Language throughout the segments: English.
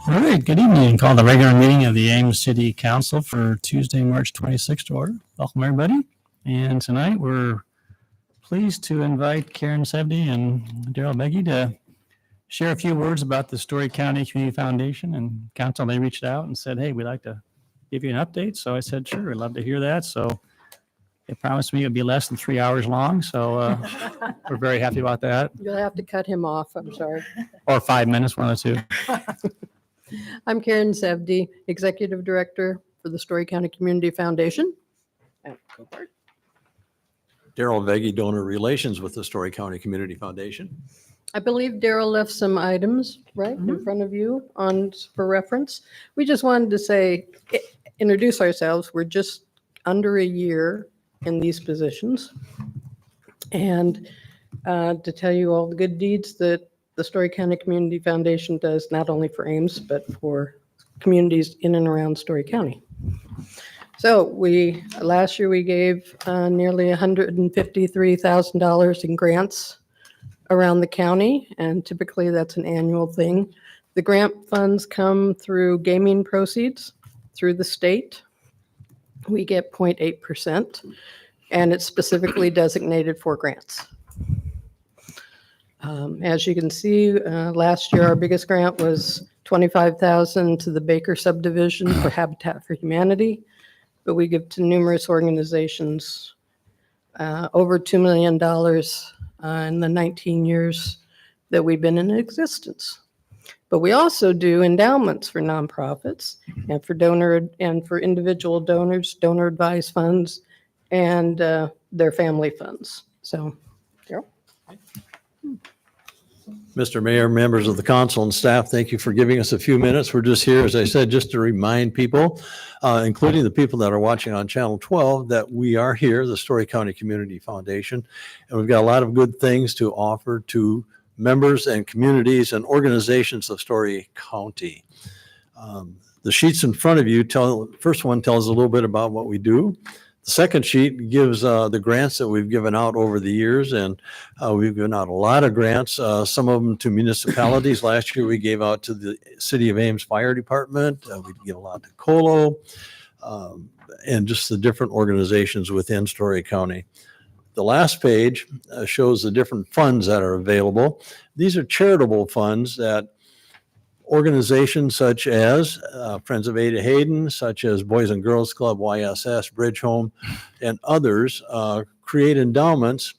All right, good evening. Call the regular meeting of the Ames City Council for Tuesday, March 26th to order. Welcome, everybody. And tonight we're pleased to invite Karen Sebde and Daryl Beggy to share a few words about the Story County Community Foundation. And council, they reached out and said, hey, we'd like to give you an update. So I said, sure, I'd love to hear that. So they promised me it would be less than 3 hours long. So we're very happy about that. You'll have to cut him off, I'm sorry. Or 5 minutes, one or two. I'm Karen Sebde, Executive Director for the Story County Community Foundation. Daryl Veggie, Donor Relations with the Story County Community Foundation. I believe Daryl left some items right in front of you for reference. We just wanted to say, introduce ourselves. We're just under a year in these positions. And to tell you all the good deeds that the Story County Community Foundation does, not only for Ames, but for communities in and around Story County. So last year we gave nearly $153,000 in grants around the county, and typically that's an annual thing. The grant funds come through gaming proceeds through the state. We get 0.8%, and it's specifically designated for grants. As you can see, last year our biggest grant was $25,000 to the Baker subdivision for Habitat for Humanity, but we give to numerous organizations over $2 million in the 19 years that we've been in existence. But we also do endowments for nonprofits and for individual donors, donor advised funds, and their family funds. So, Daryl. Mr. Mayor, members of the council and staff, thank you for giving us a few minutes. We're just here, as I said, just to remind people, including the people that are watching on Channel 12, that we are here, the Story County Community Foundation, and we've got a lot of good things to offer to members and communities and organizations of Story County. The sheets in front of you first one tells a little bit about what we do. The second sheet gives the grants that we've given out over the years, and we've given out a lot of grants, some of them to municipalities. Last year we gave out to the City of Ames Fire Department. We give a lot to Colo, and just the different organizations within Story County. The last page shows the different funds that are available. These are charitable funds that organizations such as Friends of Ada Hayden, such as Boys and Girls Club, YSS, Bridge Home, and others create endowments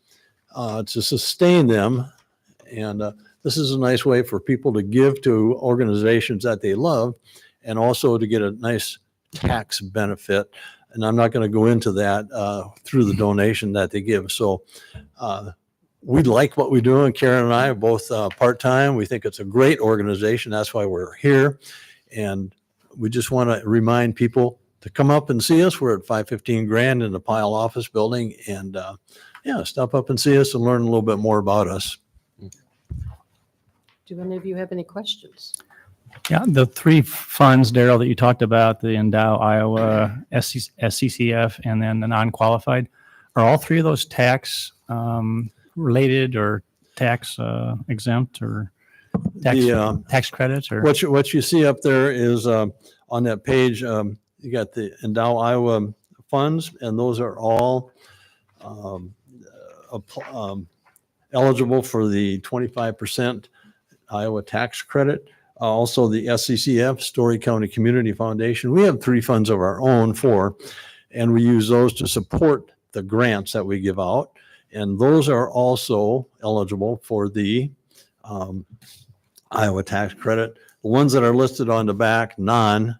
to sustain them. And this is a nice way for people to give to organizations that they love and also to get a nice tax benefit. And I'm not going to go into that through the donation that they give. So we like what we do, and Karen and I are both part-time. We think it's a great organization. That's why we're here. And we just want to remind people to come up and see us. We're at 515 Grand in the Pyle office building. And stop up and see us and learn a little bit more about us. Do any of you have any questions? Yeah, the three funds, Daryl, that you talked about, the Endow, Iowa, SCCF, and then the non-qualified, are all three of those tax related or tax exempt or tax credits? Or What you see up there is on that page, you got the Endow Iowa funds, and those are all eligible for the 25% Iowa tax credit. Also, the SCCF, Story County Community Foundation. We have three funds of our own, and we use those to support the grants that we give out. And those are also eligible for the Iowa tax credit. The ones that are listed on the back, are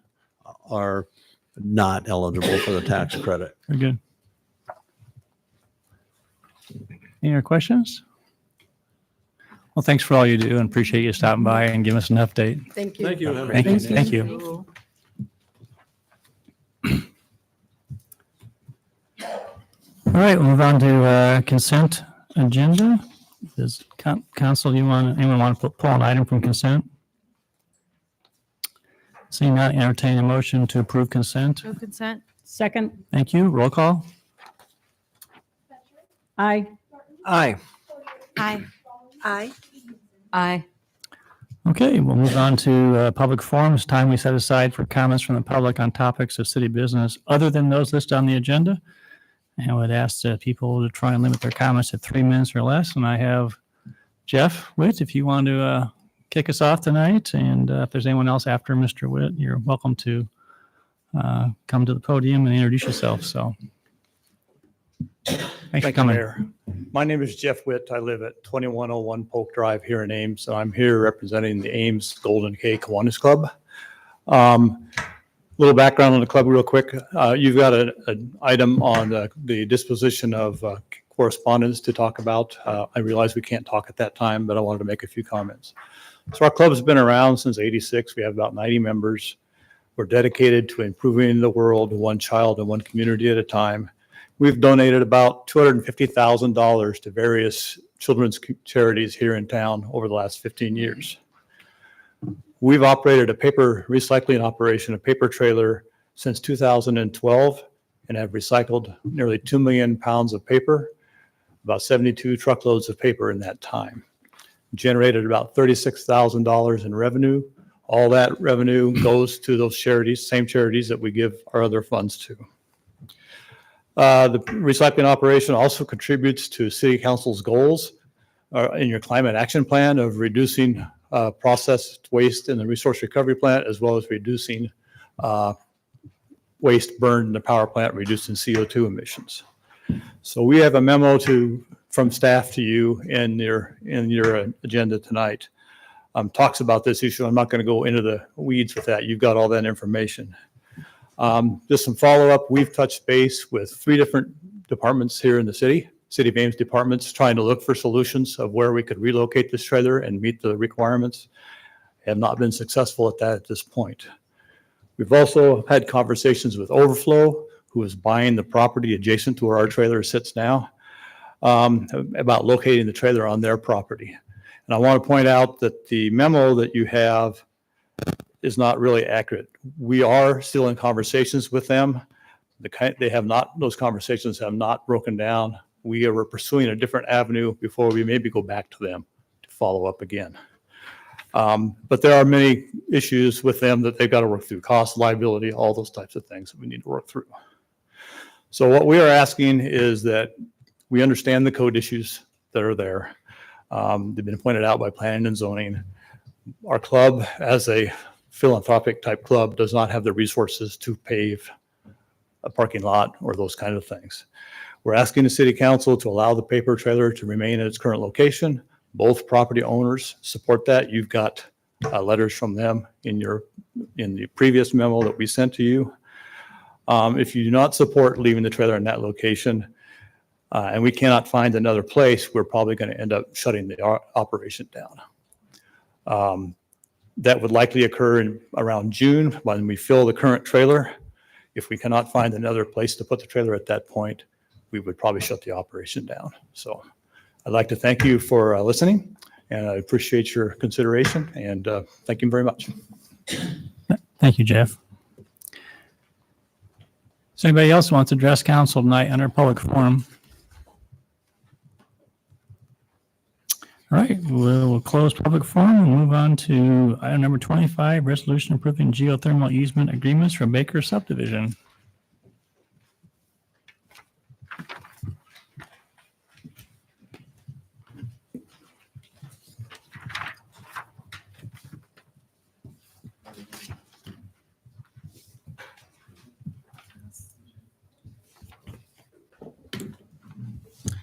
not eligible for the tax credit. Very good. Any other questions? Well, thanks for all you do, and appreciate you stopping by and giving us an update. Thank you. Thank you, Henry. Thank you. Thank you. All right, we'll move on to consent agenda. Does council, anyone want to pull an item from consent? Seeing none, entertain a motion to approve consent. Move consent. Second. Thank you. Roll call. Aye. Aye. Aye. Aye. Aye. Okay, we'll move on to public forums, time we set aside for comments from the public on topics of city business other than those listed on the agenda. And I would ask people to try and limit their comments to 3 minutes or less. And I have Jeff Witt, if you want to kick us off tonight. And if there's anyone else after Mr. Witt, you're welcome to come to the podium and introduce yourself. So thanks for Thank you, coming. Mayor. My name is Jeff Witt. I live at 2101 Polk Drive here in Ames. I'm here representing the Ames Golden K Kiwanis Club. Little background on the club real quick. You've got an item on the disposition of correspondence to talk about. I realize we can't talk at that time, but I wanted to make a few comments. So our club has been around since '86. We have about 90 members. We're dedicated to improving the world one child and one community at a time. We've donated about $250,000 to various children's charities here in town over the last 15 years. We've operated a paper recycling operation, a paper trailer, since 2012 and have recycled nearly 2 million pounds of paper, about 72 truckloads of paper in that time. Generated about $36,000 in revenue. All that revenue goes to those charities, same charities that we give our other funds to. The recycling operation also contributes to City Council's goals in your climate action plan of reducing processed waste in the resource recovery plant, as well as reducing waste burned in the power plant, reducing CO2 emissions. So we have a memo from staff to you in your agenda tonight. Talks about this issue. I'm not going to go into the weeds with that. You've got all that information. Just some follow-up. We've touched base with 3 different departments here in the City of Ames departments, trying to look for solutions of where we could relocate this trailer and meet the requirements. Have not been successful at that at this point. We've also had conversations with Overflow, who is buying the property adjacent to where our trailer sits now, about locating the trailer on their property. And I want to point out that the memo that you have is not really accurate. We are still in conversations with them. Those conversations have not broken down. We are pursuing a different avenue before we maybe go back to them to follow up again. But there are many issues with them that they've got to work through: cost, liability, all those types of things that we need to work through. So what we are asking is that we understand the code issues that are there. They've been pointed out by planning and zoning. Our club, as a philanthropic type club, does not have the resources to pave a parking lot or those kind of things. We're asking the City Council to allow the paper trailer to remain at its current location. Both property owners support that. You've got letters from them in the previous memo that we sent to you. If you do not support leaving the trailer in that location, and we cannot find another place, we're probably going to end up shutting the operation down. That would likely occur around June when we fill the current trailer. If we cannot find another place to put the trailer at that point, we would probably shut the operation down. So I'd like to thank you for listening, and I appreciate your consideration, and thank you very much. Thank you, Jeff. Does anybody else want to address council tonight under public forum? All right, we'll close public forum and move on to item number 25, resolution approving geothermal easement agreements for Baker subdivision.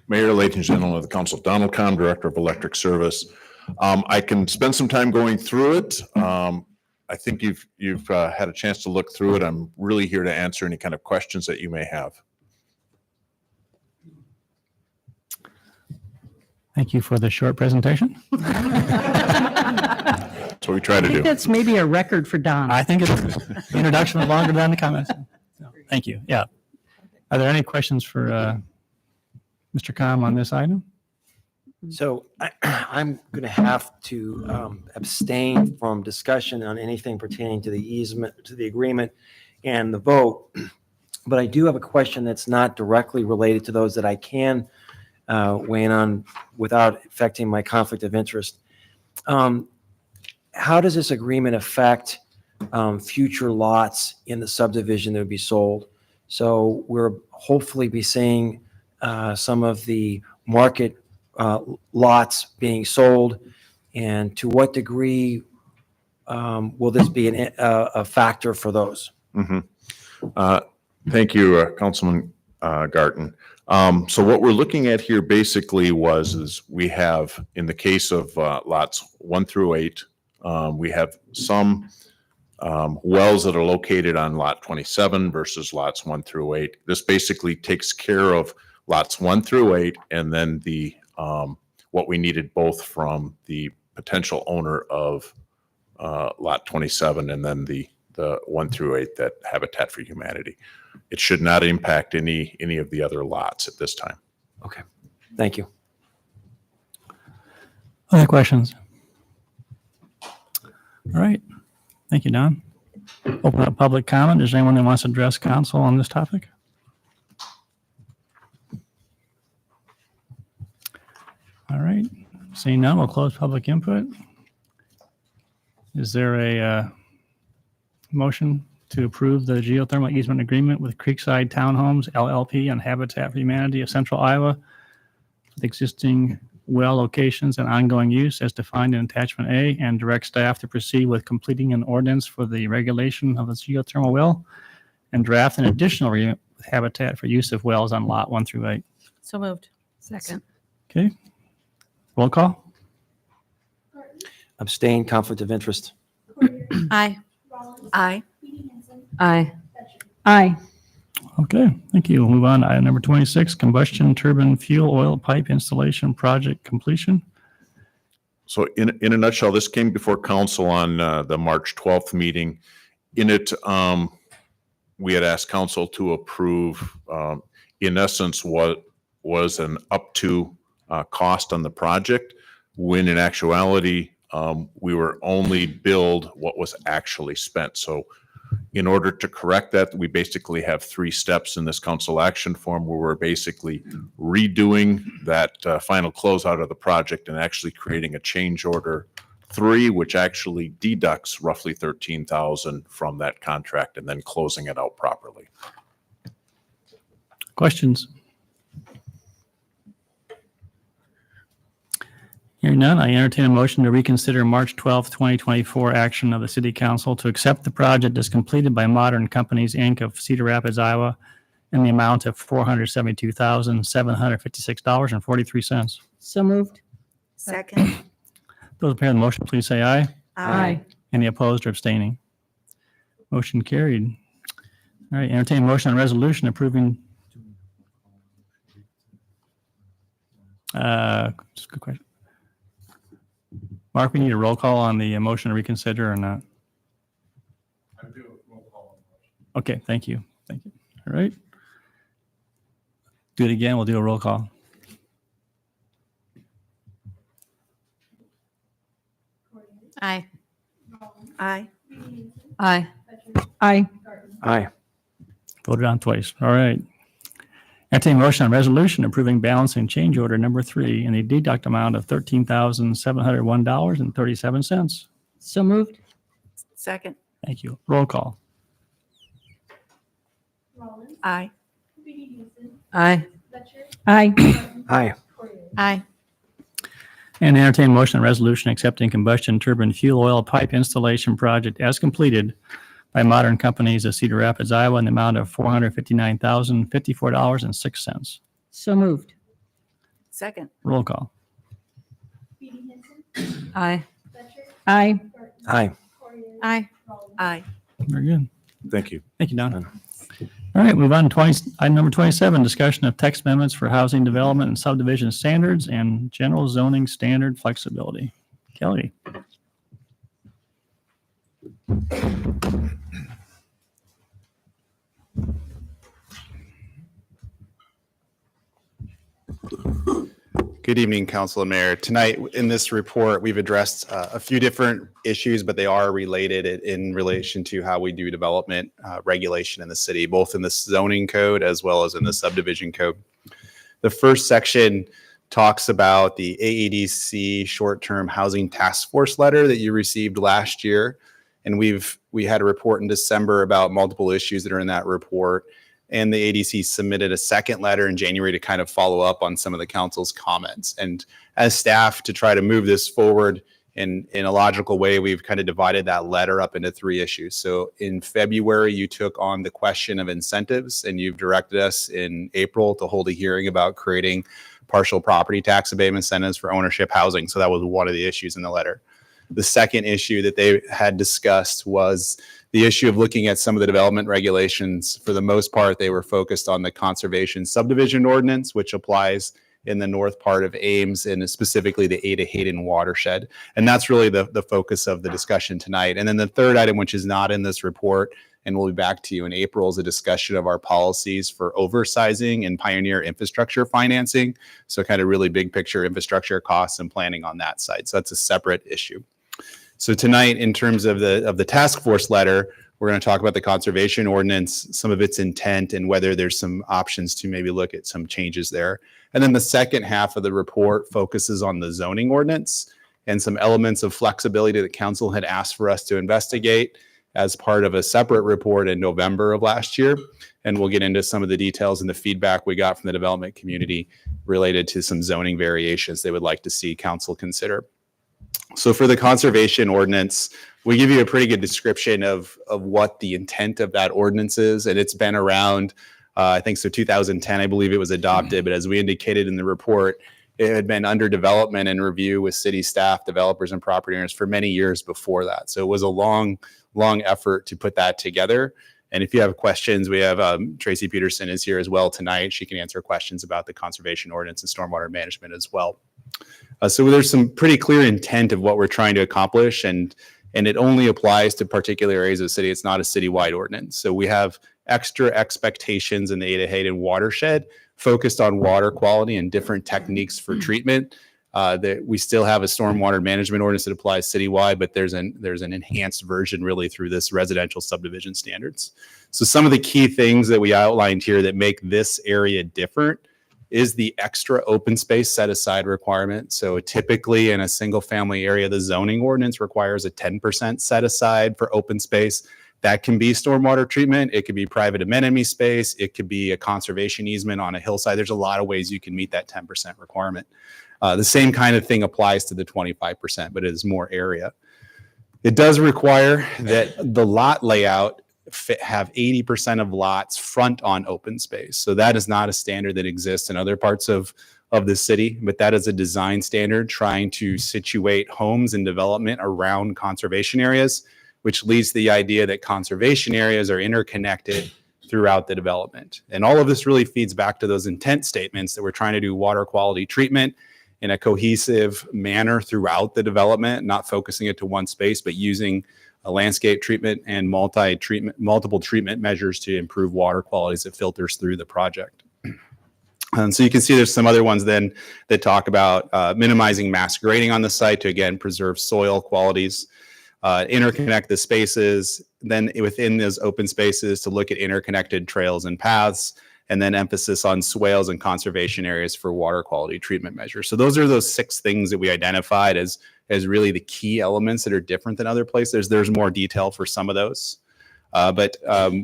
Mayor, ladies and gentlemen of the council, Donald Kahn, Director of Electric Service. I can spend some time going through it. I think you've had a chance to look through it. I'm really here to answer any kind of questions that you may have. Thank you for the short presentation. That's what we try to I think do. that's maybe a record for Don. I think the introduction was longer than the comments. So, thank you. Yeah. Are there any questions for Mr. Kahn on this item? So I'm going to have to abstain from discussion on anything pertaining to the easement, to the agreement and the vote. But I do have a question that's not directly related to those that I can weigh in on without affecting my conflict of interest. how does this agreement affect future lots in the subdivision that would be sold? So we're hopefully be seeing some of the market lots being sold, and to what degree will this be a factor for those? Mhm. Thank you, Councilman Garten. So what we're looking at here basically is we have, in the case of lots 1 through 8, we have some wells that are located on lot 27 versus lots 1 through 8. This basically takes care of lots 1 through 8, and then the what we needed both from the potential owner of lot 27 and then the 1 through 8 that Habitat for Humanity. It should not impact any of the other lots at this time. Okay, thank you. Other questions? All right. Thank you, Don. Open up public comment. Is there anyone that wants to address council on this topic? All right. Seeing none, we'll close public input. Is there a motion to approve the geothermal easement agreement with Creekside Townhomes LLP and Habitat for Humanity of Central Iowa with existing well locations and ongoing use as defined in attachment A, and direct staff to proceed with completing an ordinance for the regulation of the geothermal well and draft an additional agreement with Habitat for use of wells on lot 1 through 8? So moved. Second. Okay. Roll call. Abstain, conflict of interest. Aye. Aye. Aye. Aye. Okay, thank you. We'll move on to item number 26, combustion turbine fuel oil pipe installation project completion. So in a nutshell, this came before council on the March 12th meeting. In it, we had asked council to approve, in essence, what was an up to cost on the project, when in actuality, we were only billed what was actually spent. So in order to correct that, we basically have 3 steps in this council action form where we're basically redoing that final closeout of the project and actually creating a change order 3, which actually deducts roughly $13,000 from that contract and then closing it out properly. Questions? Hearing none, I entertain a motion to reconsider March 12th, 2024 action of the City Council to accept the project as completed by Modern Companies, Inc. of Cedar Rapids, Iowa, in the amount of $472,756.43. So moved. Second. Those in favor of the motion, please say aye. Aye. Any opposed or abstaining? Motion carried. All right, entertain a motion on resolution approving. Just a good question. Mark, we need a roll call on the motion to reconsider or not? I do a roll call. Okay, thank you. Thank you. All right. Do it again. We'll do a roll call. Aye. Aye. Aye. Aye. Aye. Voted on twice. All right. Entertain a motion on resolution approving balancing change order number 3 in the deduct amount of $13,701.37. So moved. Second. Thank you. Roll call. Aye. Aye. Aye. Aye. Aye. And entertain a motion on resolution accepting combustion turbine fuel oil pipe installation project as completed by Modern Companies of Cedar Rapids, Iowa, in the amount of $459,054.06. So moved. Second. Roll call. Aye. Aye. Aye. Aye. Aye. Very good. Thank you. Thank you, Don. All right, move on to item number 27, discussion of text amendments for housing development and subdivision standards and general zoning standard flexibility. Kelly. Good evening, Council and Mayor. Tonight, in this report, we've addressed a few different issues, but they are related in relation to how we do development regulation in the city, both in the zoning code as well as in the subdivision code. The first section talks about the AEDC short-term housing task force letter that you received last year. And we had a report in December about multiple issues that are in that report. And the ADC submitted a second letter in January to kind of follow up on some of the council's comments. And as staff, to try to move this forward in a logical way, we've kind of divided that letter up into 3 issues. So in February, you took on the question of incentives, and you've directed us in April to hold a hearing about creating partial property tax abatement incentives for ownership housing. So that was one of the issues in the letter. The second issue that they had discussed was the issue of looking at some of the development regulations. For the most part, they were focused on the conservation subdivision ordinance, which applies in the north part of Ames and specifically the Ada Hayden watershed. And that's really the focus of the discussion tonight. And then the third item, which is not in this report, and we'll be back to you in April, is a discussion of our policies for oversizing and pioneer infrastructure financing. So kind of really big picture infrastructure costs and planning on that side. So that's a separate issue. So tonight, in terms of the task force letter, we're going to talk about the conservation ordinance, some of its intent, and whether there's some options to maybe look at some changes there. And then the second half of the report focuses on the zoning ordinance and some elements of flexibility that council had asked for us to investigate as part of a separate report in November of last year. And we'll get into some of the details and the feedback we got from the development community related to some zoning variations they would like to see council consider. So for the conservation ordinance, we give you a pretty good description of what the intent of that ordinance is. And it's been around, I think so 2010, I believe it was adopted. But as we indicated in the report, it had been under development and review with city staff, developers, and property owners for many years before that. So it was a long effort to put that together. And if you have questions, we have Tracy Peterson is here as well tonight. She can answer questions about the conservation ordinance and stormwater management as well. So there's some pretty clear intent of what we're trying to accomplish, and it only applies to particular areas of the city. It's not a citywide ordinance. So we have extra expectations in the Ada Hayden watershed focused on water quality and different techniques for treatment. That we still have a stormwater management ordinance that applies citywide, but there's an enhanced version really through this residential subdivision standards. So some of the key things that we outlined here that make this area different is the extra open space set aside requirement. So typically in a single family area, the zoning ordinance requires a 10% set aside for open space. That can be stormwater treatment. It could be private amenity space. It could be a conservation easement on a hillside. There's a lot of ways you can meet that 10% requirement. The same kind of thing applies to the 25%, but it is more area. It does require that the lot layout have 80% of lots front on open space. So that is not a standard that exists in other parts of the city, but that is a design standard trying to situate homes and development around conservation areas, which leads to the idea that conservation areas are interconnected throughout the development. And all of this really feeds back to those intent statements that we're trying to do water quality treatment in a cohesive manner throughout the development, not focusing it to one space, but using a landscape treatment and multiple treatment measures to improve water quality as it filters through the project. And so you can see there's some other ones then that talk about minimizing mass grading on the site to, again, preserve soil qualities, interconnect the spaces, then within those open spaces to look at interconnected trails and paths, and then emphasis on swales and conservation areas for water quality treatment measures. So those are those 6 things that we identified as really the key elements that are different than other places. There's more detail for some of those, but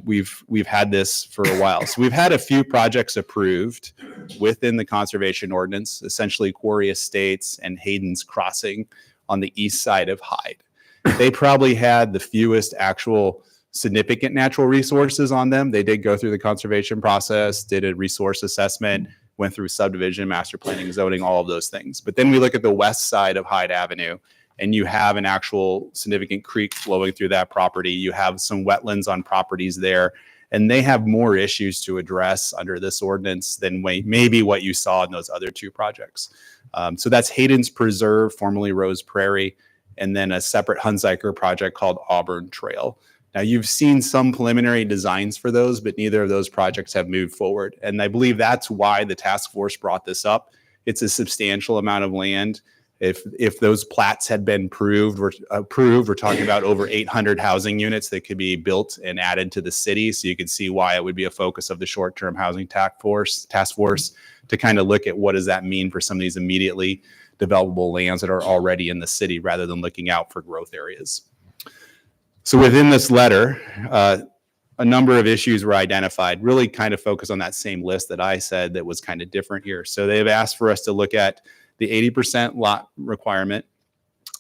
we've had this for a while. So we've had a few projects approved within the conservation ordinance, essentially Quarry Estates and Hayden's Crossing on the east side of Hyde. They probably had the fewest actual significant natural resources on them. They did go through the conservation process, did a resource assessment, went through subdivision, master planning, zoning, all of those things. But then we look at the west side of Hyde Avenue, and you have an actual significant creek flowing through that property. You have some wetlands on properties there, and they have more issues to address under this ordinance than maybe what you saw in those other 2 projects. So that's Hayden's Preserve, formerly Rose Prairie, and then a separate Hunziker project called Auburn Trail. Now, you've seen some preliminary designs for those, but neither of those projects have moved forward. And I believe that's why the task force brought this up. It's a substantial amount of land. If those plats had been approved, we're talking about over 800 housing units that could be built and added to the city. So you can see why it would be a focus of the short-term housing task force to kind of look at what does that mean for some of these immediately developable lands that are already in the city rather than looking out for growth areas. So within this letter, a number of issues were identified, really kind of focus on that same list that I said that was kind of different here. So they've asked for us to look at the 80% lot requirement,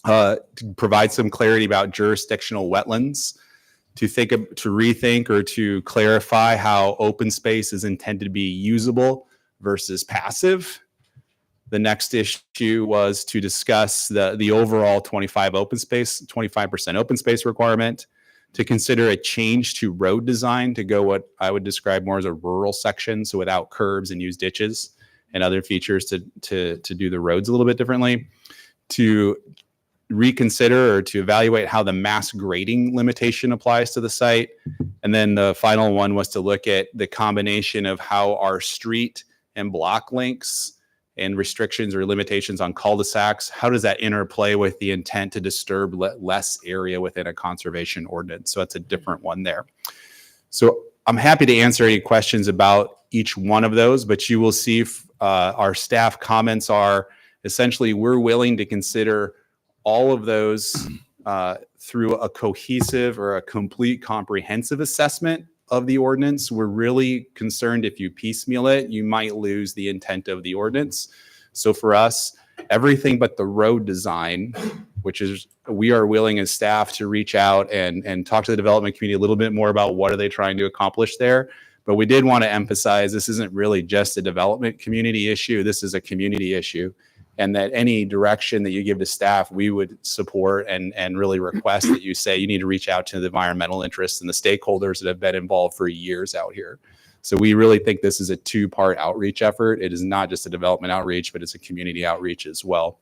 to provide some clarity about jurisdictional wetlands, to rethink or to clarify how open space is intended to be usable versus passive. The next issue was to discuss the overall 25% open space requirement, to consider a change to road design to go what I would describe more as a rural section, so without curbs and use ditches and other features to do the roads a little bit differently, to reconsider or to evaluate how the mass grading limitation applies to the site. And then the final one was to look at the combination of how our street and block links and restrictions or limitations on cul-de-sacs, how does that interplay with the intent to disturb less area within a conservation ordinance? So that's a different one there. So I'm happy to answer any questions about each one of those, but you will see our staff comments are essentially we're willing to consider all of those through a cohesive or a complete comprehensive assessment of the ordinance. We're really concerned if you piecemeal it, you might lose the intent of the ordinance. So for us, everything but the road design, which is we are willing as staff to reach out and talk to the development community a little bit more about what are they trying to accomplish there. But we did want to emphasize this isn't really just a development community issue. This is a community issue. And that any direction that you give to staff, we would support and really request that you say you need to reach out to the environmental interests and the stakeholders that have been involved for years out here. So we really think this is a two-part outreach effort. It is not just a development outreach, but it's a community outreach as well.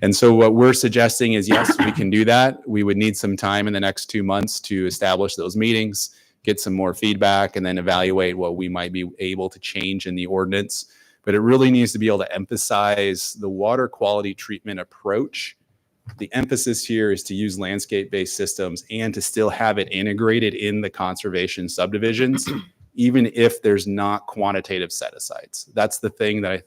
And so what we're suggesting is, yes, we can do that. We would need some time in the next 2 months to establish those meetings, get some more feedback, and then evaluate what we might be able to change in the ordinance. But it really needs to be able to emphasize the water quality treatment approach. The emphasis here is to use landscape-based systems and to still have it integrated in the conservation subdivisions, even if there's not quantitative set-asides. That's the thing that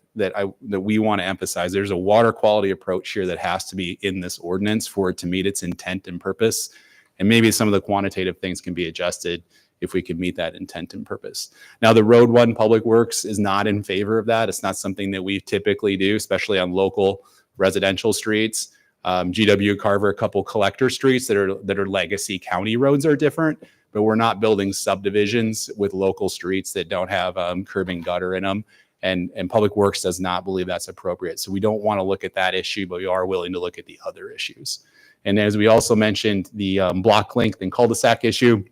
we want to emphasize. There's a water quality approach here that has to be in this ordinance for it to meet its intent and purpose. And maybe some of the quantitative things can be adjusted if we could meet that intent and purpose. Now, the Road 1 Public Works is not in favor of that. It's not something that we typically do, especially on local residential streets. GW Carver, a couple collector streets that are legacy county roads are different, but we're not building subdivisions with local streets that don't have curb and gutter in them. And Public Works does not believe that's appropriate. So we don't want to look at that issue, but we are willing to look at the other issues. And as we also mentioned, the block length and cul-de-sac issue,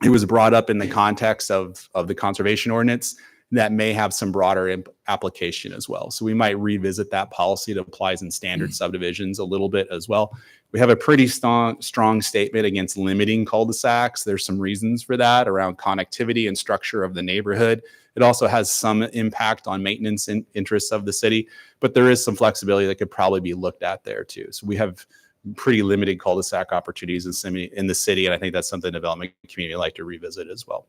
it was brought up in the context of the conservation ordinance that may have some broader application as well. So we might revisit that policy that applies in standard subdivisions a little bit as well. We have a pretty strong statement against limiting cul-de-sacs. There's some reasons for that around connectivity and structure of the neighborhood. It also has some impact on maintenance interests of the city, but there is some flexibility that could probably be looked at there too. So we have pretty limited cul-de-sac opportunities in the city, and I think that's something the development community would like to revisit as well.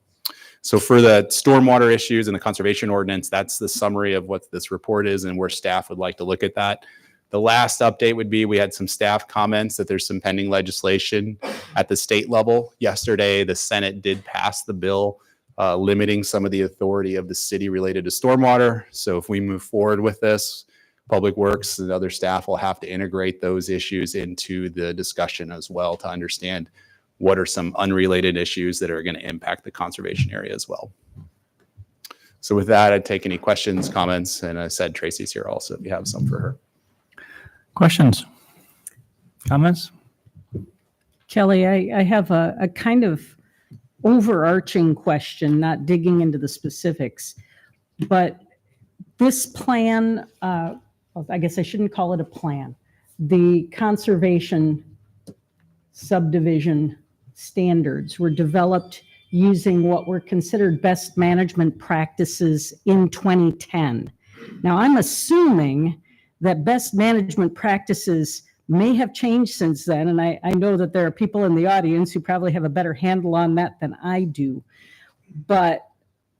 So for the stormwater issues and the conservation ordinance, that's the summary of what this report is and where staff would like to look at that. The last update would be we had some staff comments that there's some pending legislation at the state level. Yesterday, the Senate did pass the bill limiting some of the authority of the city related to stormwater. So if we move forward with this, Public Works and other staff will have to integrate those issues into the discussion as well to understand what are some unrelated issues that are going to impact the conservation area as well. So with that, I'd take any questions, comments, and I said Tracy's here also if you have some for her. Questions? Comments? Kelly, I have a kind of overarching question, not digging into the specifics, but this plan, I guess I shouldn't call it a plan, the conservation subdivision standards were developed using what were considered best management practices in 2010. Now, I'm assuming that best management practices may have changed since then. And I know that there are people in the audience who probably have a better handle on that than I do. But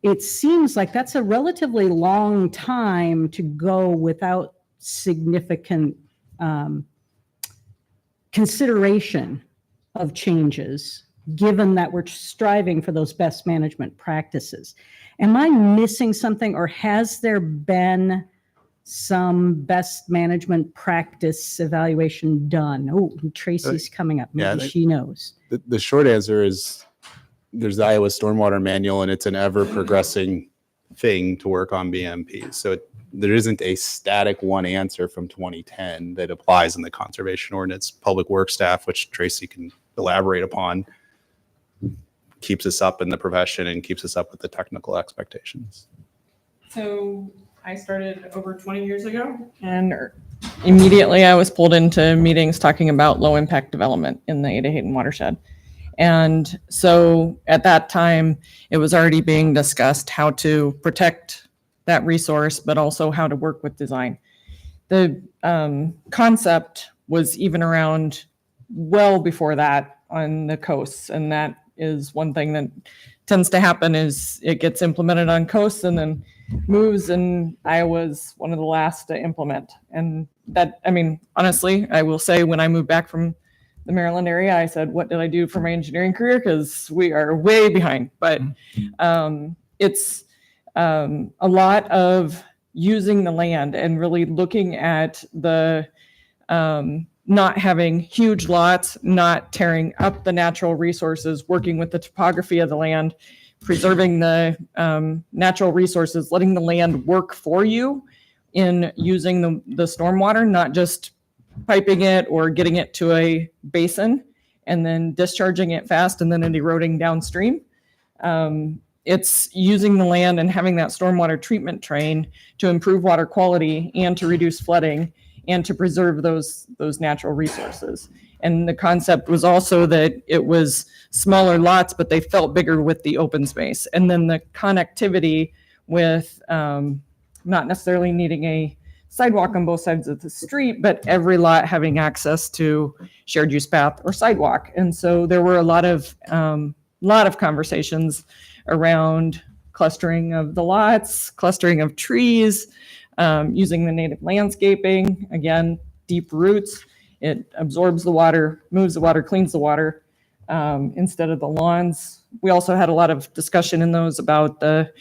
it seems like that's a relatively long time to go without significant consideration of changes, given that we're striving for those best management practices. Am I missing something, or has there been some best management practice evaluation done? Oh, Tracy's coming up. yeah, Maybe she knows. The short answer is there's the Iowa Stormwater Manual, and it's an ever progressing thing to work on BMP. So there isn't a static one answer from 2010 that applies in the conservation ordinance. Public Works staff, which Tracy can elaborate upon, keeps us up in the profession and keeps us up with the technical expectations. So I started over 20 years ago, and immediately I was pulled into meetings talking about low impact development in the Ada Hayden watershed. And so at that time, it was already being discussed how to protect that resource, but also how to work with design. The concept was even around well before that on the coasts, and that is one thing that tends to happen is it gets implemented on coasts and then moves, and Iowa's one of the last to implement. And that, I mean, honestly, I will say when I moved back from the Maryland area, I said, what did I do for my engineering career? Because we are way behind. But it's a lot of using the land and really looking at the not having huge lots, not tearing up the natural resources, working with the topography of the land, preserving the natural resources, letting the land work for you in using the stormwater, not just piping it or getting it to a basin and then discharging it fast and then it eroding downstream. It's using the land and having that stormwater treatment train to improve water quality and to reduce flooding and to preserve those natural resources. And the concept was also that it was smaller lots, but they felt bigger with the open space. And then the connectivity with not necessarily needing a sidewalk on both sides of the street, but every lot having access to shared use path or sidewalk. And so there were a lot of conversations around clustering of the lots, clustering of trees, using the native landscaping, again, deep roots. It absorbs the water, moves the water, cleans the water instead of the lawns. We also had a lot of discussion in those about the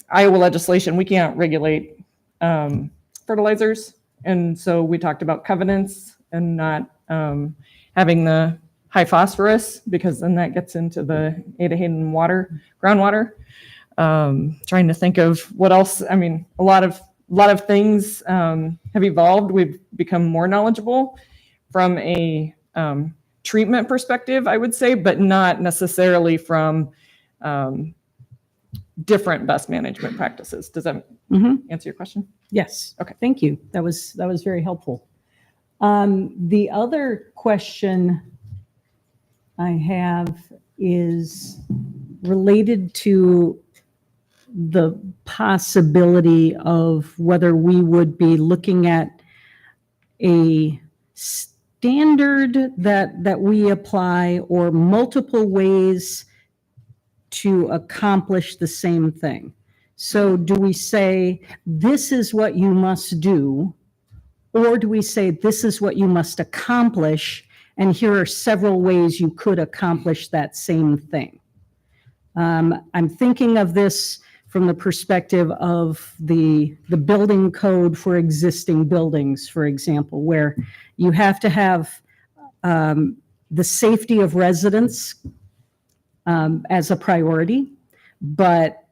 Iowa legislation. We can't regulate fertilizers. And so we talked about covenants and not having the high phosphorus, because then that gets into the Ada Hayden water, groundwater. Trying to think of what else. I mean, a lot of things have evolved. We've become more knowledgeable from a treatment perspective, I would say, but not necessarily from different best management practices. Does that answer your question? Yes. Okay. Thank you. That was very helpful. The other question I have is related to the possibility of whether we would be looking at a standard that we apply or multiple ways to accomplish the same thing. So do we say, this is what you must do, or do we say, this is what you must accomplish, and here are several ways you could accomplish that same thing? I'm thinking of this from the perspective of the building code for existing buildings, for example, where you have to have the safety of residents as a priority, but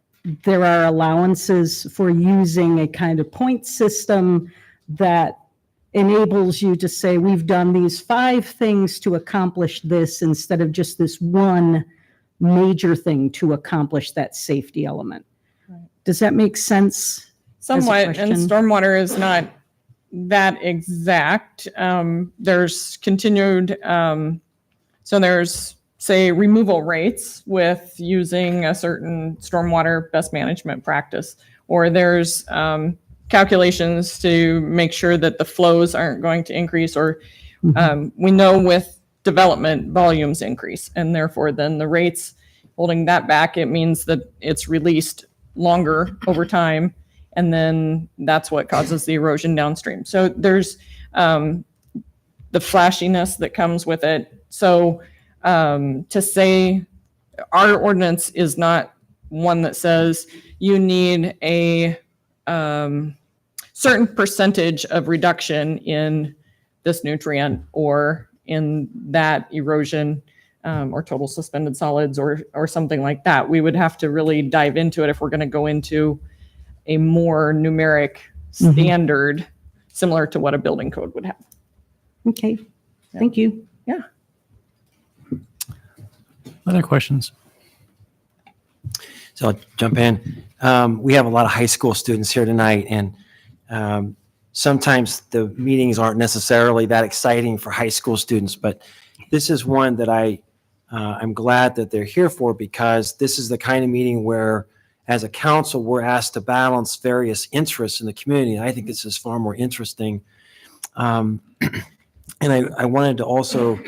there are allowances for using a kind of point system that enables you to say, we've done these 5 things to accomplish this instead of just this one major thing to accomplish that safety element. Right. Does that make sense? Somewhat, and stormwater is not that exact. There's continued, so there's, say, removal rates with using a certain stormwater best management practice, or there's calculations to make sure that the flows aren't going to increase, or we know with development volumes increase, and therefore then the rates holding that back, it means that it's released longer over time, and then that's what causes the erosion downstream. So there's the flashiness that comes with it. So to say our ordinance is not one that says you need a certain percentage of reduction in this nutrient or in that erosion or total suspended solids or something like that. We would have to really dive into it if we're going to go into a more numeric standard similar to what a building code would have. Okay, thank you. Yeah. Other questions? So I'll jump in. We have a lot of high school students here tonight, and sometimes the meetings aren't necessarily that exciting for high school students, but this is one that I'm glad that they're here for, because this is the kind of meeting where, as a council, we're asked to balance various interests in the community. And I think this is far more interesting. And I wanted to also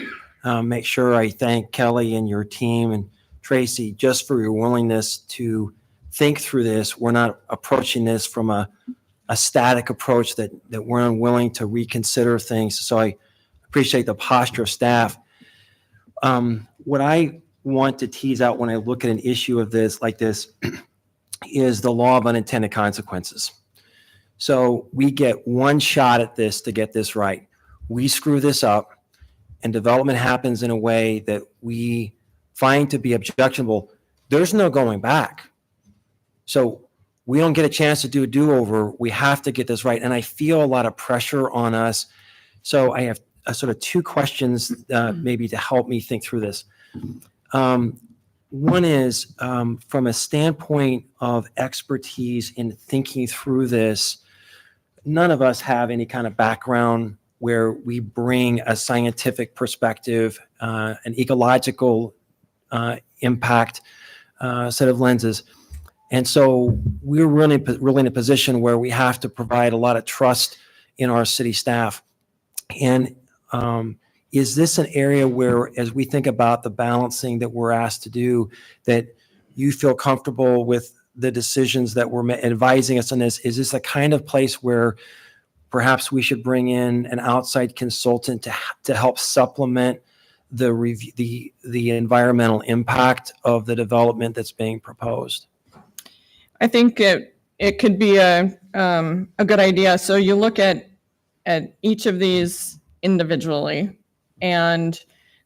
make sure I thank Kelly and your team and Tracy just for your willingness to think through this. We're not approaching this from a static approach that we're unwilling to reconsider things. So I appreciate the posture of staff. What I want to tease out when I look at an issue of this like this is the law of unintended consequences. So we get one shot at this to get this right. We screw this up and development happens in a way that we find to be objectionable. There's no going back. So we don't get a chance to do a do-over. We have to get this right. And I feel a lot of pressure on us. So I have sort of two questions maybe to help me think through this. One is from a standpoint of expertise in thinking through this, none of us have any kind of background where we bring a scientific perspective, an ecological impact set of lenses. And so we're really in a position where we have to provide a lot of trust in our city staff. And is this an area where, as we think about the balancing that we're asked to do, that you feel comfortable with the decisions that we're advising us on this? Is this a kind of place where perhaps we should bring in an outside consultant to help supplement the review, the environmental impact of the development that's being proposed? I think it could be a good idea. So you look at each of these individually, and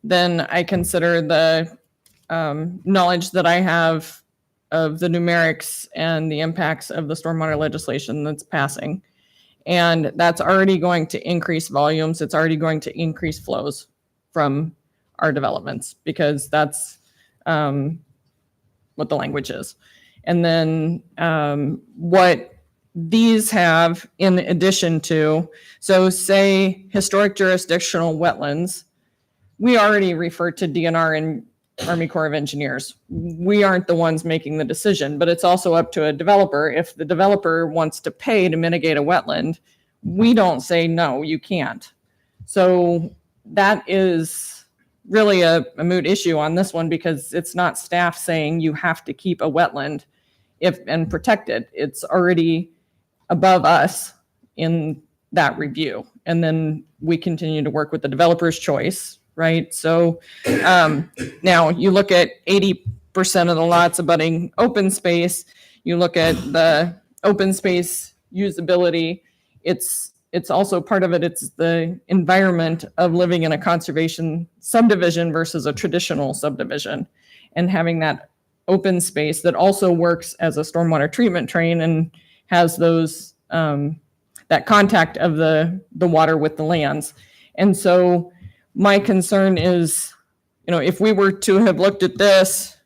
then I consider the knowledge that I have of the numerics and the impacts of the stormwater legislation that's passing. And that's already going to increase volumes. It's already going to increase flows from our developments, because that's what the language is. And then what these have in addition to, so say historic jurisdictional wetlands, we already refer to DNR and Army Corps of Engineers. We aren't the ones making the decision, but it's also up to a developer. If the developer wants to pay to mitigate a wetland, we don't say, no, you can't. So that is really a moot issue on this one, because it's not staff saying you have to keep a wetland and protect it. It's already above us in that review. And then we continue to work with the developer's choice, right? So now you look at 80% of the lots abutting open space, you look at the open space usability, it's also part of it, it's the environment of living in a conservation subdivision versus a traditional subdivision, and having that open space that also works as a stormwater treatment train and has those that contact of the water with the lands. And so my concern is, if we were to have looked at this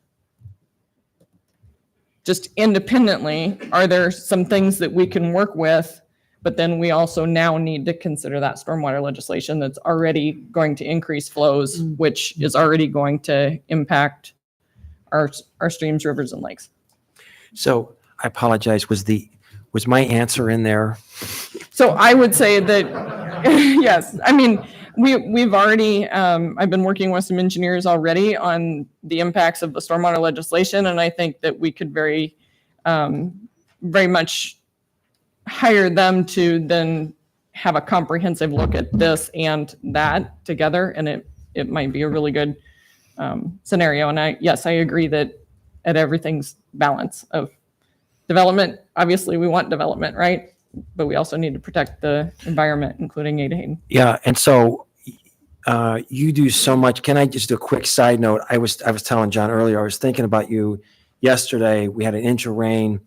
just independently, are there some things that we can work with? But then we also now need to consider that stormwater legislation that's already going to increase flows, which is already going to impact our streams, rivers, and lakes. So I apologize. Was Was my answer in there? So I would say that, yes, I mean, we've already, I've been working with some engineers already on the impacts of the stormwater legislation, and I think that we could very much hire them to then have a comprehensive look at this and that together, and it might be a really good scenario. And I agree that at everything's balance of development, obviously we want development, right? But we also need to protect the environment, including Ada Hayden. Yeah, and so you do so much. Can I just do a quick side note? I was telling John earlier, I was thinking about you yesterday. We had an inch of rain,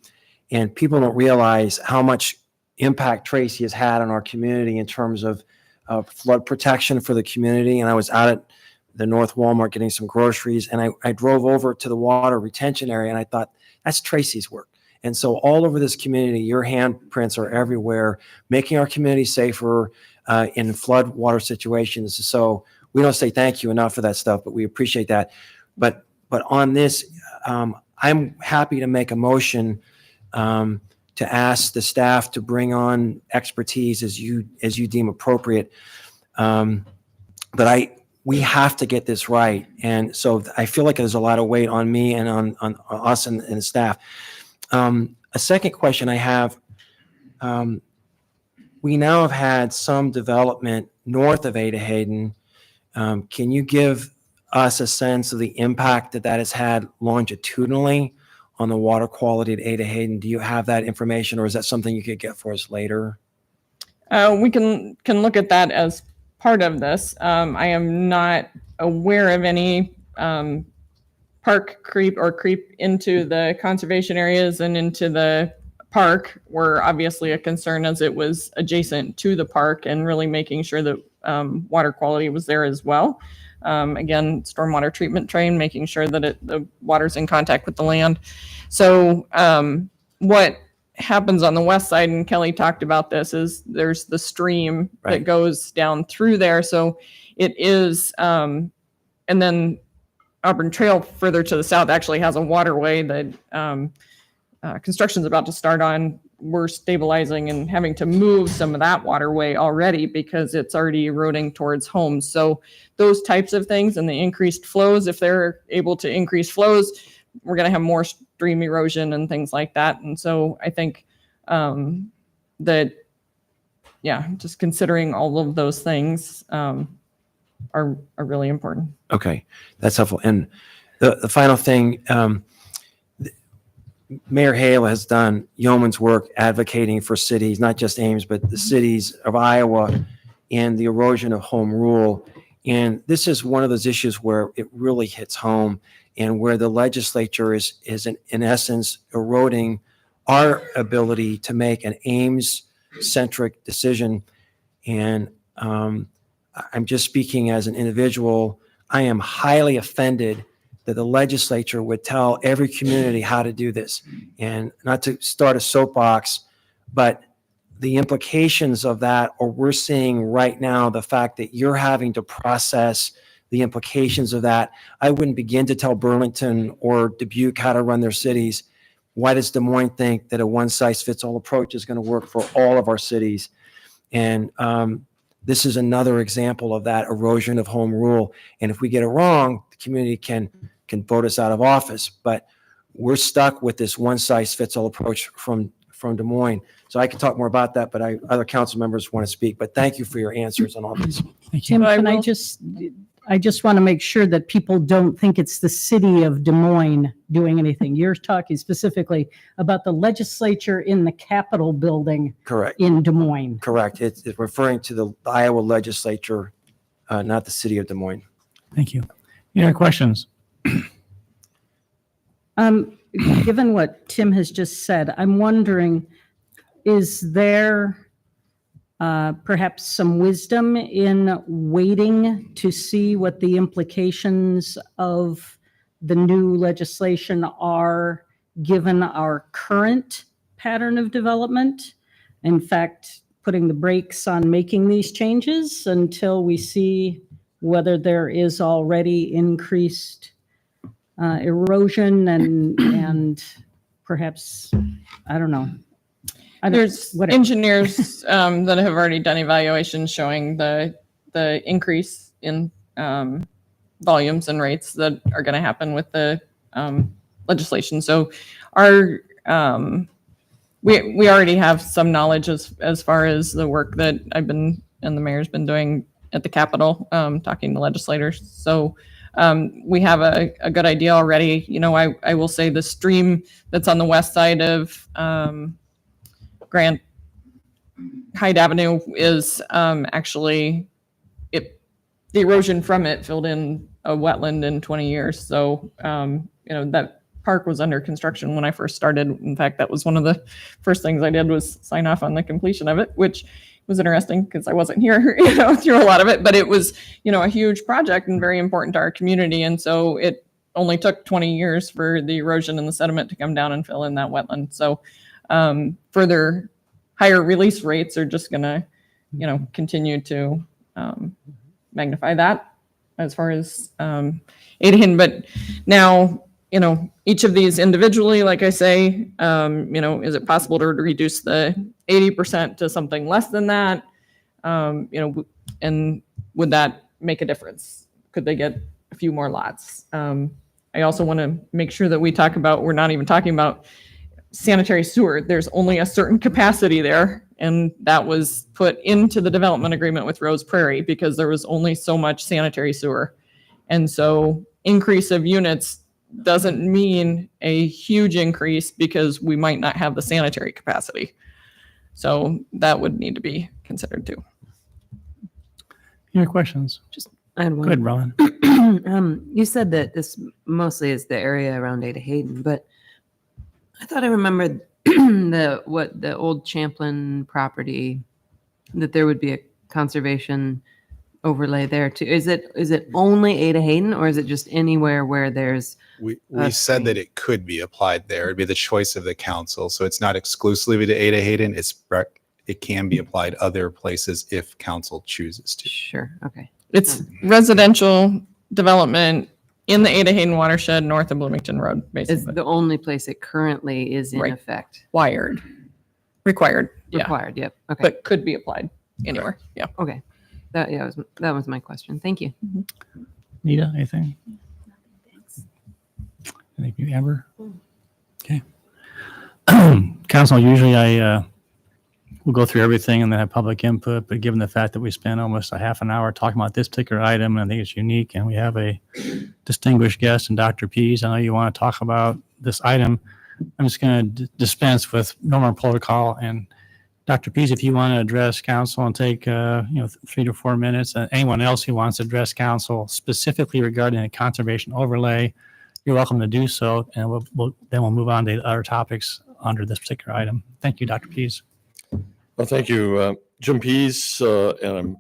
and people don't realize how much impact Tracy has had on our community in terms of flood protection for the community. And I was out at the North Walmart getting some groceries, and I drove over to the water retention area, and I thought, that's Tracy's work. And so all over this community, your handprints are everywhere, making our community safer in flood water situations. So we don't say thank you enough for that stuff, but we appreciate that. But on this, I'm happy to make a motion to ask the staff to bring on expertise as you deem appropriate. But we have to get this right. And so I feel like there's a lot of weight on me and on us and the staff. A second question I have, we now have had some development north of Ada Hayden. Can you give us a sense of the impact that has had longitudinally on the water quality at Ada Hayden? Do you have that information, or is that something you could get for us later? We can look at that as part of this. I am not aware of any park creep into the conservation areas and into the park were obviously a concern as it was adjacent to the park, and really making sure that water quality was there as well. Again, stormwater treatment train, making sure that the water's in contact with the land. So what happens on the west side, and Kelly talked about this, is there's the stream that goes down through there. So it is, and then Auburn Trail further to the south actually has a waterway that construction's about to start on. We're stabilizing and having to move some of that waterway already because it's already eroding towards homes. So those types of things and the increased flows, if they're able to increase flows, we're going to have more stream erosion and things like that. And so I think that, yeah, just considering all of those things are really important. Okay, that's helpful. And the final thing, Mayor Hale has done yeoman's work advocating for cities, not just Ames, but the cities of Iowa and the erosion of home rule. And this is one of those issues where it really hits home, and where the legislature is in essence eroding our ability to make an Ames-centric decision. And I'm just speaking as an individual. I am highly offended that the legislature would tell every community how to do this. And not to start a soapbox, but the implications of that, or we're seeing right now, the fact that you're having to process the implications of that. I wouldn't begin to tell Burlington or Dubuque how to run their cities. Why does Des Moines think that a one-size-fits-all approach is going to work for all of our cities? And this is another example of that erosion of home rule. And if we get it wrong, the community can vote us out of office. But we're stuck with this one-size-fits-all approach from Des Moines. So I could talk more about that, but other council members want to speak. But thank you for your answers on all this. Tim, I just want to make sure that people don't think it's the city of Des Moines doing anything. You're talking specifically about the legislature in the Capitol building. Correct. In Des Moines. Correct. It's referring to the Iowa legislature, not the city of Des Moines. Thank you. Any other questions? Given what Tim has just said, I'm wondering, is there perhaps some wisdom in waiting to see what the implications of the new legislation are, given our current pattern of development? In fact, putting the brakes on making these changes until we see whether there is already increased erosion and perhaps, I don't know. There's whatever. engineers that have already done evaluations showing the increase in volumes and rates that are going to happen with the legislation. So our we already have some knowledge as far as the work that I've been and the mayor's been doing at the Capitol, talking to legislators. So we have a good idea already. You know, I will say the stream that's on the west side of Grant Hyde Avenue is actually the erosion from it filled in a wetland in 20 years. So you know, that park was under construction when I first started. In fact, that was one of the first things I did was sign off on the completion of it, which was interesting because I wasn't here, you know, through a lot of it, but it was, you know, a huge project and very important to our community. And so it only took 20 years for the erosion and the sediment to come down and fill in that wetland. So further higher release rates are just going to, you know, continue to magnify that as far as Ada Hidden. But now, you know, each of these individually, like I say, you know, is it possible to reduce the 80% to something less than that? You know, and would that make a difference? Could they get a few more lots? I also want to make sure that we talk about, we're not even talking about sanitary sewer. There's only a certain capacity there. And that was put into the development agreement with Rose Prairie because there was only so much sanitary sewer. And so increase of units doesn't mean a huge increase because we might not have the sanitary capacity. So that would need to be considered too. Any questions? I had Go ahead, one. Roland. You said that this mostly is the area around Ada Hayden, but I thought I remembered the old Champlin property, that there would be a conservation overlay there too. Is it only Ada Hayden, or is it just anywhere where there's We a said that stream? it could be applied there. It'd be the choice of the council. So it's not exclusively to Ada Hayden. It can be applied other places if council chooses to. Sure, okay. It's residential development in the Ada Hayden watershed north of Bloomington Road, It's basically. the only place it currently is in Right. effect. Required, yeah, Required, yep, okay, but could be applied anywhere, yeah. okay. That was my question. Thank you. Nita, anything? Thank you, Amber. Okay. Council, usually we'll go through everything and then have public input, but given the fact that we spent almost a half an hour talking about this particular item, I think it's unique, and we have a distinguished guest in Dr. Pease. I know you want to talk about this item. I'm just going to dispense with normal protocol, and Dr. Pease, if you want to address council and take 3 to 4 minutes, and anyone else who wants to address council specifically regarding a conservation overlay, you're welcome to do so, and we'll move on to other topics under this particular item. Thank you, Dr. Pease. Well, thank you. Jim Pease, and I'm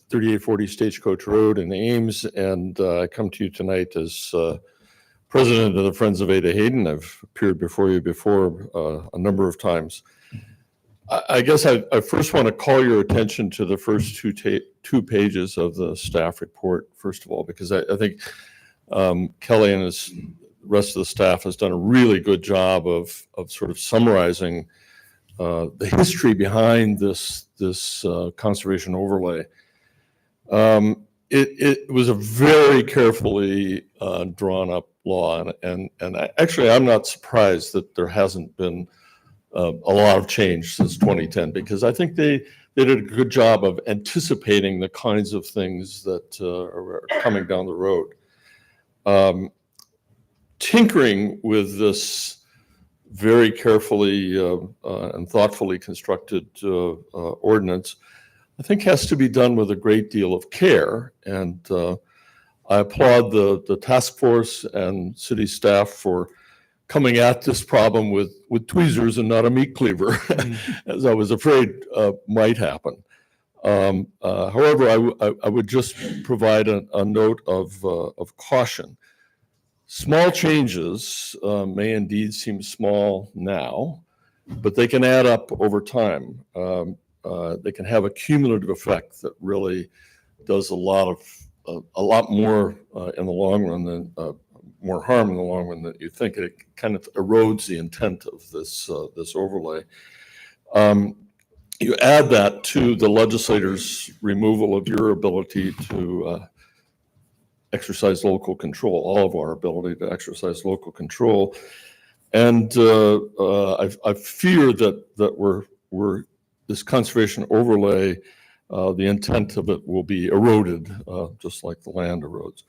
3840 Stagecoach Road in Ames, and I come to you tonight as president of the Friends of Ada Hayden. I've appeared before you before a number of times. I guess I first want to call your attention to the first two pages of the staff report, first of all, because I think Kelly and the rest of the staff has done a really good job of sort of summarizing the history behind this conservation overlay. It was a very carefully drawn up law, and actually I'm not surprised that there hasn't been a lot of change since 2010, because I think they did a good job of anticipating the kinds of things that are coming down the road. Tinkering with this very carefully and thoughtfully constructed ordinance, I think has to be done with a great deal of care. And I applaud the task force and city staff for coming at this problem with tweezers and not a meat cleaver, as I was afraid might happen. However, I would just provide a note of caution. Small changes may indeed seem small now, but they can add up over time. They can have a cumulative effect that really does a lot more in the long run than more harm in the long run than you think. It kind of erodes the intent of this overlay. You add that to the legislators' removal of your ability to exercise local control, all of our ability to exercise local control. And I fear that we're this conservation overlay, the intent of it will be eroded, just like the land erodes.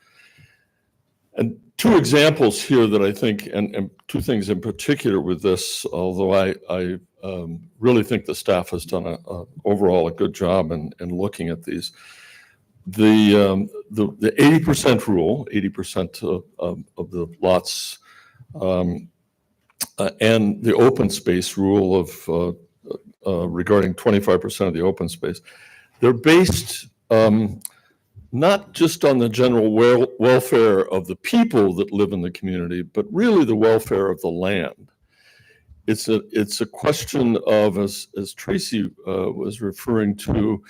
And two examples here that I think, and two things in particular with this, although I really think the staff has done overall a good job in looking at these. The 80% rule, 80% of the lots, and the open space rule of regarding 25% of the open space, they're based not just on the general welfare of the people that live in the community, but really the welfare of the land. It's a question of, as Tracy was referring to,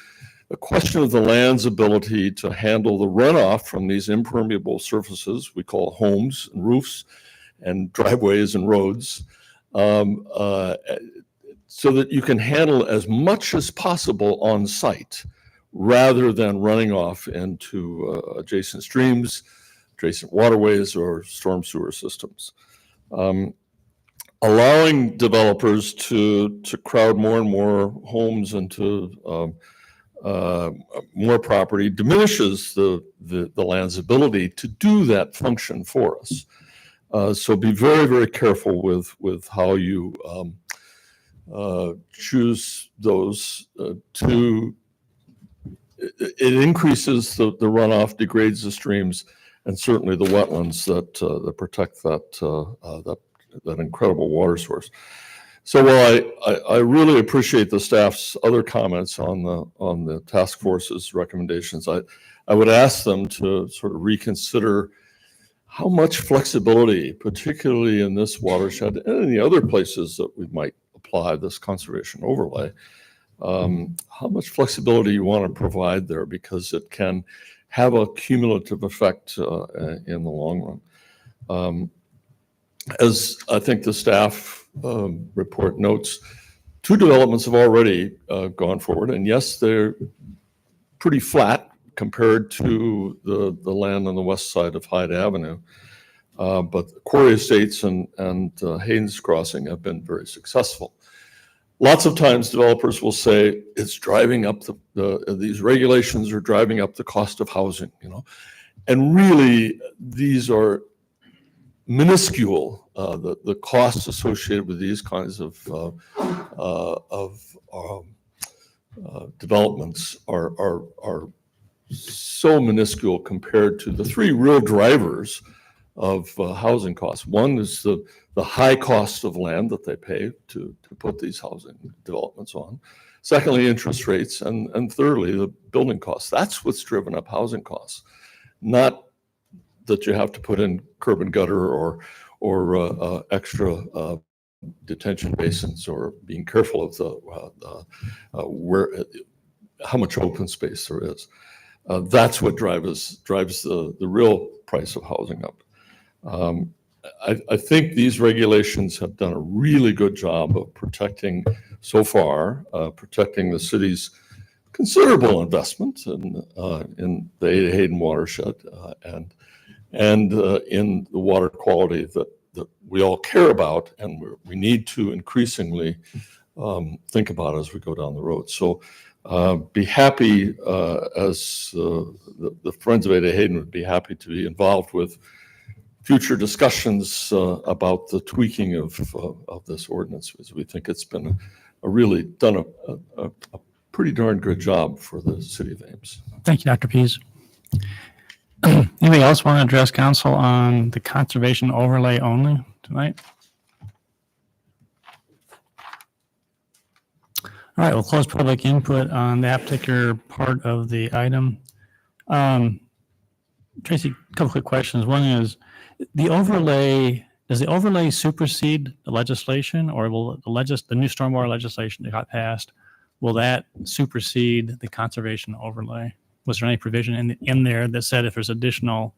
a question of the land's ability to handle the runoff from these impermeable surfaces we call homes and roofs and driveways and roads, so that you can handle as much as possible on site, rather than running off into adjacent streams, adjacent waterways, or storm sewer systems. Allowing developers to crowd more and more homes into more property diminishes the land's ability to do that function for us. So be very, very careful with how you choose those it increases the runoff, degrades the streams, and certainly the wetlands that protect that incredible water source. So while I really appreciate the staff's other comments on the task force's recommendations, I would ask them to sort of reconsider how much flexibility, particularly in this watershed and in the other places that we might apply this conservation overlay, how much flexibility you want to provide there, because it can have a cumulative effect in the long run. As I think the staff report notes, two developments have already gone forward, and yes, they're pretty flat compared to the land on the west side of Hyde Avenue. But Quarry Estates and Haynes Crossing have been very successful. Lots of times developers will say it's driving up these regulations are driving up the cost of housing, and really these are minuscule. The costs associated with these kinds of developments are so minuscule compared to the three real drivers of housing costs. One is the high cost of land that they pay to put these housing developments on. Secondly, interest rates, and thirdly, the building costs. That's what's driven up housing costs, not that you have to put in curb and gutter or extra detention basins, or being careful of how much open space there is. That's what drives the real price of housing up. I think these regulations have done a really good job of protecting the city's considerable investment in the Ada Hayden watershed and in the water quality that we all care about, and we need to increasingly think about as we go down the road. So be happy, as the Friends of Ada Hayden would be happy to be involved with future discussions about the tweaking of this ordinance, because we think it's been really done a pretty darn good job for the city of Ames. Thank you, Dr. Pease. Anybody else want to address council on the conservation overlay only tonight? All right, we'll close public input on that particular part of the item. Tracy, a couple quick questions. One is, does the overlay supersede the legislation, or will the new stormwater legislation that got passed, will that supersede the conservation overlay? Was there any provision in there that said if there's additional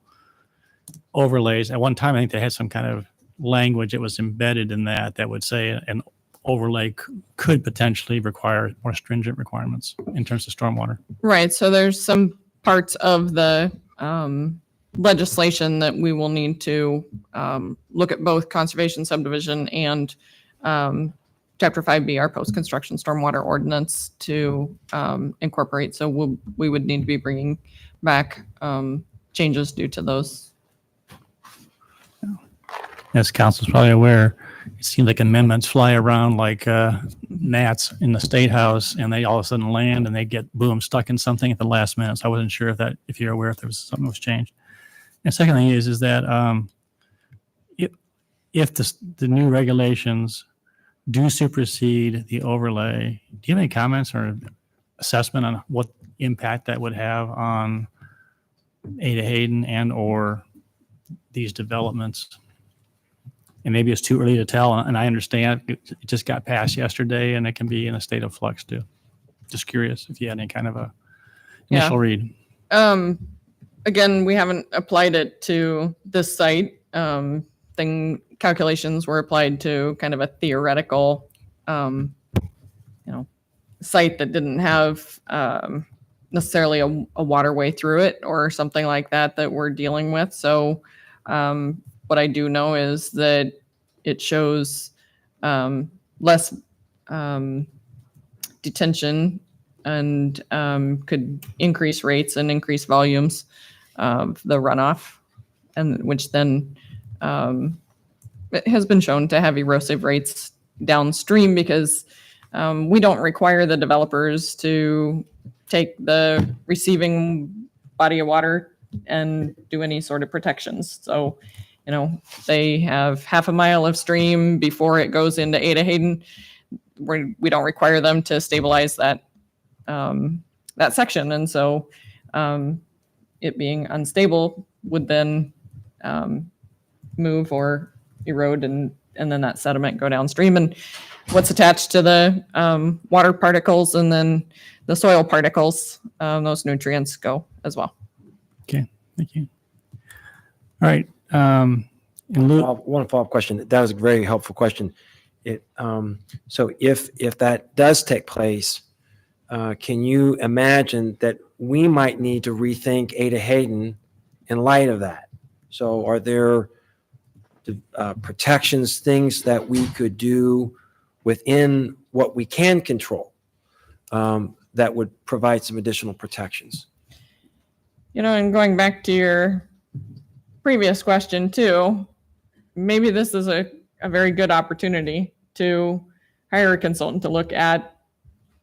overlays? At one time, I think they had some kind of language that was embedded in that would say an overlay could potentially require more stringent requirements in terms of stormwater. Right. So there's some parts of the legislation that we will need to look at, both conservation subdivision and Chapter 5B, our post-construction stormwater ordinance, to incorporate. So we would need to be bringing back changes due to those. As council's probably aware, it seems like amendments fly around like gnats in the State House, and they all of a sudden land and they get, boom, stuck in something at the last minute. So I wasn't sure if you're aware if there was something that was changed. And second thing is that if the new regulations do supersede the overlay, do you have any comments or assessment on what impact that would have on Ada Hayden and or these developments? And maybe it's too early to tell, and I understand it just got passed yesterday and it can be in a state of flux too. Just curious if you had any kind of a initial read. Again, we haven't applied it to this site. Calculations were applied to kind of a theoretical, site that didn't have necessarily a waterway through it or something like that we're dealing with. So what I do know is that it shows less detention and could increase rates and increase volumes of the runoff, and which then it has been shown to have erosive rates downstream, because we don't require the developers to take the receiving body of water and do any sort of protections. So, they have half a mile of stream before it goes into Ada Hayden. We don't require them to stabilize that section. And so it being unstable would then move or erode, and then that sediment go downstream. And what's attached to the water particles and then the soil particles, those nutrients go as well. Okay, thank you. All right. Luke, One follow-up question. That was a very helpful question. So if that does take place, can you imagine that we might need to rethink Ada Hayden in light of that? So are there protections, things that we could do within what we can control that would provide some additional protections? And going back to your previous question too, maybe this is a very good opportunity to hire a consultant to look at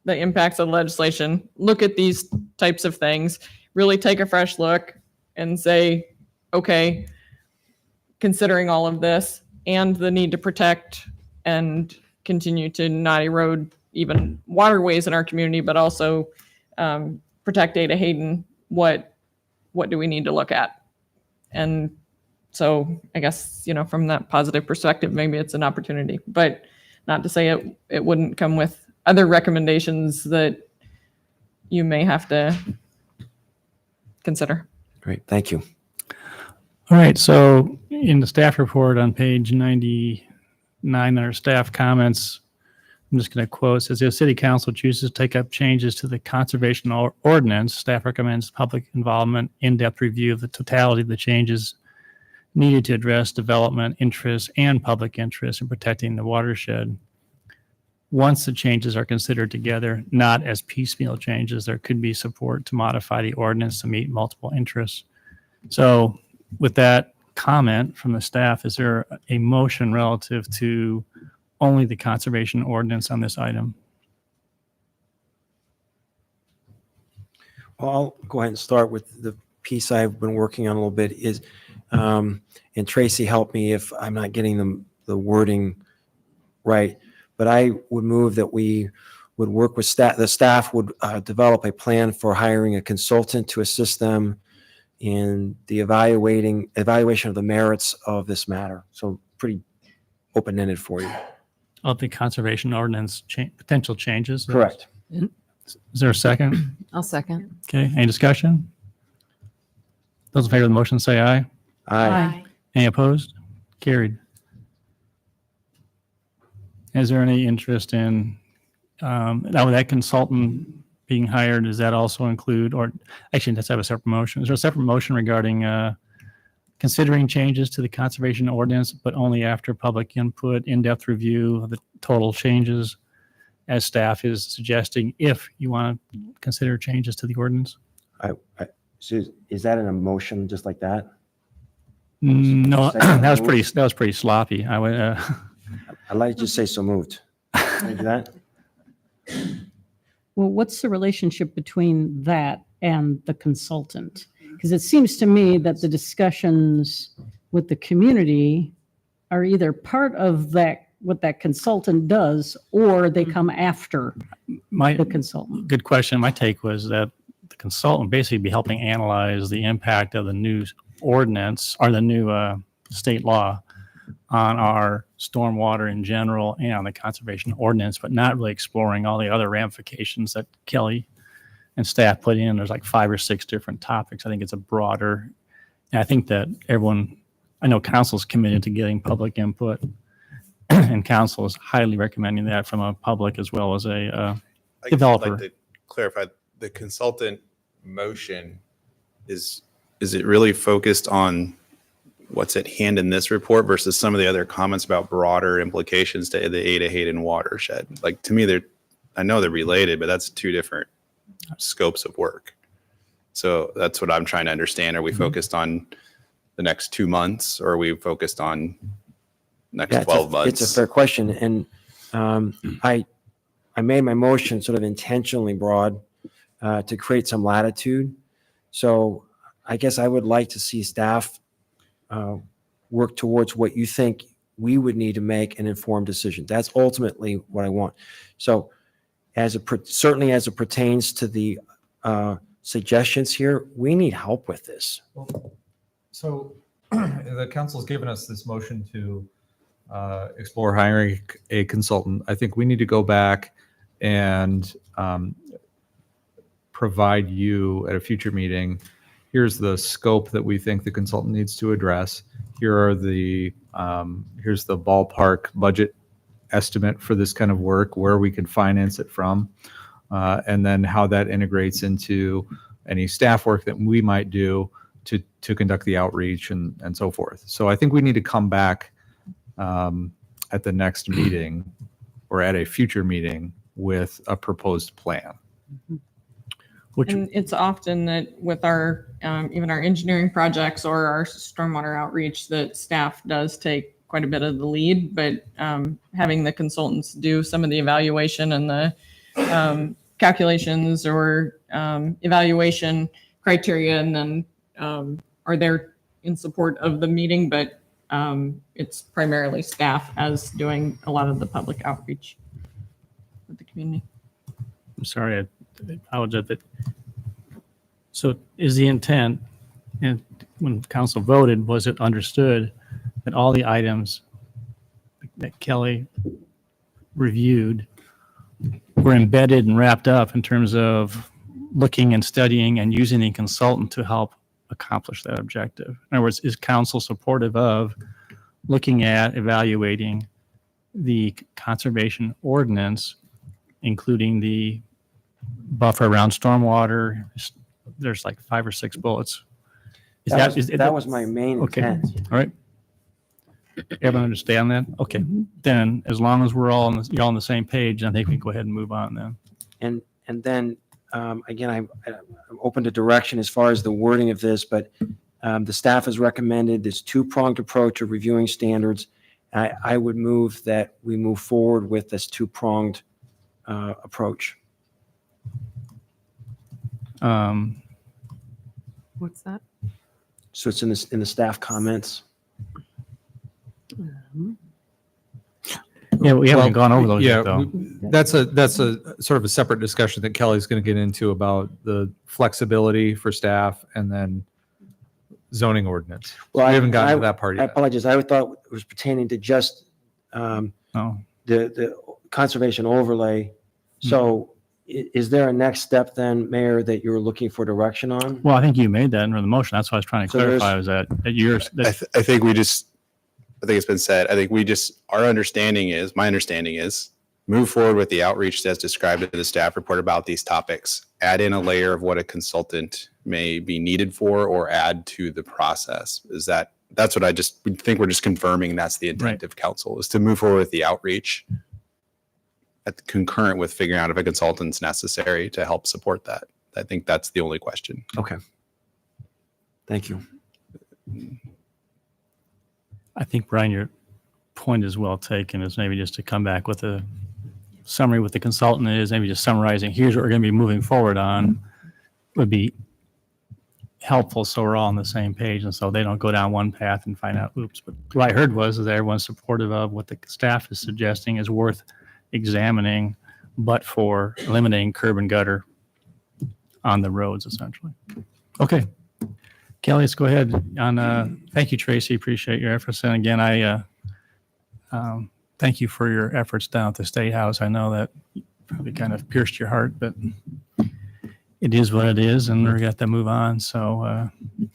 the impacts of legislation, look at these types of things, really take a fresh look and say, okay, considering all of this and the need to protect and continue to not erode even waterways in our community, but also protect Ada Hayden, what do we need to look at? And so I guess, from that positive perspective, maybe it's an opportunity, but not to say it wouldn't come with other recommendations that you may have to consider. Great, thank you. all right. So in the staff report on page 99, under staff comments, I'm just going to quote, it says, if city council chooses to take up changes to the conservation ordinance, staff recommends public involvement, in-depth review of the totality of the changes needed to address development interests and public interest in protecting the watershed. Once the changes are considered together, not as piecemeal changes, there could be support to modify the ordinance to meet multiple interests. So with that comment from the staff, is there a motion relative to only the conservation ordinance on this item? Well, I'll go ahead and start with the piece I've been working on a little bit is, and Tracy, help me if I'm not getting the wording right, but I would move that we would work with staff, the staff would develop a plan for hiring a consultant to assist them in the evaluation of the merits of this matter. So pretty open-ended for you. Of the conservation ordinance potential changes? Correct. Is there a second? I'll second. Okay, any discussion? Those in favor of the motion say aye. Aye. Any opposed? Carried. Is there any interest in, now that consultant being hired, does that also include, or actually, let's have a separate motion. Is there a separate motion regarding considering changes to the conservation ordinance, but only after public input, in-depth review of the total changes, as staff is suggesting, if you want to consider changes to the ordinance? So is that an emotion just like that? No, Second that was pretty sloppy. I would, I'd like to just say so moved. Can I do that? Well, what's the relationship between that and the consultant? Because it seems to me that the discussions with the community are either part of that, what that consultant does, or they come after my, the consultant. good question. My take was that the consultant basically be helping analyze the impact of the new ordinance or the new state law on our stormwater in general and on the conservation ordinance, but not really exploring all the other ramifications that Kelly and staff put in. There's like 5 or 6 different topics. I think it's a broader, and I think that everyone, I know council's committed to getting public input, and council is highly recommending that from a public as well as a developer. I'd like to clarify, the consultant motion is it really focused on what's at hand in this report versus some of the other comments about broader implications to the Ada Hayden watershed? Like, to me, I know they're related, but that's 2 different scopes of work. So that's what I'm trying to understand. Are we focused on the next 2 months, or are we focused on next 12 months? It's a fair question. And I made my motion sort of intentionally broad to create some latitude. So I guess I would like to see staff work towards what you think we would need to make an informed decision. That's ultimately what I want. So certainly as it pertains to the suggestions here, we need help with this. So the council's given us this motion to explore hiring a consultant. I think we need to go back and provide you at a future meeting, here's the scope that we think the consultant needs to address. Here's the ballpark budget estimate for this kind of work, where we can finance it from, and then how that integrates into any staff work that we might do to conduct the outreach and so forth. So I think we need to come back at the next meeting or at a future meeting with a proposed plan. And it's often that with our, even our engineering projects or our stormwater outreach, that staff does take quite a bit of the lead, but having the consultants do some of the evaluation and the calculations or evaluation criteria, and then are there in support of the meeting, but it's primarily staff as doing a lot of the public outreach with the community. I'm sorry, I apologize. So is the intent, and when council voted, was it understood that all the items that Kelly reviewed were embedded and wrapped up in terms of looking and studying and using the consultant to help accomplish that objective? In other words, is council supportive of looking at evaluating the conservation ordinance, including the buffer around stormwater? There's like 5 or 6 bullets. That was my main Okay. intent. All right. Everyone understand that? Okay. Then as long as you're all on the same page, I think we can go ahead and move on then. And then, again, I'm open to direction as far as the wording of this, but the staff has recommended this 2-pronged approach of reviewing standards. I would move that we move forward with this 2-pronged approach. What's that? So it's in the staff comments. Yeah, we haven't Well, gone over those yeah, yet, though. That's a sort of a separate discussion that Kelly's going to get into about the flexibility for staff and then zoning ordinance. Well, We haven't gotten to that part I yet. apologize. I thought it was pertaining to just Oh. the conservation overlay. So is there a next step then, Mayor, that you're looking for direction on? Well, I think you made that under the motion. That's what I was trying to So there's- clarify, was that yours. I think we just, I think it's been said. I think my understanding is move forward with the outreach as described in the staff report about these topics, add in a layer of what a consultant may be needed for, or add to the process. That's what I just think we're just confirming that's the intent of council, is to move forward with the outreach concurrent with figuring out if a consultant's necessary to help support that. I think that's the only question. Okay. Thank you. I think, Brian, your point is well taken, is maybe just to come back with a summary with the consultant is maybe just summarizing, here's what we're going to be moving forward on, would be helpful so we're all on the same page and so they don't go down one path and find out, oops. But what I heard was that everyone's supportive of what the staff is suggesting is worth examining, but for eliminating curb and gutter on the roads, essentially. Okay. Kelly, let's go ahead on. Thank you, Tracy. Appreciate your efforts. And again, I thank you for your efforts down at the State House. I know that probably kind of pierced your heart, but it is what it is, and we're got to move on. So,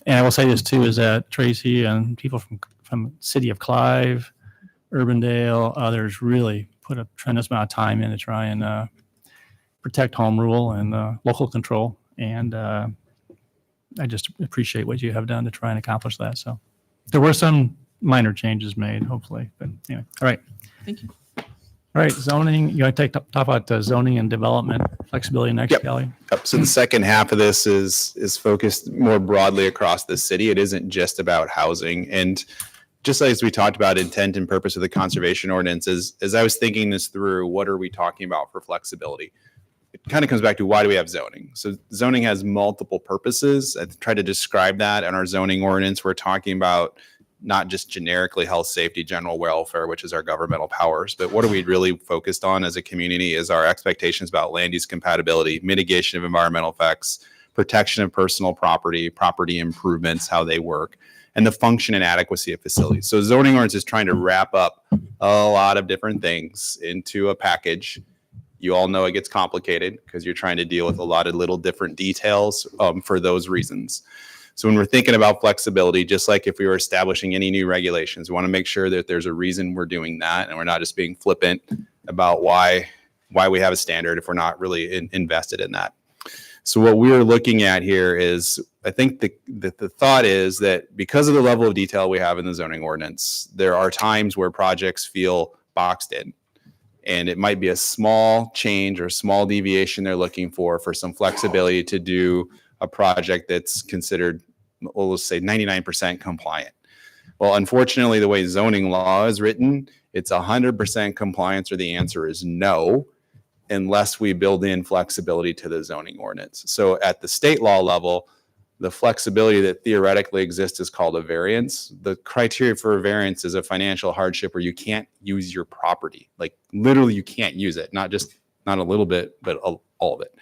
and I will say this too, is that Tracy and people from City of Clive, Urbandale, others really put a tremendous amount of time in to try and protect home rule and local control. And I just appreciate what you have done to try and accomplish that. So there were some minor changes made, hopefully. But anyway, all right. Thank you. All right, zoning. You want to talk about zoning and development flexibility next, Kelly? Yep. So the second half of this is focused more broadly across the city. It isn't just about housing. And just as we talked about intent and purpose of the conservation ordinance, as I was thinking this through, what are we talking about for flexibility? It kind of comes back to, why do we have zoning? So zoning has multiple purposes. I try to describe that in our zoning ordinance. We're talking about not just generically health, safety, general welfare, which is our governmental powers, but what are we really focused on as a community is our expectations about land use compatibility, mitigation of environmental effects, protection of personal property, property improvements, how they work, and the function and adequacy of facilities. So zoning ordinance is trying to wrap up a lot of different things into a package. You all know it gets complicated because you're trying to deal with a lot of little different details for those reasons. So when we're thinking about flexibility, just like if we were establishing any new regulations, we want to make sure that there's a reason we're doing that and we're not just being flippant about why we have a standard if we're not really invested in that. So what we're looking at here is, I think the thought is that because of the level of detail we have in the zoning ordinance, there are times where projects feel boxed in. And it might be a small change or small deviation they're looking for some flexibility to do a project that's considered, well, let's say 99% compliant. Well, unfortunately, the way zoning law is written, it's 100% compliance, or the answer is no, unless we build in flexibility to the zoning ordinance. So at the state law level, the flexibility that theoretically exists is called a variance. The criteria for a variance is a financial hardship where you can't use your property. Like literally you can't use it, not a little bit, but all of it.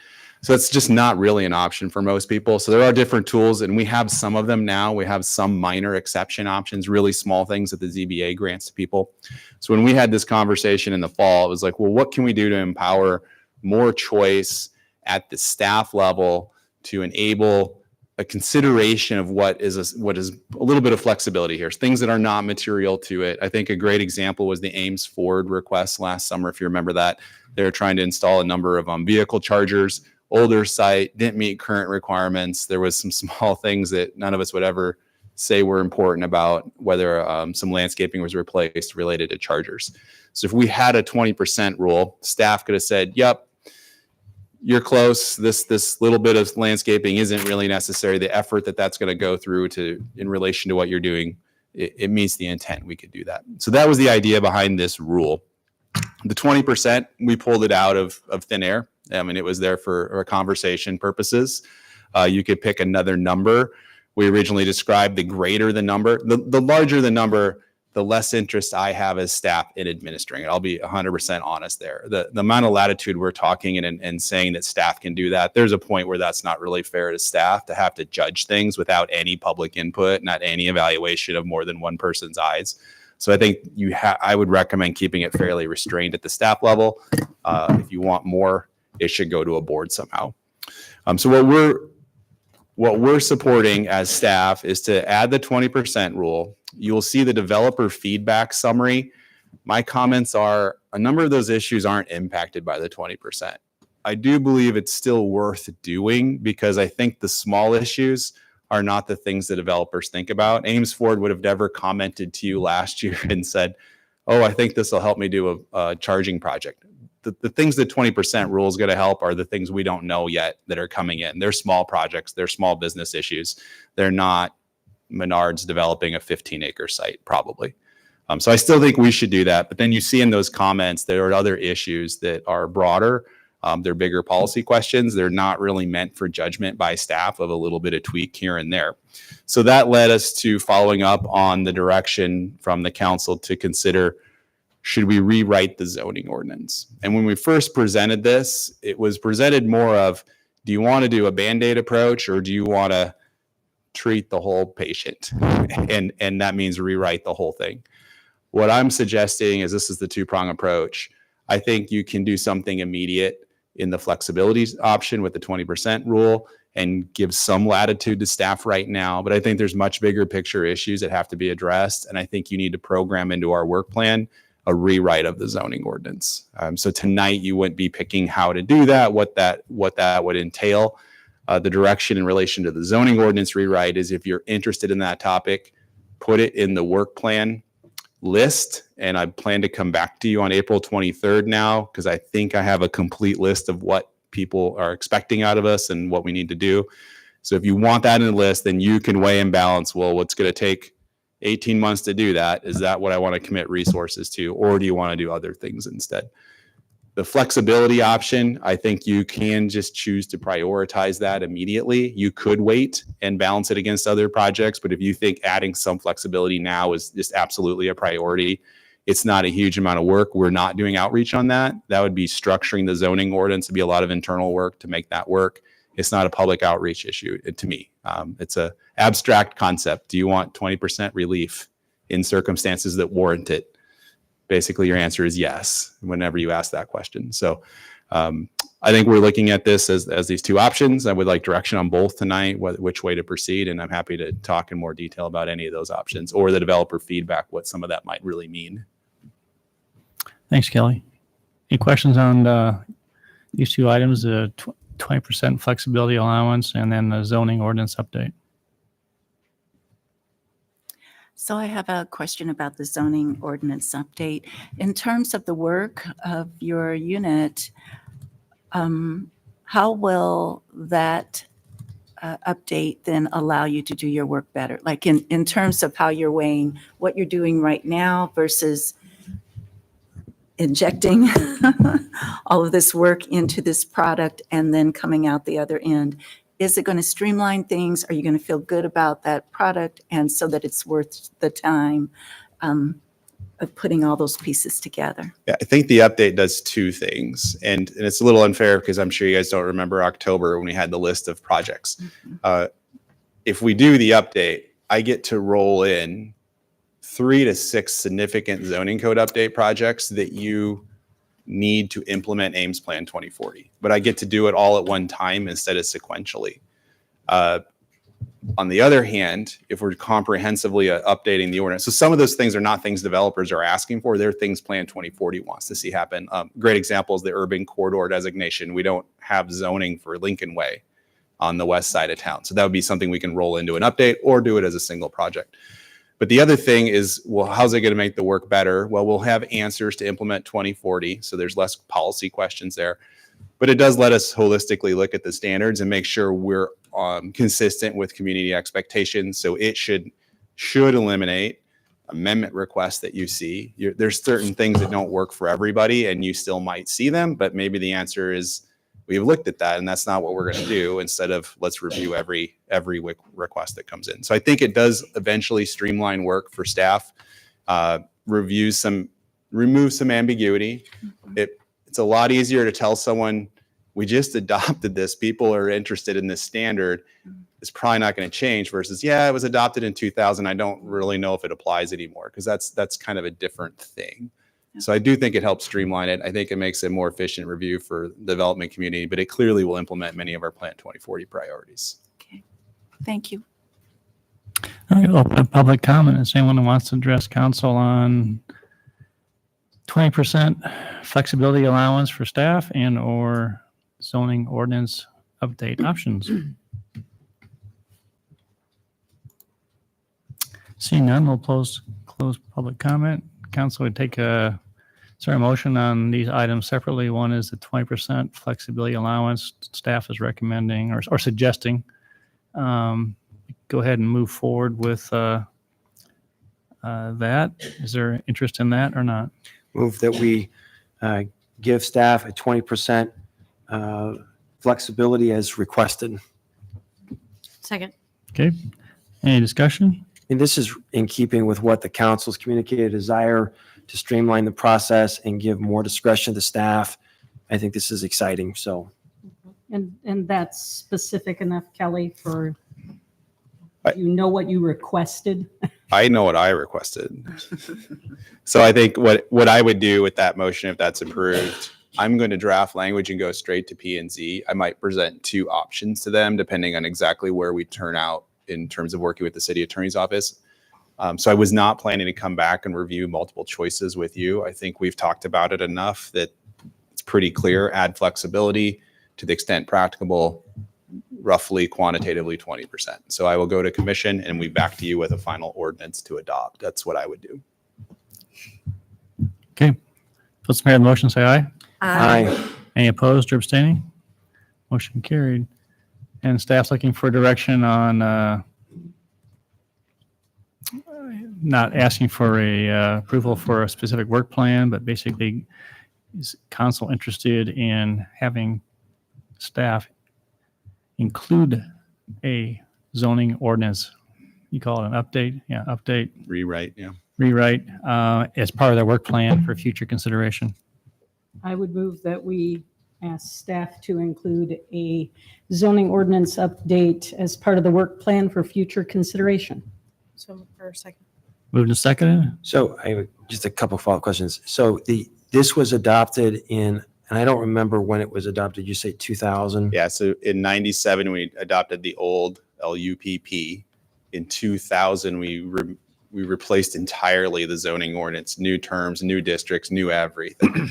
So it's just not really an option for most people. So there are different tools, and we have some of them now. We have some minor exception options, really small things that the ZBA grants to people. So when we had this conversation in the fall, it was like, well, what can we do to empower more choice at the staff level to enable a consideration of what is a little bit of flexibility here, things that are not material to it. I think a great example was the Ames Ford request last summer, if you remember that. They were trying to install a number of vehicle chargers. Older site, didn't meet current requirements. There was some small things that none of us would ever say were important about whether some landscaping was replaced related to chargers. So if we had a 20% rule, staff could have said, yep, you're close. This little bit of landscaping isn't really necessary. The effort that's going to go through in relation to what you're doing, it meets the intent. We could do that. So that was the idea behind this rule. The 20%, we pulled it out of thin air. I mean, it was there for conversation purposes. You could pick another number. We originally described the greater the number. The larger the number, the less interest I have as staff in administering it. I'll be 100% honest there. The amount of latitude we're talking and saying that staff can do that, there's a point where that's not really fair to staff to have to judge things without any public input, not any evaluation of more than one person's eyes. So I think I would recommend keeping it fairly restrained at the staff level. If you want more, it should go to a board somehow. So what what we're supporting as staff is to add the 20% rule. You will see the developer feedback summary. My comments are a number of those issues aren't impacted by the 20%. I do believe it's still worth doing because I think the small issues are not the things that developers think about. Ames Ford would have never commented to you last year and said, oh, I think this will help me do a charging project. The things that 20% rule is going to help are the things we don't know yet that are coming in. They're small projects. They're small business issues. They're not Menards developing a 15-acre site, probably. So I still think we should do that. But then you see in those comments, there are other issues that are broader. They're bigger policy questions. They're not really meant for judgment by staff of a little bit of tweak here and there. So that led us to following up on the direction from the council to consider, should we rewrite the zoning ordinance? And when we first presented this, it was presented more of, do you want to do a Band-Aid approach or do you want to treat the whole patient? And that means rewrite the whole thing. What I'm suggesting is this is the two-prong approach. I think you can do something immediate in the flexibility option with the 20% rule and give some latitude to staff right now. But I think there's much bigger picture issues that have to be addressed. And I think you need to program into our work plan a rewrite of the zoning ordinance. So tonight you wouldn't be picking how to do that, what that would entail. The direction in relation to the zoning ordinance rewrite is, if you're interested in that topic, put it in the work plan list. And I plan to come back to you on April 23rd now, because I think I have a complete list of what people are expecting out of us and what we need to do. So if you want that in the list, then you can weigh and balance, well, what's going to take 18 months to do that? Is that what I want to commit resources to? Or do you want to do other things instead? The flexibility option, I think you can just choose to prioritize that immediately. You could wait and balance it against other projects, but if you think adding some flexibility now is just absolutely a priority, it's not a huge amount of work. We're not doing outreach on that. That would be structuring the zoning ordinance. It'd be a lot of internal work to make that work. It's not a public outreach issue to me. It's a abstract concept. Do you want 20% relief in circumstances that warrant it? Basically, your answer is yes, whenever you ask that question. So I think we're looking at this as these two options. I would like direction on both tonight, which way to proceed. And I'm happy to talk in more detail about any of those options or the developer feedback, what some of that might really mean. Thanks, Kelly. Any questions on these two items, the 20% flexibility allowance and then the zoning ordinance update? So I have a question about the zoning ordinance update. In terms of the work of your unit, how will that update then allow you to do your work better? Like in terms of how you're weighing what you're doing right now versus injecting all of this work into this product and then coming out the other end. Is it going to streamline things? Are you going to feel good about that product and so that it's worth the time of putting all those pieces together? Yeah, I think the update does two things. And it's a little unfair because I'm sure you guys don't remember October when we had the list of projects. Mm-hmm. If we do the update, I get to roll in 3 to 6 significant zoning code update projects that you need to implement Ames Plan 2040, but I get to do it all at one time instead of sequentially. On the other hand, if we're comprehensively updating the ordinance, so some of those things are not things developers are asking for, they're things Plan 2040 wants to see happen. Great example is the urban corridor designation. We don't have zoning for Lincoln Way on the west side of town. So that would be something we can roll into an update or do it as a single project. But the other thing is, well, how's it going to make the work better? Well, we'll have answers to implement 2040. So there's less policy questions there. But it does let us holistically look at the standards and make sure we're consistent with community expectations. So it should eliminate amendment requests that you see. There's certain things that don't work for everybody and you still might see them, but maybe the answer is we've looked at that and that's not what we're going to do, instead of let's review every request that comes in. So I think it does eventually streamline work for staff, remove some ambiguity. It's a lot easier to tell someone, we just adopted this, people are interested in this standard. It's probably not going to change, versus, yeah, it was adopted in 2000. I don't really know if it applies anymore, because that's kind of a different thing. So I do think it helps streamline it. I think it makes a more efficient review for the development community, but it clearly will implement many of our Plan 2040 priorities. Okay, Thank you. All right, open up public comment. Is anyone who wants to address council on 20% flexibility allowance for staff and or zoning ordinance update options? Seeing none, we'll close public comment. Council would take a motion on these items separately. One is the 20% flexibility allowance staff is recommending or suggesting. Go ahead and move forward with that. Is there interest in that or not? Move that we give staff a 20% flexibility as requested. Second. Okay. Any discussion? And this is in keeping with what the council's communicated desire to streamline the process and give more discretion to staff. I think this is exciting. So, And that's specific enough, Kelly, for, you know what you requested? I know what I requested. So I think what I would do with that motion, if that's approved, I'm going to draft language and go straight to P&Z. I might present two options to them, depending on exactly where we turn out in terms of working with the city attorney's office. So I was not planning to come back and review multiple choices with you. I think we've talked about it enough that it's pretty clear. Add flexibility to the extent practicable, roughly quantitatively 20%. So I will go to commission and we back to you with a final ordinance to adopt. That's what I would do. Okay. Those in favor of the motion say aye. aye. Any opposed or abstaining? Motion carried. And staff's looking for direction on not asking for a approval for a specific work plan, but basically is council interested in having staff include a zoning ordinance? You call it an update? Yeah, update, Rewrite, yeah. rewrite as part of their work plan for future consideration. I would move that we ask staff to include a zoning ordinance update as part of the work plan for future consideration. So for a second. Moved and seconded. So I have just a couple of follow-up questions. So this was adopted in, and I don't remember when it was adopted. You say 2000? Yeah, so in 97, we adopted the old LUPP. In 2000, we replaced entirely the zoning ordinance, new terms, new districts, new everything.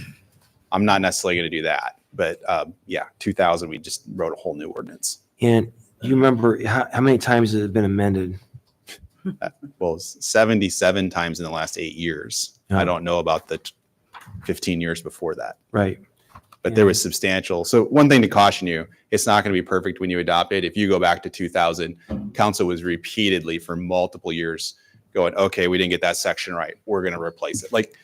I'm not necessarily going to do that, but yeah, 2000, we just wrote a whole new ordinance. And you remember how many times has it been amended? Well, 77 times in the last 8 years. I don't know about the 15 years before that. Right. But there was substantial. So one thing to caution you, it's not going to be perfect when you adopt it. If you go back to 2000, council was repeatedly for multiple years going, okay, we didn't get that section right. We're going to replace it. Like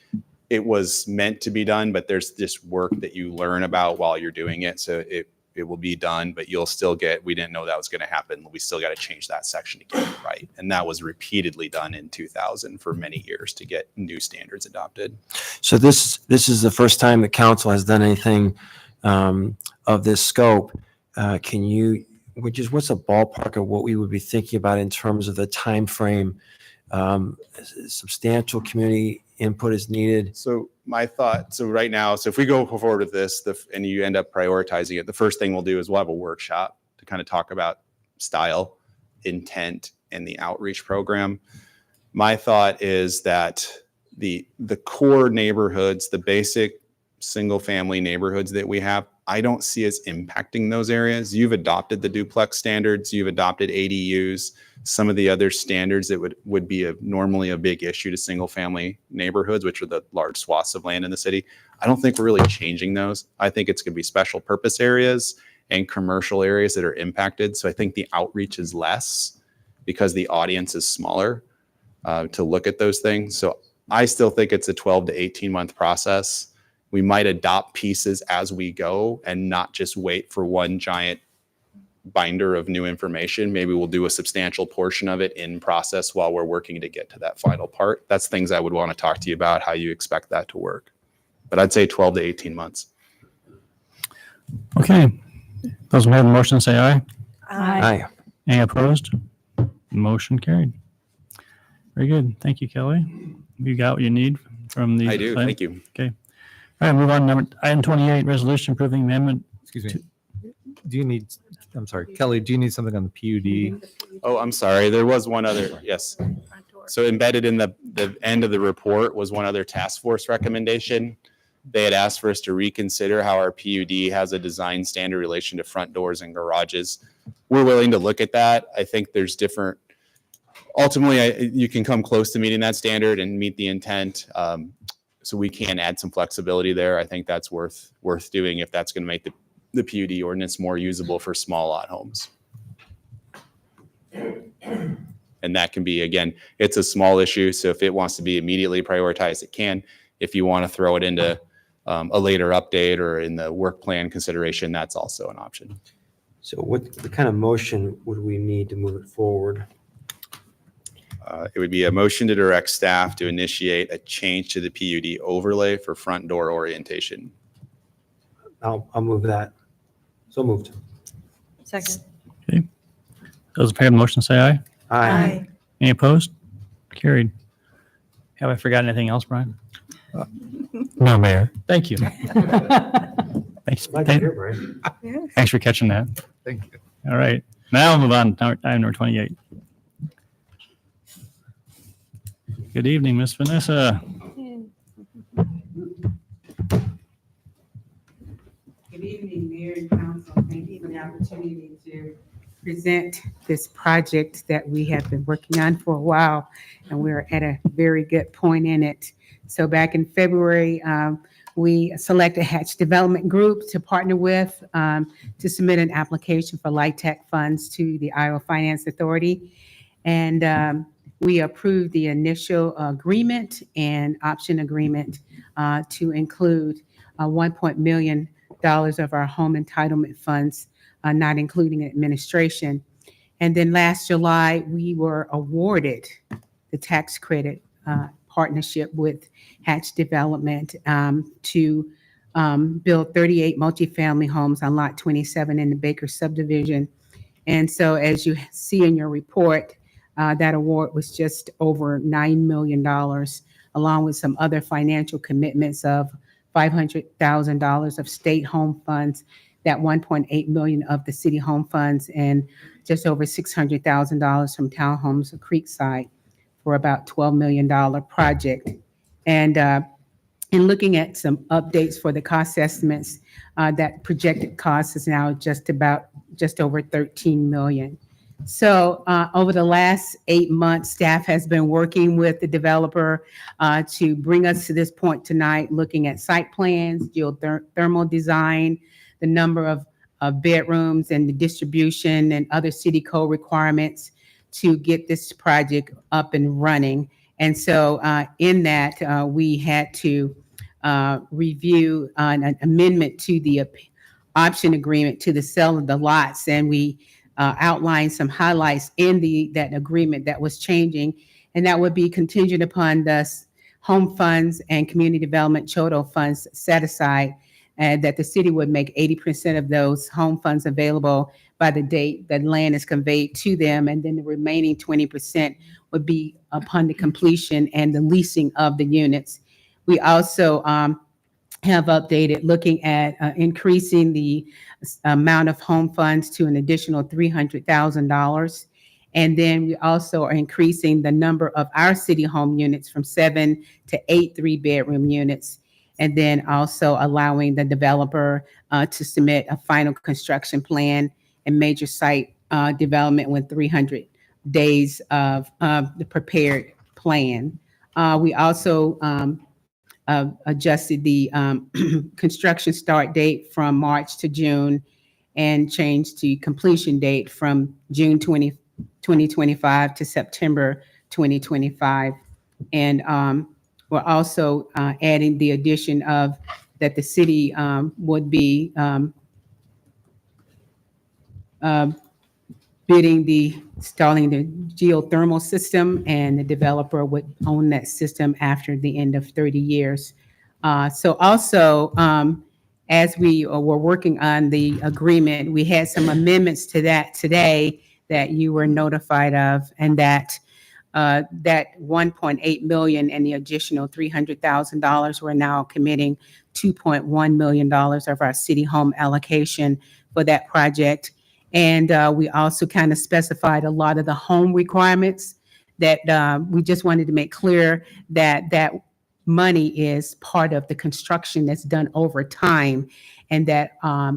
it was meant to be done, but there's this work that you learn about while you're doing it. So it will be done, but you'll still get, we didn't know that was going to happen. We still got to change that section to get it right. And that was repeatedly done in 2000 for many years to get new standards adopted. So this is the first time the council has done anything of this scope. What's a ballpark of what we would be thinking about in terms of the time frame? Substantial community input is needed. So my thought, so right now, so if we go forward with this and you end up prioritizing it, the first thing we'll do is we'll have a workshop to kind of talk about style, intent, and the outreach program. My thought is that the core neighborhoods, the basic single family neighborhoods that we have, I don't see us impacting those areas. You've adopted the duplex standards, you've adopted ADUs, some of the other standards that would be normally a big issue to single family neighborhoods, which are the large swaths of land in the city. I don't think we're really changing those. I think it's going to be special purpose areas and commercial areas that are impacted. So I think the outreach is less because the audience is smaller to look at those things. So I still think it's a 12 to 18 month process. We might adopt pieces as we go and not just wait for one giant binder of new information. Maybe we'll do a substantial portion of it in process while we're working to get to that final part. That's things I would want to talk to you about, how you expect that to work. But I'd say 12 to 18 months. Okay. Those who have the motion say aye. Aye. Any opposed? Motion carried. Very good. Thank you, Kelly. You got what you need from the. I do. Thank you. Okay. All right, move on. Item 28, resolution approving amendment. Excuse me. Do you need I'm sorry, Kelly, do you need something on the PUD? Oh, I'm sorry. There was one other, yes. So embedded in the end of the report was one other task force recommendation. They had asked for us to reconsider how our PUD has a design standard relation to front doors and garages. We're willing to look at that. I think there's different, ultimately, you can come close to meeting that standard and meet the intent. So we can add some flexibility there. I think that's worth doing if that's going to make the PUD ordinance more usable for small lot homes. And that can be, again, it's a small issue. So if it wants to be immediately prioritized, it can. If you want to throw it into a later update or in the work plan consideration, that's also an option. So what kind of motion would we need to move it forward? It would be a motion to direct staff to initiate a change to the PUD overlay for front door orientation. I'll move that. So moved. Second. Those in favor of the motion say aye. Aye. Any opposed? Carried. Have I forgotten anything else, Brian? No, Mayor. Thank you. Thanks. Glad you're here, Brian. Thanks for catching that. Thank you. All right. Now we'll move on to item number 28. Good evening, Miss Vanessa. Good evening, Mayor and Council. Thank you for the opportunity to present this project that we have been working on for a while, and we're at a very good point in it. So back in February, we selected Hatch Development Group to partner with to submit an application for LIHTC funds to the Iowa Finance Authority. And we approved the initial agreement and option agreement to include $1 million of our home entitlement funds, not including administration. And then last July, we were awarded the tax credit partnership with Hatch Development to build 38 multifamily homes on Lot 27 in the Baker subdivision. And so as you see in your report, that award was just over $9 million, along with some other financial commitments of $500,000 of state home funds, that $1.8 million of the city home funds, and just over $600,000 from Townhomes of Creekside for about $12 million project. And in looking at some updates for the cost estimates, that projected cost is now just over $13 million. So over the last 8 months, staff has been working with the developer to bring us to this point tonight, looking at site plans, geothermal design, the number of bedrooms and the distribution and other city code requirements to get this project up and running. And so in that, we had to review an amendment to the option agreement to the sale of the lots, and we outlined some highlights in that agreement that was changing, and that would be contingent upon the home funds and community development CHODO funds set aside, and that the city would make 80% of those home funds available by the date that land is conveyed to them, and then the remaining 20% would be upon the completion and the leasing of the units. We also have updated looking at increasing the amount of home funds to an additional $300,000. And then we also are increasing the number of our city home units from 7 to 8 3-bedroom units. And then also allowing the developer to submit a final construction plan and major site development with 300 days of the prepared plan. We also adjusted the construction start date from March to June and changed the completion date from June 2025 to September 2025. And we're also adding the addition of that the city would be installing the geothermal system, and the developer would own that system after the end of 30 years. So also, as we were working on the agreement, we had some amendments to that today that you were notified of, and that $1.8 million and the additional $300,000, we're now committing $2.1 million of our city home allocation for that project. And we also kind of specified a lot of the home requirements that we just wanted to make clear that that money is part of the construction that's done over time, and that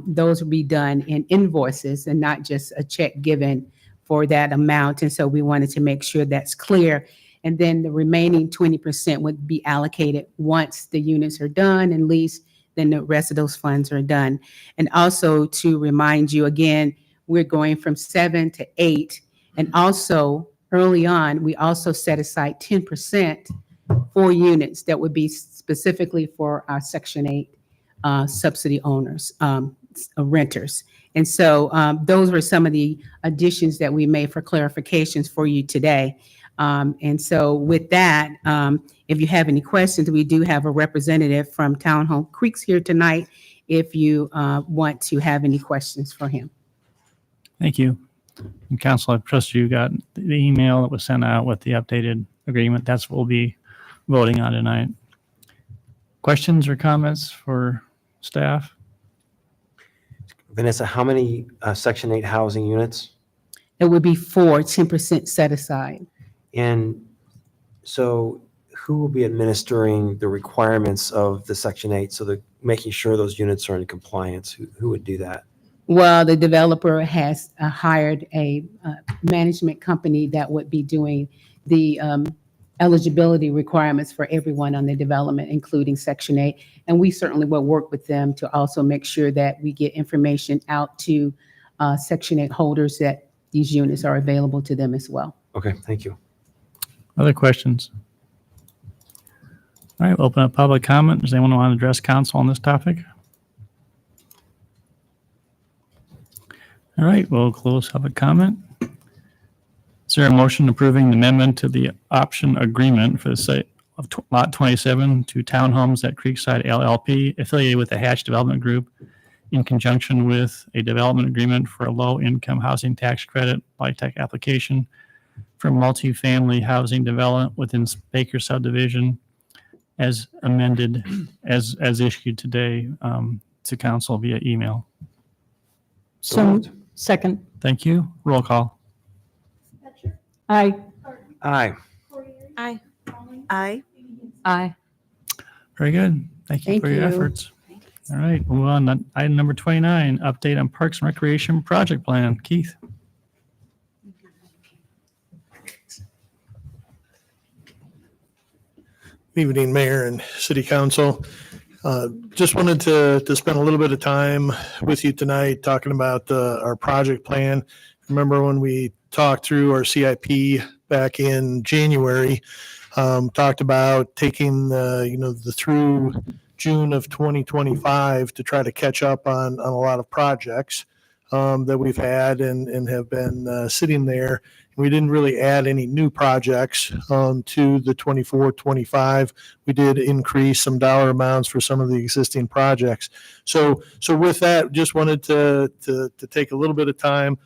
those will be done in invoices and not just a check given for that amount. And so we wanted to make sure that's clear. And then the remaining 20% would be allocated once the units are done and leased, then the rest of those funds are done. And also to remind you again, we're going from 7 to 8. And also early on, we also set aside 10% for units that would be specifically for our Section 8 subsidy owners, renters. And so those were some of the additions that we made for clarifications for you today. And so with that, if you have any questions, we do have a representative from Town Hall Creeks here tonight if you want to have any questions for him. Thank you. And Council, I trust you got the email that was sent out with the updated agreement. That's what we'll be voting on tonight. Questions or comments for staff? Vanessa, how many Section 8 housing units? It would be 10% set aside. And so who will be administering the requirements of the Section 8? So they're making sure those units are in compliance. Who would do that? Well, the developer has hired a management company that would be doing the eligibility requirements for everyone on the development, including Section 8. And we certainly will work with them to also make sure that we get information out to Section 8 holders that these units are available to them as well. Okay, thank you. Other questions? All right, we'll open up public comment. Does anyone want to address council on this topic? All right, we'll close public comment. Is there a motion approving the amendment to the option agreement for the site of Lot 27 to Townhomes at Creekside LLP affiliated with the Hatch Development Group in conjunction with a development agreement for a low-income housing tax credit LIHTC application for multifamily housing development within Baker subdivision as amended, as issued today to council via email? So, second. Thank you. Roll call. Aye. Aye. Aye. Aye. Aye. Very good. Thank you Thank for your you. efforts. All right, move on to item number 29, update on Parks and Recreation project plan. Keith. Evening, Mayor and City Council. Just wanted to spend a little bit of time with you tonight talking about our project plan. Remember when we talked through our CIP back in January, talked about taking the through June of 2025 to try to catch up on a lot of projects that we've had and have been sitting there. We didn't really add any new projects to the 24-25. We did increase some dollar amounts for some of the existing projects. So with that, just wanted to take a little bit of time.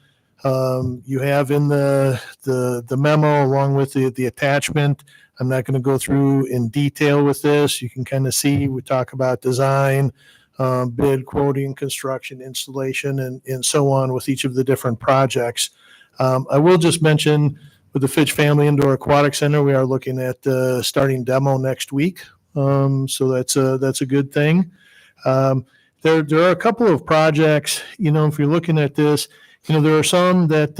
You have in the memo along with the attachment. I'm not going to go through in detail with this. You can kind of see we talk about design, bid, quoting, construction, installation, and so on with each of the different projects. I will just mention with the Fitch Family Indoor Aquatic Center, we are looking at starting demo next week. So that's a good thing. There are a couple of projects, if you're looking at this, there are some that,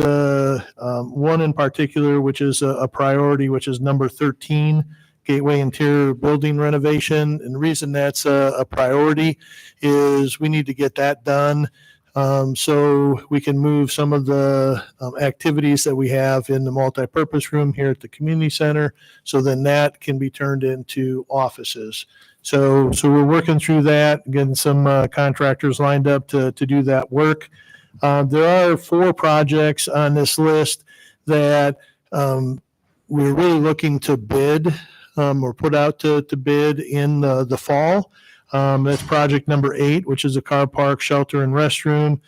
one in particular, which is a priority, which is number 13, Gateway Interior Building Renovation. And the reason that's a priority is we need to get that done so we can move some of the activities that we have in the multipurpose room here at the community center. So then that can be turned into offices. So we're working through that, getting some contractors lined up to do that work. There are 4 projects on this list that we're really looking to bid or put out to bid in the fall. That's project number 8, which is a car park, shelter, and restroom.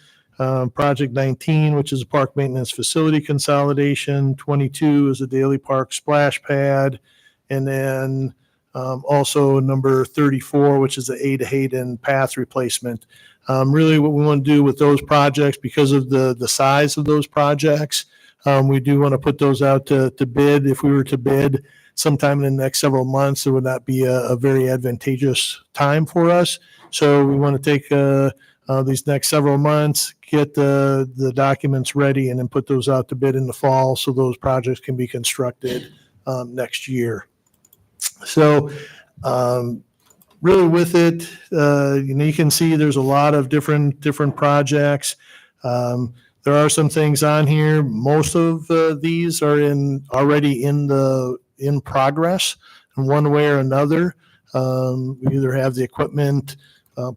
Project 19, which is a park maintenance facility consolidation. 22 is a daily park splash pad. And then also number 34, which is the Ada Hayden path replacement. Really what we want to do with those projects, because of the size of those projects, we do want to put those out to bid. If we were to bid sometime in the next several months, it would not be a very advantageous time for us. So we want to take these next several months, get the documents ready, and then put those out to bid in the fall so those projects can be constructed next year. So really with it, you can see there's a lot of different projects. There are some things on here. Most of these are already in progress in one way or another. We either have the equipment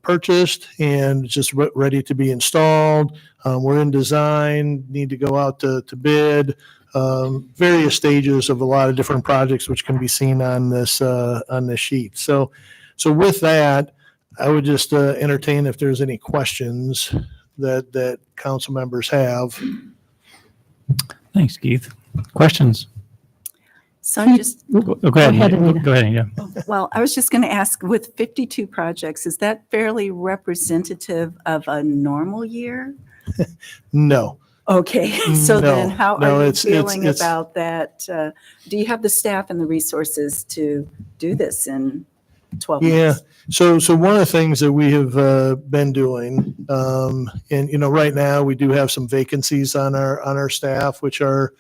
purchased and just ready to be installed. We're in design, need to go out to bid. Various stages of a lot of different projects, which can be seen on this sheet. So with that, I would just entertain if there's any questions that council members have. Thanks, Keith. Questions? So I just, Go ahead. Anita. Go ahead, Anita. well, I was just going to ask, with 52 projects, is that fairly representative of a normal year? No. Okay, so then No, how no, are you it's- feeling it's- about that? Do you have the staff and the resources to do this in 12 Yeah. months? So one of the things that we have been doing, and right now we do have some vacancies on our staff, which are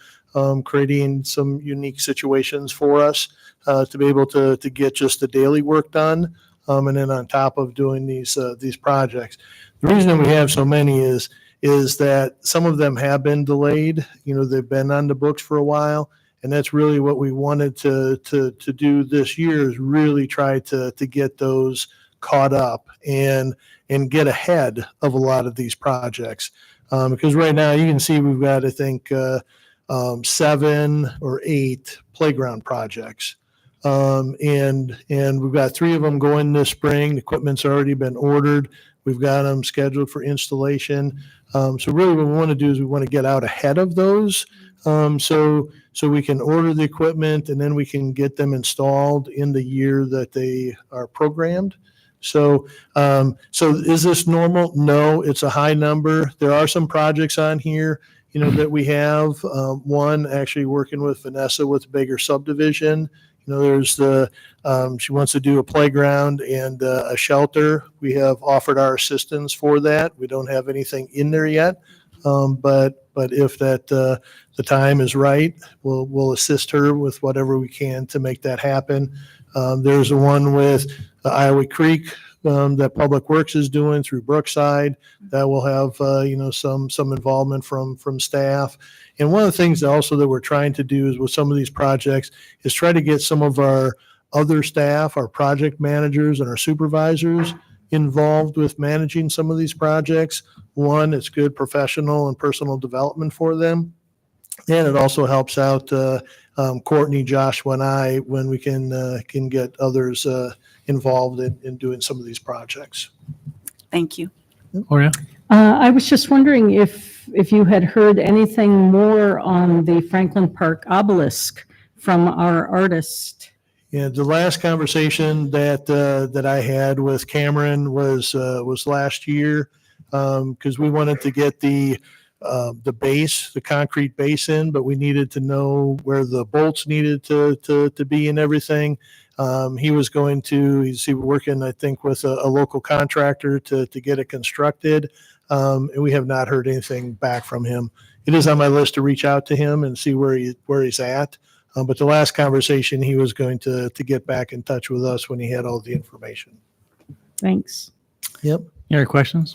creating some unique situations for us to be able to get just the daily work done, and then on top of doing these projects. The reason that we have so many is that some of them have been delayed. They've been on the books for a while. And that's really what we wanted to do this year, is really try to get those caught up and get ahead of a lot of these projects. Because right now you can see we've got, I think, 7 or 8 playground projects. And we've got 3 of them going this spring. The equipment's already been ordered. We've got them scheduled for installation. So really what we want to do is we want to get out ahead of those. So we can order the equipment and then we can get them installed in the year that they are programmed. So is this normal? No, it's a high number. There are some projects on here, that we have. One actually working with Vanessa with Baker Subdivision. There's she wants to do a playground and a shelter. We have offered our assistance for that. We don't have anything in there yet. But if the time is right, we'll assist her with whatever we can to make that happen. There's the one with Iowa Creek that Public Works is doing through Brookside that will have some involvement from staff. And one of the things also that we're trying to do is with some of these projects is try to get some of our other staff, our project managers and our supervisors involved with managing some of these projects. One, it's good professional and personal development for them. And it also helps out Courtney, Joshua, and I when we can get others involved in doing some of these projects. Thank you. Gloria? I was just wondering if you had heard anything more on the Franklin Park obelisk from our artist. Yeah, the last conversation that I had with Cameron was last year, because we wanted to get the base, the concrete base in, but we needed to know where the bolts needed to be and everything. He's working, I think, with a local contractor to get it constructed, and we have not heard anything back from him. It is on my list to reach out to him and see where he's at. But the last conversation, he was going to get back in touch with us when he had all the information. Thanks. Yep. Any other questions?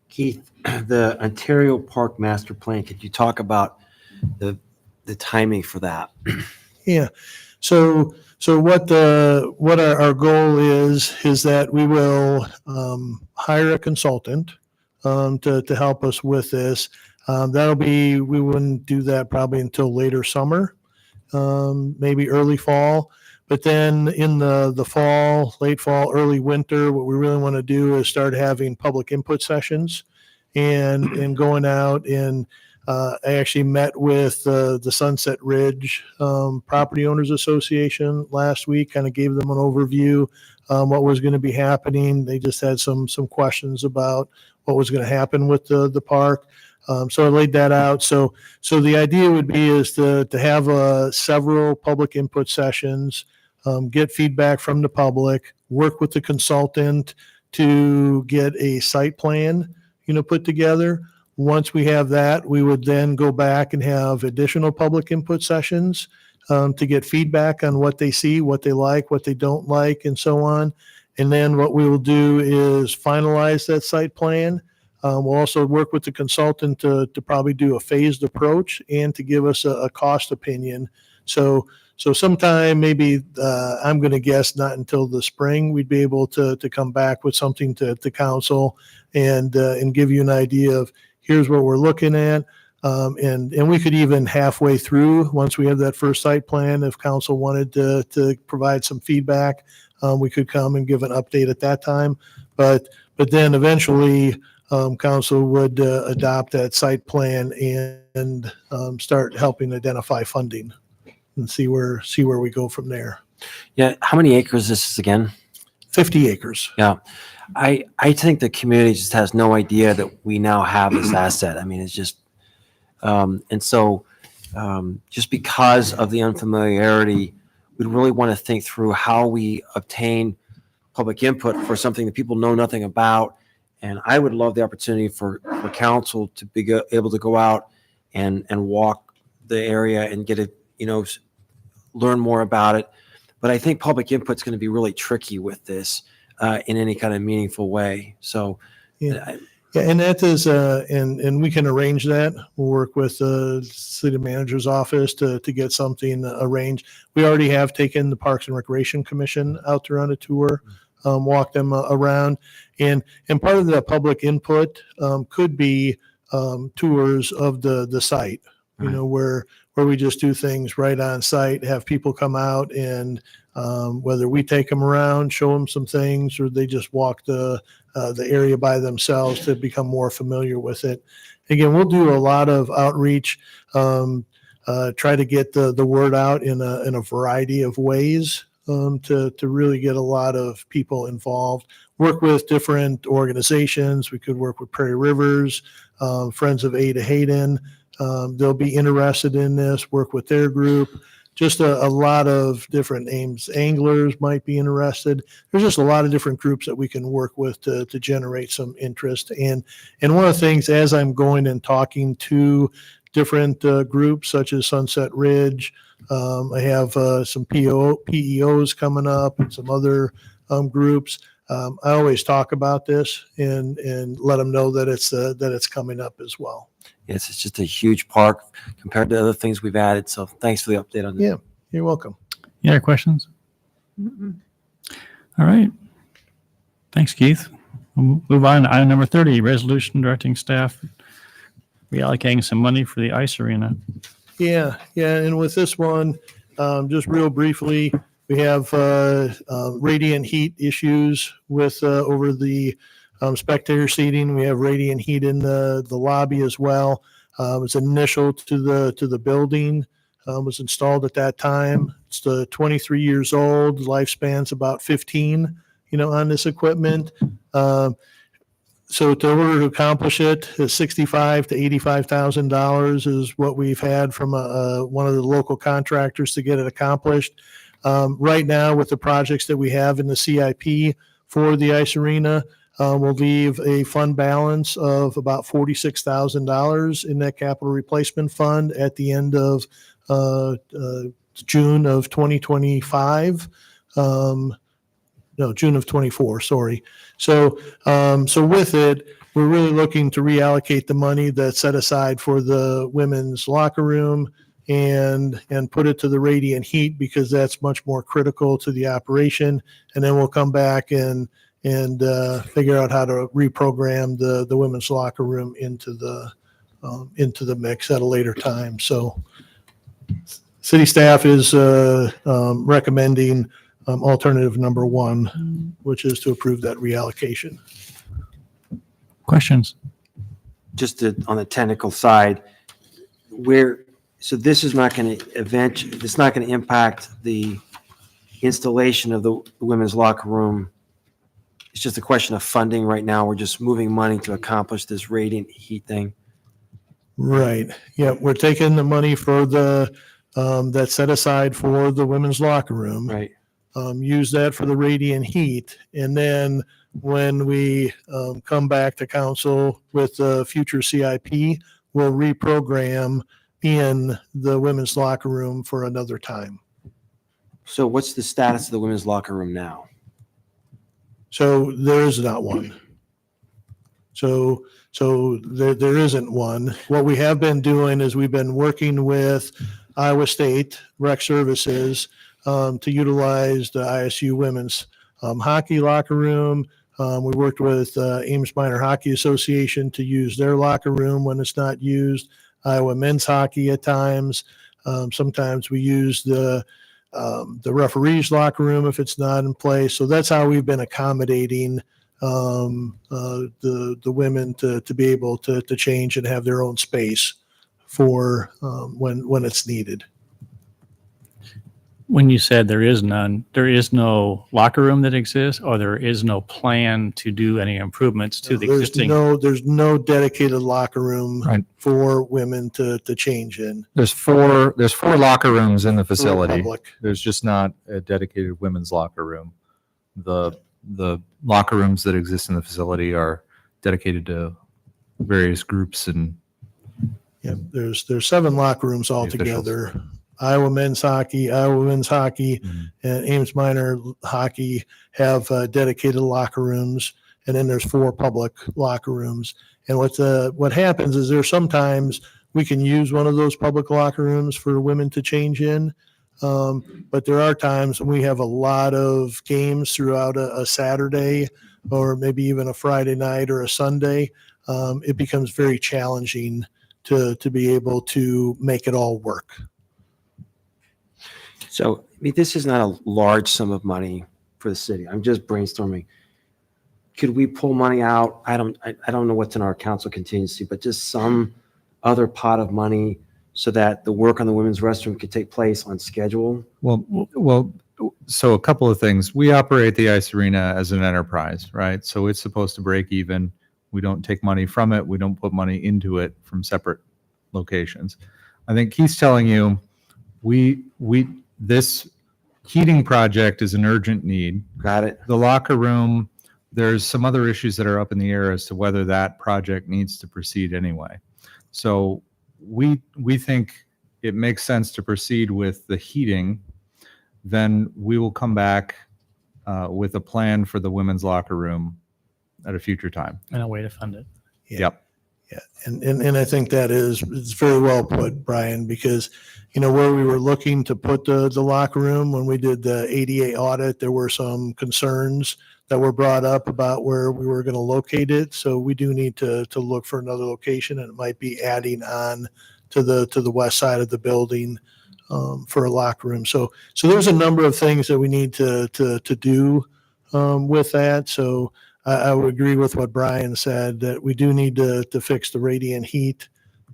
Keith, the Ontario Park Master Plan, could you talk about the timing for that? Yeah. So what our goal is that we will hire a consultant to help us with this. We wouldn't do that probably until later summer, maybe early fall. But then in the fall, late fall, early winter, what we really want to do is start having public input sessions and going out and I actually met with the Sunset Ridge Property Owners Association last week, kind of gave them an overview what was going to be happening. They just had some questions about what was going to happen with the park. So I laid that out. So the idea would be is to have several public input sessions, get feedback from the public, work with the consultant to get a site plan, put together. Once we have that, we would then go back and have additional public input sessions to get feedback on what they see, what they like, what they don't like, and so on. And then what we will do is finalize that site plan. We'll also work with the consultant to probably do a phased approach and to give us a cost opinion. So sometime maybe I'm going to guess not until the spring we'd be able to come back with something to council and give you an idea of here's what we're looking at. And we could even halfway through, once we have that first site plan, if council wanted to provide some feedback, we could come and give an update at that time. But then eventually council would adopt that site plan and start helping identify funding and see where we go from there. Yeah, how many acres this is again? 50 acres. Yeah. I think the community just has no idea that we now have this asset. I mean, it's just, and so just because of the unfamiliarity, we'd really want to think through how we obtain public input for something that people know nothing about. And I would love the opportunity for council to be able to go out and walk the area and get it, learn more about it. But I think public input is going to be really tricky with this in any kind of meaningful way. So, yeah, and that is, and we can arrange that. We'll work with the city manager's office to get something arranged. We already have taken the Parks and Recreation Commission out there on a tour, walk them around, and part of the public input could be tours of the site. Where we just do things right on site, have people come out and whether we take them around, show them some things, or they just walk the area by themselves to become more familiar with it. Again, we'll do a lot of outreach, try to get the word out in a variety of ways to really get a lot of people involved. Work with different organizations. We could work with Prairie Rivers, Friends of Ada Hayden. They'll be interested in this, work with their group. Just a lot of different Ames anglers might be interested. There's just a lot of different groups that we can work with to generate some interest. And one of the things, as I'm going and talking to different groups such as Sunset Ridge, I have some PEOs coming up and some other groups. I always talk about this and let them know that it's coming up as well. Yes, it's just a huge park compared to other things we've added. So thanks for the update on that. Yeah, you're welcome. Any other questions? Mm-mm. All right. Thanks, Keith. We'll move on to item number 30, resolution directing staff reallocating some money for the ice arena. Yeah. And with this one, just real briefly, we have radiant heat issues with over the spectator seating. We have radiant heat in the lobby as well. It's initial to the building. Was installed at that time. It's 23 years old. Lifespan's about 15. On this equipment. So in order to accomplish it, $65,000 to $85,000 is what we've had from one of the local contractors to get it accomplished. Right now, with the projects that we have in the CIP for the ice arena, we'll leave a fund balance of about $46,000 in that capital replacement fund at the end of June of 2025. No, June of 24, sorry. So with it, we're really looking to reallocate the money that's set aside for the women's locker room and put it to the radiant heat because that's much more critical to the operation. And then we'll come back and figure out how to reprogram the women's locker room into the mix at a later time. So city staff is recommending alternative number 1, which is to approve that reallocation. Questions? Just on the technical side, so this is not going to it's not going to impact the installation of the women's locker room. It's just a question of funding right now. We're just moving money to accomplish this radiant heat thing. Right. Yeah, we're taking the money for the, that's set aside for the women's locker room. Right. Use that for the radiant heat. And then when we come back to council with the future CIP, we'll reprogram in the women's locker room for another time. So what's the status of the women's locker room now? So there is not one. So there isn't one. What we have been doing is we've been working with Iowa State Rec Services to utilize the ISU women's hockey locker room. We worked with Ames Minor Hockey Association to use their locker room when it's not used. Iowa men's hockey at times. Sometimes we use the referees' locker room if it's not in place. So that's how we've been accommodating the women to be able to change and have their own space for when it's needed. When you said there is none, there is no locker room that exists, or there is no plan to do any improvements to the existing? There's no dedicated locker room Right. for women to change in. There's four locker rooms in the facility. public. There's just not a dedicated women's locker room. The locker rooms that exist in the facility are dedicated to various groups and Yeah, there's 7 locker rooms altogether. Iowa men's hockey, Iowa women's hockey, and Ames Minor hockey have dedicated locker rooms, and then there's 4 public locker rooms. And what happens is there's sometimes we can use one of those public locker rooms for women to change in, but there are times when we have a lot of games throughout a Saturday or maybe even a Friday night or a Sunday. It becomes very challenging to be able to make it all work. So, I mean, this is not a large sum of money for the city. I'm just brainstorming. Could we pull money out? I don't know what's in our council contingency, but just some other pot of money so that the work on the women's restroom could take place on schedule? Well, so a couple of things. We operate the ice arena as an enterprise, right? So it's supposed to break even. We don't take money from it. We don't put money into it from separate locations. I think Keith's telling you this heating project is an urgent need. Got it. The locker room, there's some other issues that are up in the air as to whether that project needs to proceed anyway. So we think it makes sense to proceed with the heating. Then we will come back with a plan for the women's locker room at a future time. And a way to fund it. Yep. Yeah, and I think it's very well put, Brian, because where we were looking to put the locker room when we did the ADA audit, there were some concerns that were brought up about where we were going to locate it. So we do need to look for another location, and it might be adding on to the west side of the building for a locker room. So there's a number of things that we need to do with that. So I would agree with what Brian said, that we do need to fix the radiant heat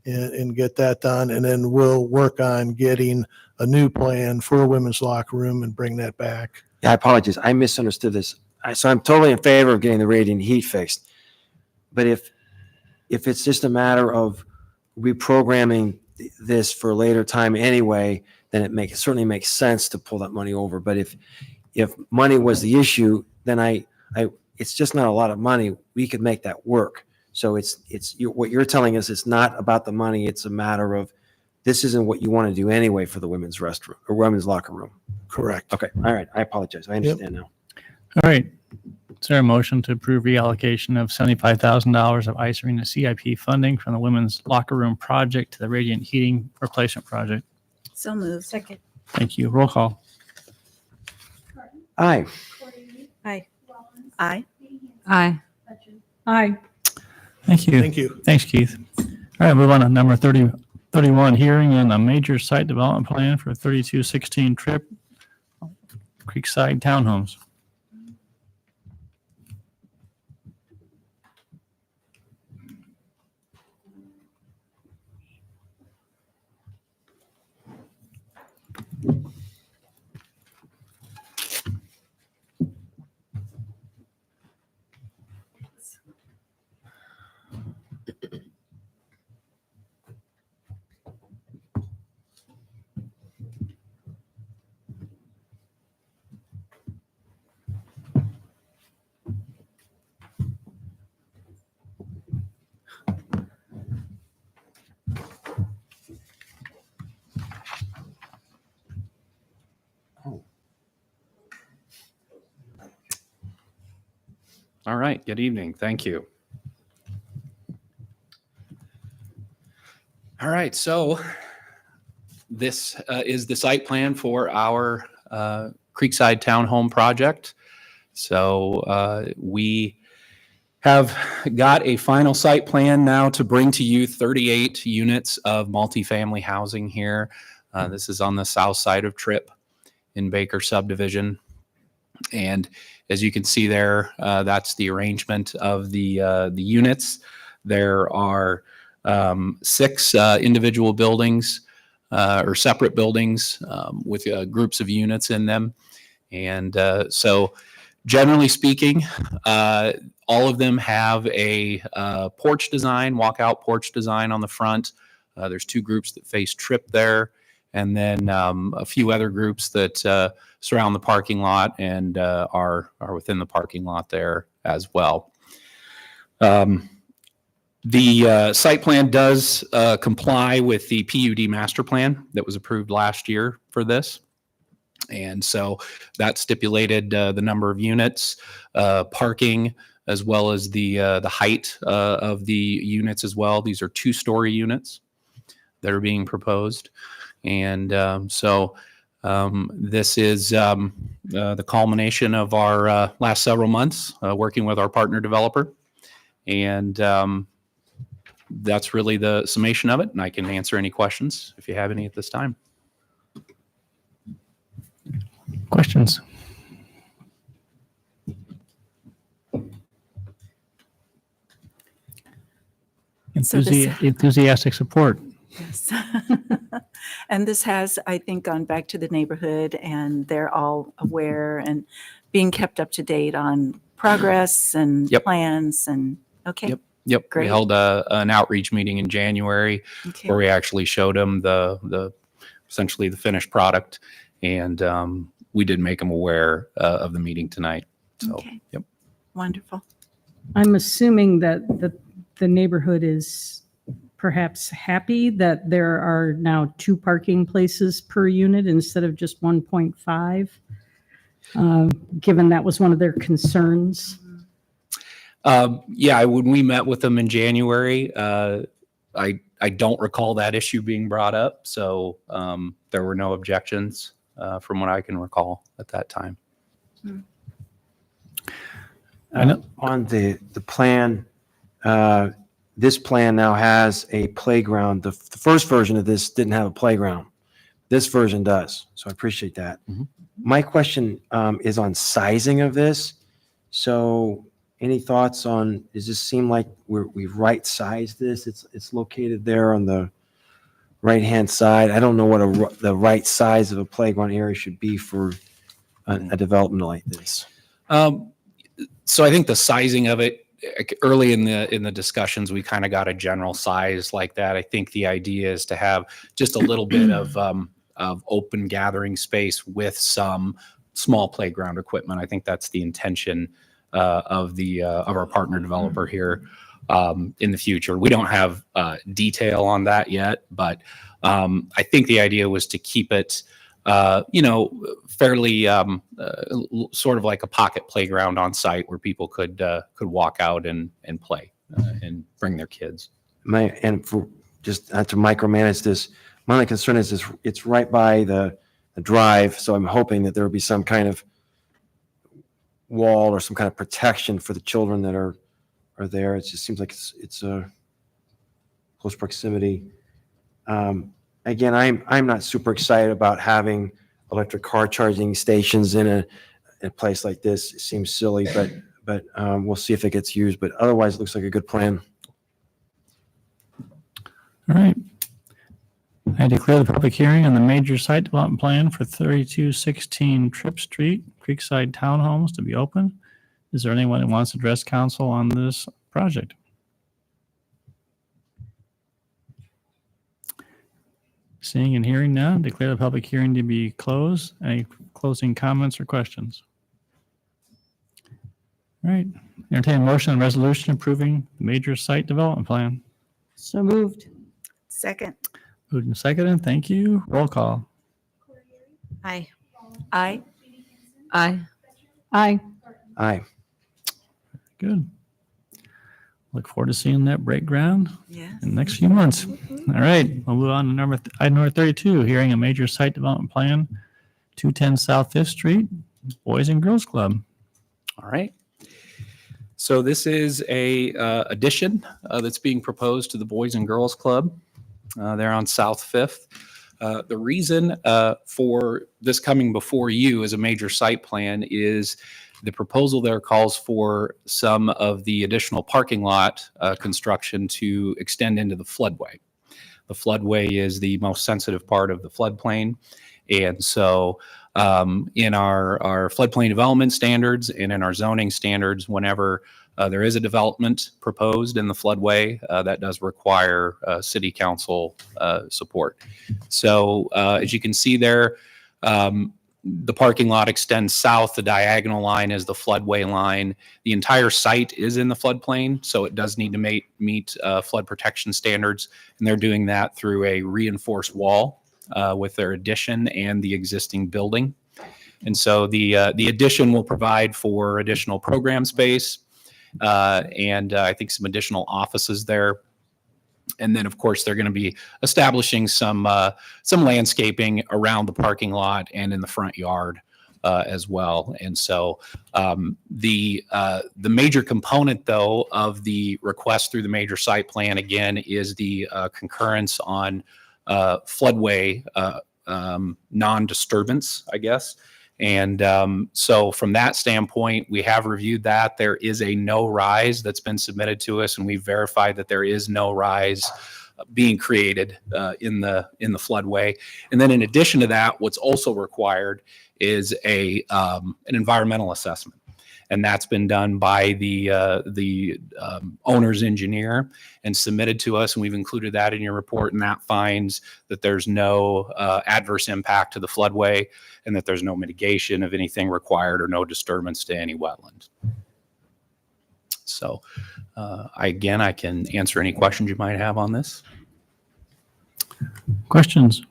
and get that done. And then we'll work on getting a new plan for a women's locker room and bring that back. Yeah, I apologize. I misunderstood this. So I'm totally in favor of getting the radiant heat fixed. But if it's just a matter of reprogramming this for a later time anyway, then it certainly makes sense to pull that money over. But if money was the issue, then it's just not a lot of money. We could make that work. So what you're telling us, it's not about the money. It's a matter of this isn't what you want to do anyway for the women's restroom or women's locker room. Correct. Okay. All right. I apologize. I understand now. All right. Is there a motion to approve reallocation of $75,000 of ice arena CIP funding from the women's locker room project to the radiant heating replacement project? So moved. Second. Thank you. Roll call. Aye. Aye. Aye. Aye. Aye. Thank you. Thank you. Thanks, Keith. All right, move on to number 31, hearing on a major site development plan for 3216 Trip Creekside Townhomes. All right, good evening. Thank you. All right, so this is the site plan for our Creekside Townhome project. So we have got a final site plan now to bring to you 38 units of multifamily housing here. This is on the south side of Tripp in Baker subdivision. And as you can see there, that's the arrangement of the units. There are 6 individual buildings or separate buildings with groups of units in them. And so generally speaking, all of them have a porch design, walkout porch design on the front. There's 2 groups that face Tripp there, and then a few other groups that surround the parking lot and are within the parking lot there as well. The site plan does comply with the PUD master plan that was approved last year for this. And so that stipulated the number of units, parking, as well as the height of the units as well. These are 2-story units that are being proposed. And so this is the culmination of our last several months working with our partner developer. And that's really the summation of it. And I can answer any questions if you have any at this time. Questions? So this- Enthusiastic support. Yes. And this has, I think, gone back to the neighborhood, and they're all aware and being kept up to date on progress and Yep. plans and, okay. Yep. Great. We held an outreach meeting in January Okay. where we actually showed them the essentially the finished product, and we did make them aware of the meeting tonight. So, Okay. yep. Wonderful. I'm assuming that the neighborhood is perhaps happy that there are now 2 parking places per unit instead of just 1.5, given that was one of their concerns. Yeah, when we met with them in January, I don't recall that issue being brought up. So there were no objections from what I can recall at that time. On the plan, this plan now has a playground. The first version of this didn't have a playground. This version does, so I appreciate that. Mhm. My question is on sizing of this. So any thoughts on, does this seem like we've right-sized this? It's located there on the right-hand side. I don't know what the right size of a playground area should be for a development like this. So I think the sizing of it early in the discussions, we kind of got a general size like that. I think the idea is to have just a little bit of open gathering space with some small playground equipment. I think that's the intention of our partner developer here in the future. We don't have detail on that yet, but I think the idea was to keep it fairly sort of like a pocket playground on site where people could walk out and play and bring their kids. And for just not to micromanage this, my only concern is this, it's right by the drive, so I'm hoping that there will be some kind of wall or some kind of protection for the children that are there. It just seems like it's a close proximity. Again, I'm not super excited about having electric car charging stations in a place like this. It seems silly, but we'll see if it gets used. But otherwise, it looks like a good plan. All right. I declare the public hearing on the major site development plan for 3216 Tripp Street, Creekside Townhomes to be open. Is there anyone who wants to address council on this project? Seeing and hearing none, declare the public hearing to be closed. Any closing comments or questions? All right. Entertain a motion and resolution approving the major site development plan. So moved. Second. Moved and seconded. Thank you. Roll call. Aye. Aye. Aye. Aye. Aye. Good. Look forward to seeing that break ground Yes. in the next few months. All right, we'll move on to item number 32, hearing a major site development plan, 210 South Fifth Street, Boys and Girls Club. All right. So this is a addition that's being proposed to the Boys and Girls Club. They're on South Fifth. The reason for this coming before you as a major site plan is the proposal there calls for some of the additional parking lot construction to extend into the floodway. The floodway is the most sensitive part of the floodplain. And so in our floodplain development standards and in our zoning standards, whenever there is a development proposed in the floodway, that does require city council support. So as you can see there, the parking lot extends south. The diagonal line is the floodway line. The entire site is in the floodplain, so it does need to meet flood protection standards. And they're doing that through a reinforced wall with their addition and the existing building. And so the addition will provide for additional program space and I think some additional offices there. And then, of course, they're going to be establishing some landscaping around the parking lot and in the front yard as well. And so the major component, though, of the request through the major site plan, again, is the concurrence on floodway non-disturbance, I guess. And so from that standpoint, we have reviewed that. There is a no rise that's been submitted to us, and we've verified that there is no rise being created in the floodway. And then in addition to that, what's also required is an environmental assessment. And that's been done by the owner's engineer and submitted to us. And we've included that in your report. And that finds that there's no adverse impact to the floodway and that there's no mitigation of anything required or no disturbance to any wetland. So I can answer any questions you might have on this. Questions?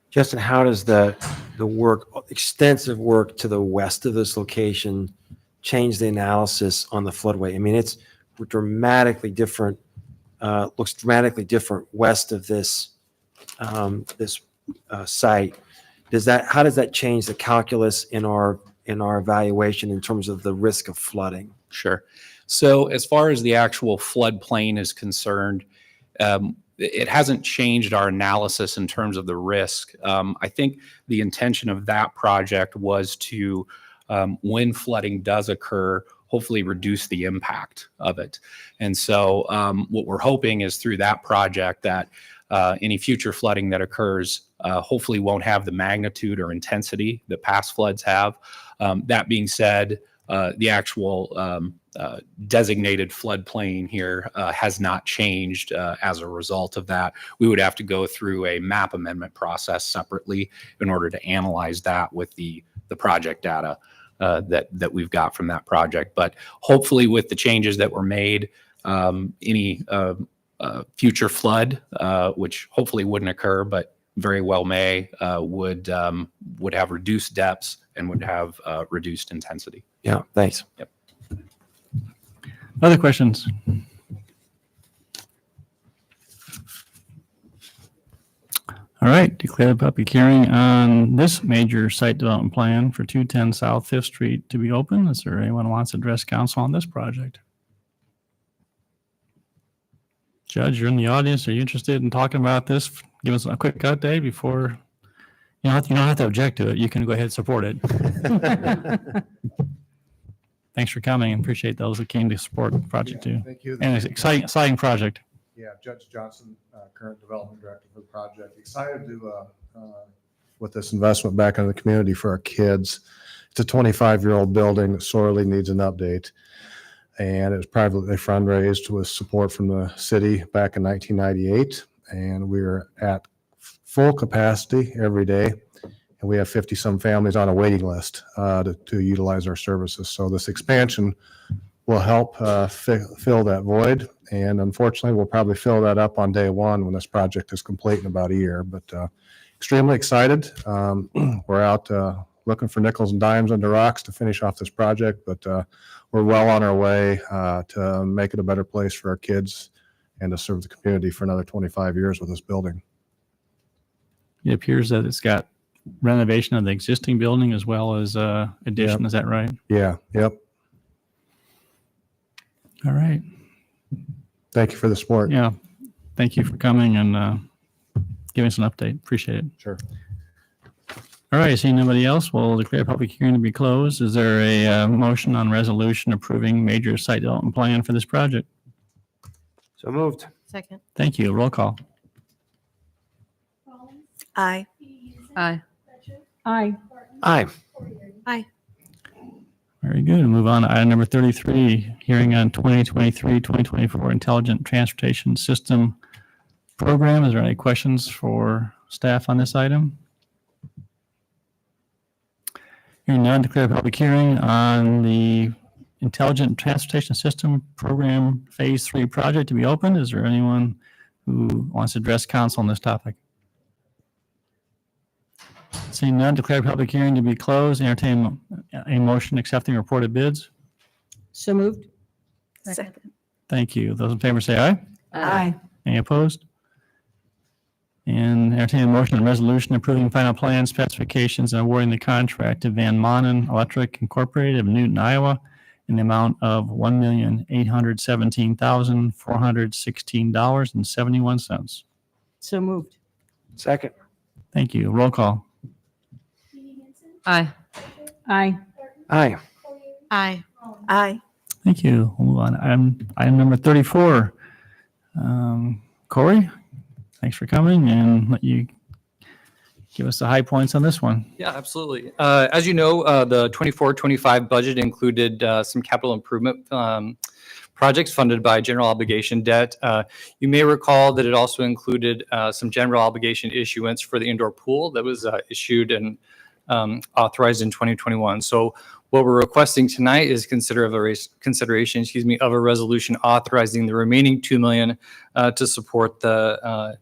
Justin, how does the extensive work to the west of this location change the analysis on the floodway? I mean, it's dramatically different, looks dramatically different west of this site. How does that change the calculus in our evaluation in terms of the risk of flooding? Sure. So as far as the actual floodplain is concerned, it hasn't changed our analysis in terms of the risk. I think the intention of that project was to, when flooding does occur, hopefully reduce the impact of it. And so what we're hoping is through that project that any future flooding that occurs hopefully won't have the magnitude or intensity that past floods have. That being said, the actual designated floodplain here has not changed as a result of that. We would have to go through a map amendment process separately in order to analyze that with the project data that we've got from that project. But hopefully with the changes that were made, any future flood, which hopefully wouldn't occur, but very well may, would have reduced depths and would have reduced intensity. Yeah, thanks. Yep. Other questions? All right, declare the public hearing on this major site development plan for 210 South Fifth Street to be open. Is there anyone who wants to address council on this project? Judge, you're in the audience. Are you interested in talking about this? Give us a quick update before, you don't have to object to it. You can go ahead and support it. Thanks for coming and appreciate those that came to support the project too. Thank you. And it's an exciting project. Yeah, Judge Johnson, current development director for the project. Excited to, with this investment back into the community for our kids. It's a 25-year-old building that sorely needs an update. And it was privately fundraised with support from the city back in 1998. And we're at full capacity every day. And we have 50-some families on a waiting list to utilize our services. So this expansion will help fill that void. And unfortunately, we'll probably fill that up on day one when this project is complete in about a year. But extremely excited. We're out looking for nickels and dimes under rocks to finish off this project, but we're well on our way to make it a better place for our kids and to serve the community for another 25 years with this building. It appears that it's got renovation of the existing building as well as addition. Yep. Is that right? Yeah, yep. All right. Thank you for the support. Yeah. Thank you for coming and giving us an update. Appreciate it. Sure. All right. Seeing nobody else, we'll declare public hearing to be closed. Is there a motion on resolution approving major site development plan for this project? So moved. Second. Thank you. Roll call. Aye. Aye. Aye. Aye. Aye. Very good. We'll move on to item number 33, hearing on 2023-2024 Intelligent Transportation System Program. Is there any questions for staff on this item? Hearing none, declare public hearing on the Intelligent Transportation System Program Phase 3 project to be open. Is there anyone who wants to address council on this topic? Seeing none, declare public hearing to be closed. Entertain a motion accepting reported bids. So moved. Second. Thank you. Those in favor say aye. Aye. Any opposed? And entertain a motion and resolution approving final plan specifications and awarding the contract to Van Manen Electric Incorporated of Newton, Iowa in the amount of $1,817,416.71. So moved. Second. Thank you. Roll call. Aye. Aye. Aye. Aye. Aye. Thank you. We'll move on. Item number 34. Corey, thanks for coming and let you give us the high points on this one. Yeah, absolutely. As you know, the 24-25 budget included some capital improvement projects funded by general obligation debt. You may recall that it also included some general obligation issuance for the indoor pool that was issued and authorized in 2021. So what we're requesting tonight is consideration of a resolution authorizing the remaining $2 million to support the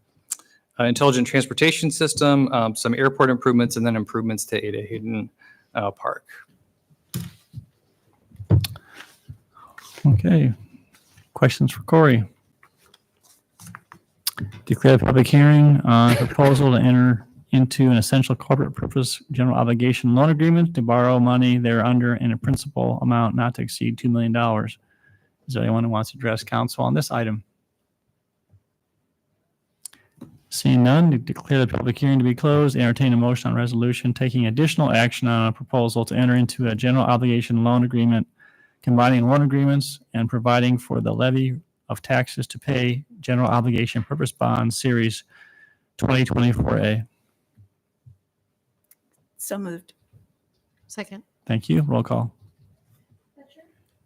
intelligent transportation system, some airport improvements, and then improvements to Ada Hayden Park. Okay. Questions for Corey? Declare the public hearing on proposal to enter into an essential corporate purpose general obligation loan agreement to borrow money thereunder in a principal amount not to exceed $2 million. Is there anyone who wants to address council on this item? Seeing none, declare the public hearing to be closed. Entertain a motion on resolution taking additional action on a proposal to enter into a general obligation loan agreement, combining loan agreements and providing for the levy of taxes to pay general obligation purpose bond series 2024A. So moved. Second. Thank you. Roll call.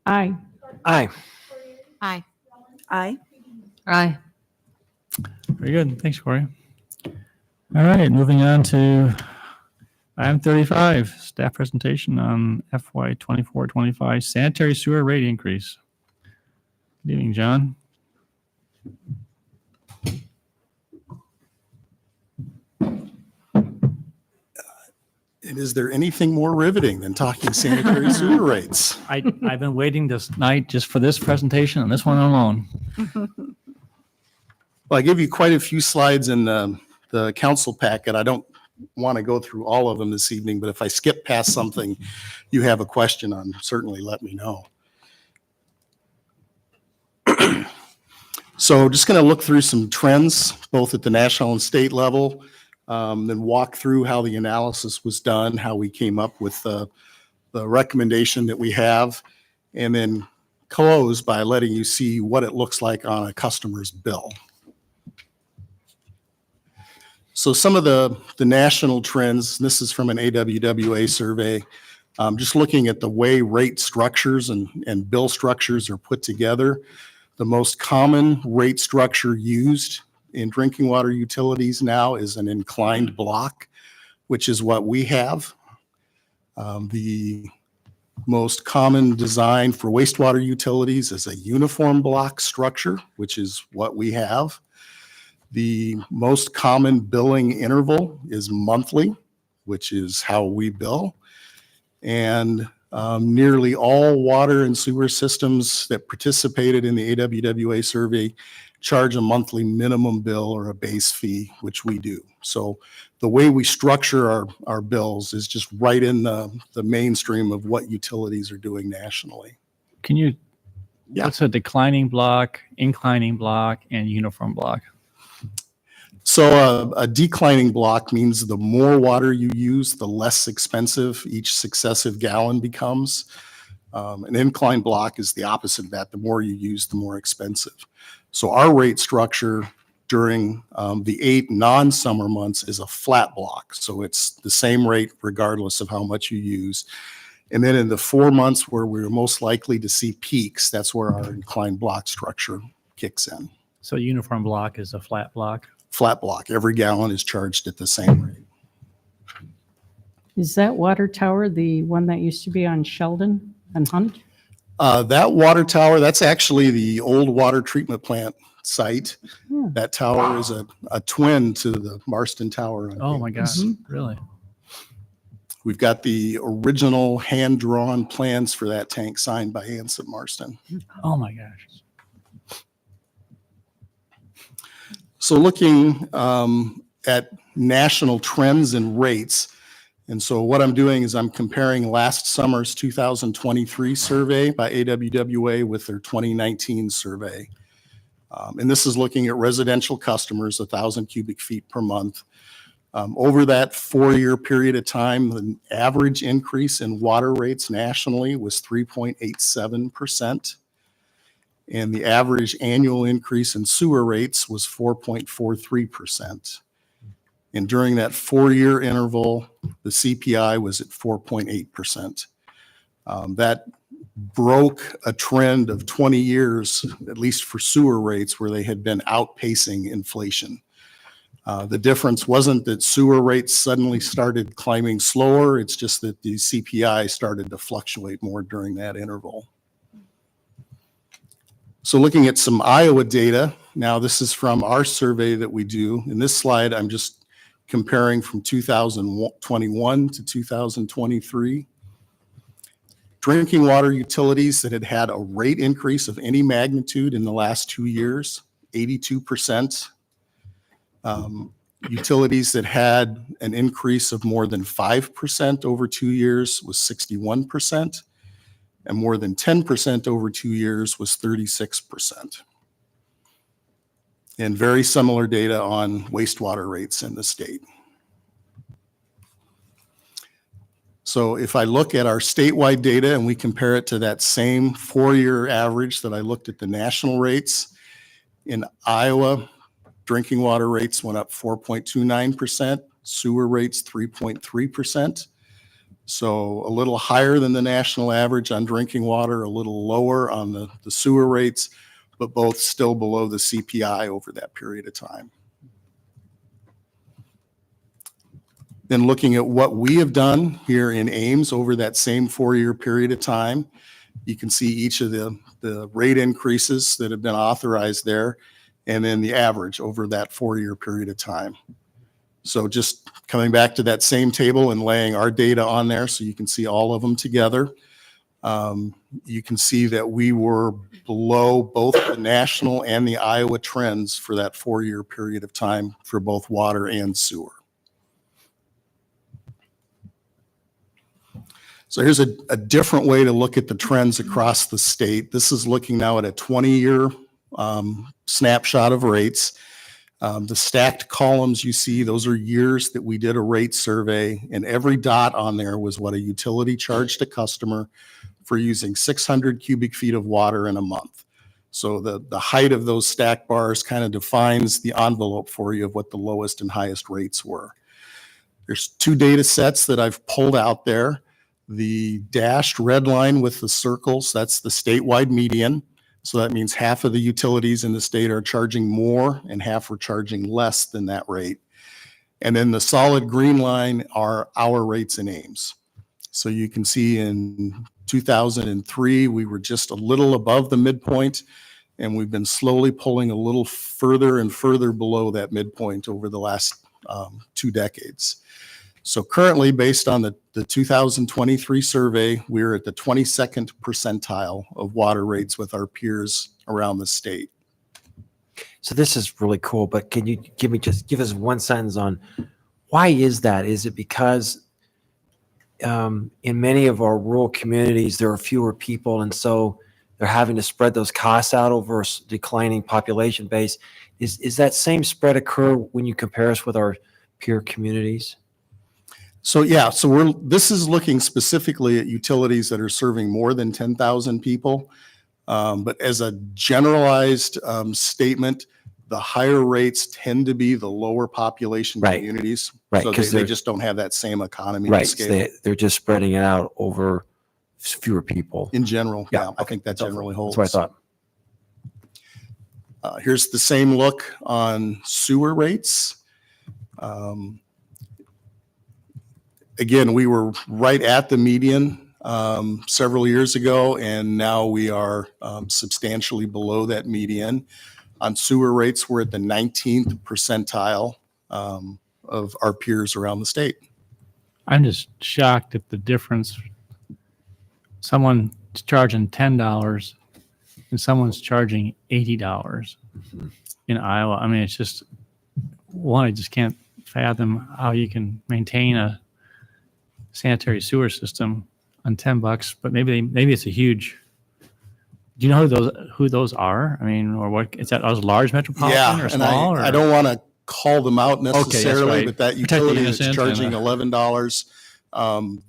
Aye. Aye. Aye. Aye. Aye. Very good. Thanks, Corey. All right, moving on to item 35, staff presentation on FY 24-25 sanitary sewer rate increase. Good evening, John. And is there anything more riveting than talking sanitary sewer rates? I've been waiting this night just for this presentation and this one alone. Well, I give you quite a few slides in the council packet. I don't want to go through all of them this evening, but if I skip past something you have a question on, certainly let me know. So just going to look through some trends, both at the national and state level, then walk through how the analysis was done, how we came up with the recommendation that we have, and then close by letting you see what it looks like on a customer's bill. So some of the national trends, this is from an AWWA survey, just looking at the way rate structures and bill structures are put together. The most common rate structure used in drinking water utilities now is an inclined block, which is what we have. The most common design for wastewater utilities is a uniform block structure, which is what we have. The most common billing interval is monthly, which is how we bill. And nearly all water and sewer systems that participated in the AWWA survey charge a monthly minimum bill or a base fee, which we do. So the way we structure our bills is just right in the mainstream of what utilities are doing nationally. Can you, Yeah. what's a declining block, inclining block, and uniform block? So a declining block means the more water you use, the less expensive each successive gallon becomes. An incline block is the opposite of that. The more you use, the more expensive. So our rate structure during the 8 non-summer months is a flat block. So it's the same rate regardless of how much you use. And then in the 4 months where we're most likely to see peaks, that's where our inclined block structure kicks in. So uniform block is a flat block? Flat block. Every gallon is charged at the same rate. Is that water tower the one that used to be on Sheldon and Hunt? That water tower, that's actually the old water treatment plant site. Hmm. That tower is a twin to the Marston Tower. Oh my gosh, really? We've got the original hand-drawn plans for that tank signed by Anson Marston. Oh my gosh. So looking at national trends and rates, and so what I'm doing is I'm comparing last summer's 2023 survey by AWWA with their 2019 survey. And this is looking at residential customers, 1,000 cubic feet per month. Over that 4-year period of time, the average increase in water rates nationally was 3.87%. And the average annual increase in sewer rates was 4.43%. And during that 4-year interval, the CPI was at 4.8%. That broke a trend of 20 years, at least for sewer rates, where they had been outpacing inflation. The difference wasn't that sewer rates suddenly started climbing slower, it's just that the CPI started to fluctuate more during that interval. So looking at some Iowa data, now this is from our survey that we do. In this slide, I'm just comparing from 2021 to 2023. Drinking water utilities that had had a rate increase of any magnitude in the last 2 years, 82%. Utilities that had an increase of more than 5% over 2 years was 61%. And more than 10% over 2 years was 36%. And very similar data on wastewater rates in the state. So if I look at our statewide data and we compare it to that same 4-year average that I looked at the national rates, in Iowa, drinking water rates went up 4.29%, sewer rates 3.3%. So a little higher than the national average on drinking water, a little lower on the sewer rates, but both still below the CPI over that period of time. Then looking at what we have done here in Ames over that same 4-year period of time, you can see each of the rate increases that have been authorized there, and then the average over that 4-year period of time. So just coming back to that same table and laying our data on there so you can see all of them together. You can see that we were below both the national and the Iowa trends for that 4-year period of time for both water and sewer. So here's a different way to look at the trends across the state. This is looking now at a 20-year snapshot of rates. The stacked columns you see, those are years that we did a rate survey, and every dot on there was what a utility charged a customer for using 600 cubic feet of water in a month. So the height of those stacked bars kind of defines the envelope for you of what the lowest and highest rates were. There's 2 data sets that I've pulled out there. The dashed red line with the circles, that's the statewide median. So that means half of the utilities in the state are charging more and half are charging less than that rate. And then the solid green line are our rates in Ames. So you can see in 2003, we were just a little above the midpoint. and we've been slowly pulling a little further and further below that midpoint over the last 2 decades. So currently, based on the 2023 survey, we're at the 22nd percentile of water rates with our peers around the state. So this is really cool, but can you give us one sentence on why is that? Is it because in many of our rural communities, there are fewer people, and so they're having to spread those costs out over a declining population base? Is that same spread occur when you compare us with our peer communities? So yeah, so this is looking specifically at utilities that are serving more than 10,000 people. But as a generalized statement, the higher rates tend to be the lower population communities. Right, So 'cause they they're- just don't have that same economy Right, scale. they're just spreading it out over fewer people. In general, yeah, I think that generally holds. That's what I thought. Here's the same look on sewer rates. Again, we were right at the median several years ago, and now we are substantially below that median. On sewer rates, we're at the 19th percentile of our peers around the state. I'm just shocked at the difference. Someone's charging $10 and someone's charging $80 in Iowa. I mean, it's just one, I just can't fathom how you can maintain a sanitary sewer system on $10, but maybe it's a huge. Do you know who those are? I mean, or what is that? Those large metropolitan or and small? I don't want to call them out necessarily, right. but that Protect the utility is innocent charging and, $11.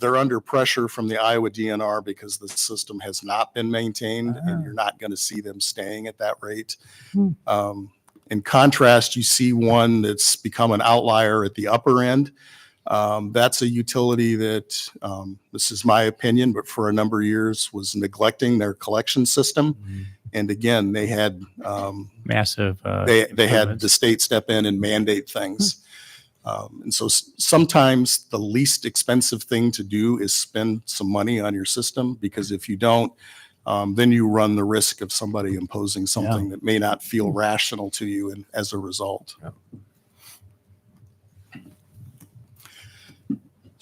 They're under pressure from the Iowa DNR because the system has not been maintained, and you're not going to see them staying at that rate. In contrast, you see one that's become an outlier at the upper end. That's a utility that, this is my opinion, but for a number of years was neglecting their collection system. And again, they had massive. They had the state step in and mandate things. And so sometimes the least expensive thing to do is spend some money on your system, because if you don't, then you run the risk of somebody imposing something that may not feel rational to you, and as a result.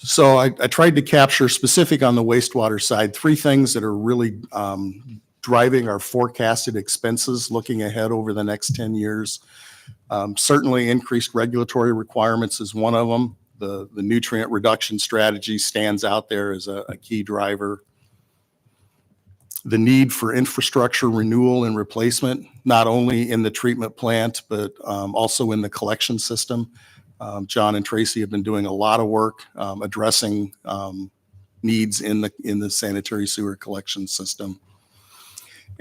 So I tried to capture specific on the wastewater side, 3 things that are really driving our forecasted expenses looking ahead over the next 10 years. Certainly increased regulatory requirements is one of them. The nutrient reduction strategy stands out there as a key driver. The need for infrastructure renewal and replacement, not only in the treatment plant, but also in the collection system. John and Tracy have been doing a lot of work addressing needs in the sanitary sewer collection system.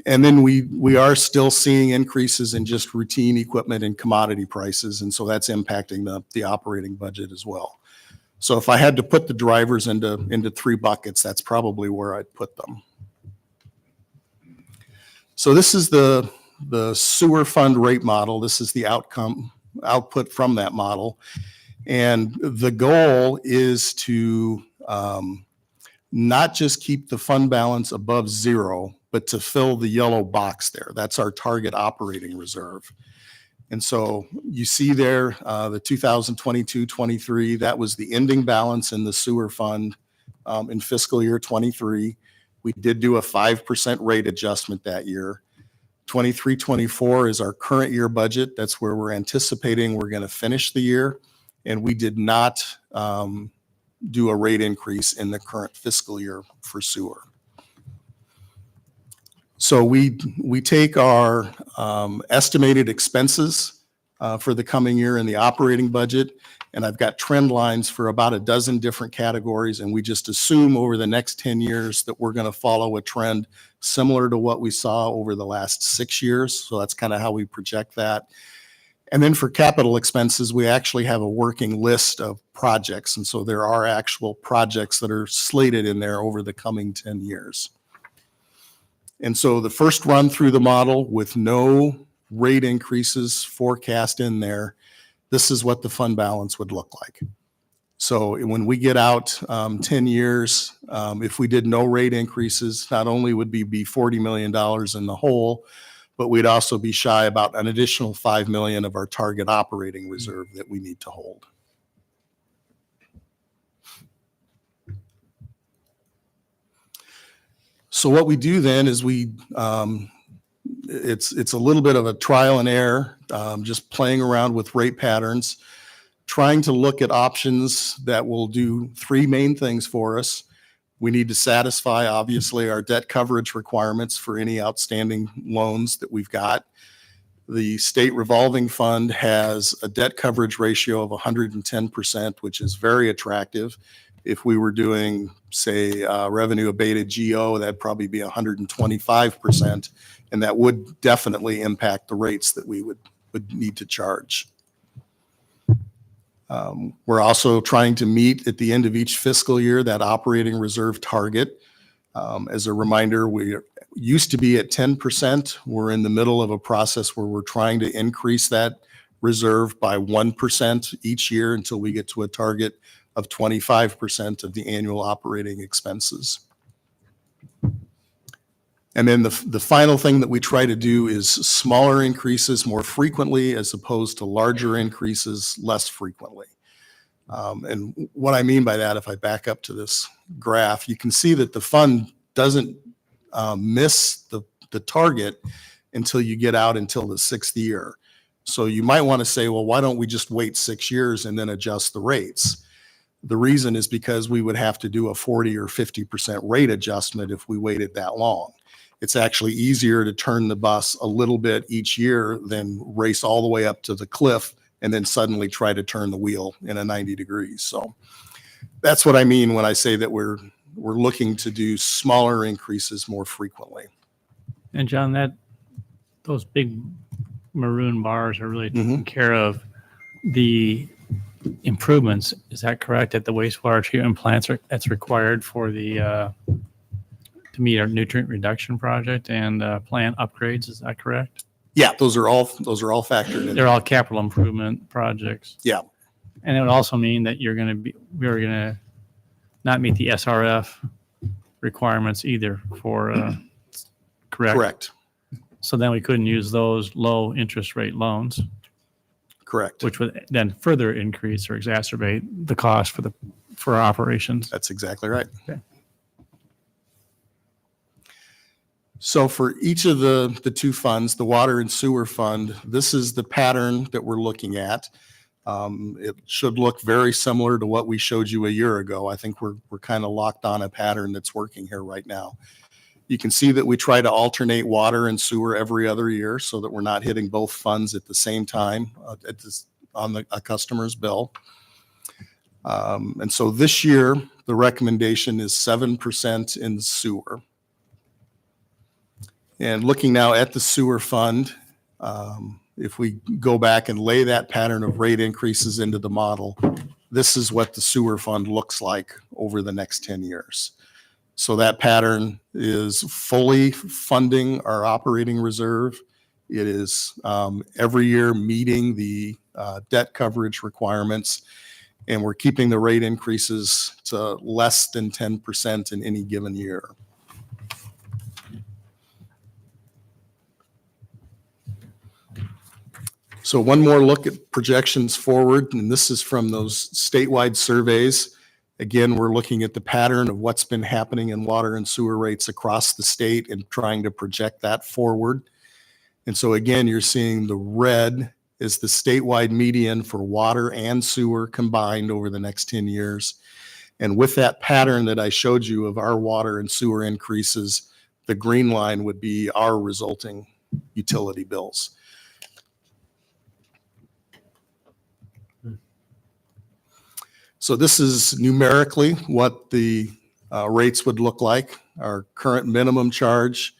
And then we are still seeing increases in just routine equipment and commodity prices, and so that's impacting the operating budget as well. So if I had to put the drivers into 3 buckets, that's probably where I'd put them. So this is the sewer fund rate model. This is the output from that model. And the goal is to not just keep the fund balance above 0, but to fill the yellow box there. That's our target operating reserve. And so you see there, the 2022-23, that was the ending balance in the sewer fund in fiscal year 23. We did do a 5% rate adjustment that year. 23-24 is our current year budget. That's where we're anticipating we're going to finish the year. And we did not do a rate increase in the current fiscal year for sewer. So we take our estimated expenses for the coming year in the operating budget, and I've got trend lines for about a dozen different categories, and we just assume over the next 10 years that we're going to follow a trend similar to what we saw over the last 6 years. So that's kind of how we project that. And then for capital expenses, we actually have a working list of projects, and so there are actual projects that are slated in there over the coming 10 years. And so the first run through the model with no rate increases forecast in there, this is what the fund balance would look like. So when we get out 10 years, if we did no rate increases, not only would we be $40 million in the hole, but we'd also be shy about an additional 5 million of our target operating reserve that we need to hold. So what we do then is it's a little bit of a trial and error, just playing around with rate patterns, trying to look at options that will do three main things for us. We need to satisfy, obviously, our debt coverage requirements for any outstanding loans that we've got. The state revolving fund has a debt coverage ratio of 110%, which is very attractive. If we were doing, say, revenue abated GO, that'd probably be 125%, and that would definitely impact the rates that we would need to charge. We're also trying to meet at the end of each fiscal year that operating reserve target. As a reminder, we used to be at 10%. We're in the middle of a process where we're trying to increase that reserve by 1% each year until we get to a target of 25% of the annual operating expenses. And then the final thing that we try to do is smaller increases more frequently as opposed to larger increases less frequently. And what I mean by that, if I back up to this graph, you can see that the fund doesn't miss the target until you get out until the 6th year. So you might want to say, well, why don't we just wait 6 years and then adjust the rates? The reason is because we would have to do a 40 or 50% rate adjustment if we waited that long. It's actually easier to turn the bus a little bit each year than race all the way up to the cliff and then suddenly try to turn the wheel in a 90 degrees. So that's what I mean when I say that we're looking to do smaller increases more frequently. And John, those big maroon bars are really taking care of the improvements. Is that correct? At the wastewater treatment plants that's required for the to meet our nutrient reduction project and plant upgrades. Is that correct? Yeah, those are all factored in. They're all capital improvement projects. Yeah. And it would also mean that we're going to not meet the SRF requirements either for correct. Correct. So then we couldn't use those low interest rate loans. Correct. Which would then further increase or exacerbate the cost for our operations. That's exactly right. Okay. So for each of the two funds, the water and sewer fund, this is the pattern that we're looking at. It should look very similar to what we showed you a year ago. I think we're kind of locked on a pattern that's working here right now. You can see that we try to alternate water and sewer every other year so that we're not hitting both funds at the same time on a customer's bill. And so this year, the recommendation is 7% in sewer. And looking now at the sewer fund, if we go back and lay that pattern of rate increases into the model, this is what the sewer fund looks like over the next 10 years. So that pattern is fully funding our operating reserve. It is every year meeting the debt coverage requirements, and we're keeping the rate increases to less than 10% in any given year. So one more look at projections forward, and this is from those statewide surveys. Again, we're looking at the pattern of what's been happening in water and sewer rates across the state and trying to project that forward. And so again, you're seeing the red is the statewide median for water and sewer combined over the next 10 years. And with that pattern that I showed you of our water and sewer increases, the green line would be our resulting utility bills. So this is numerically what the rates would look like, our current minimum charge,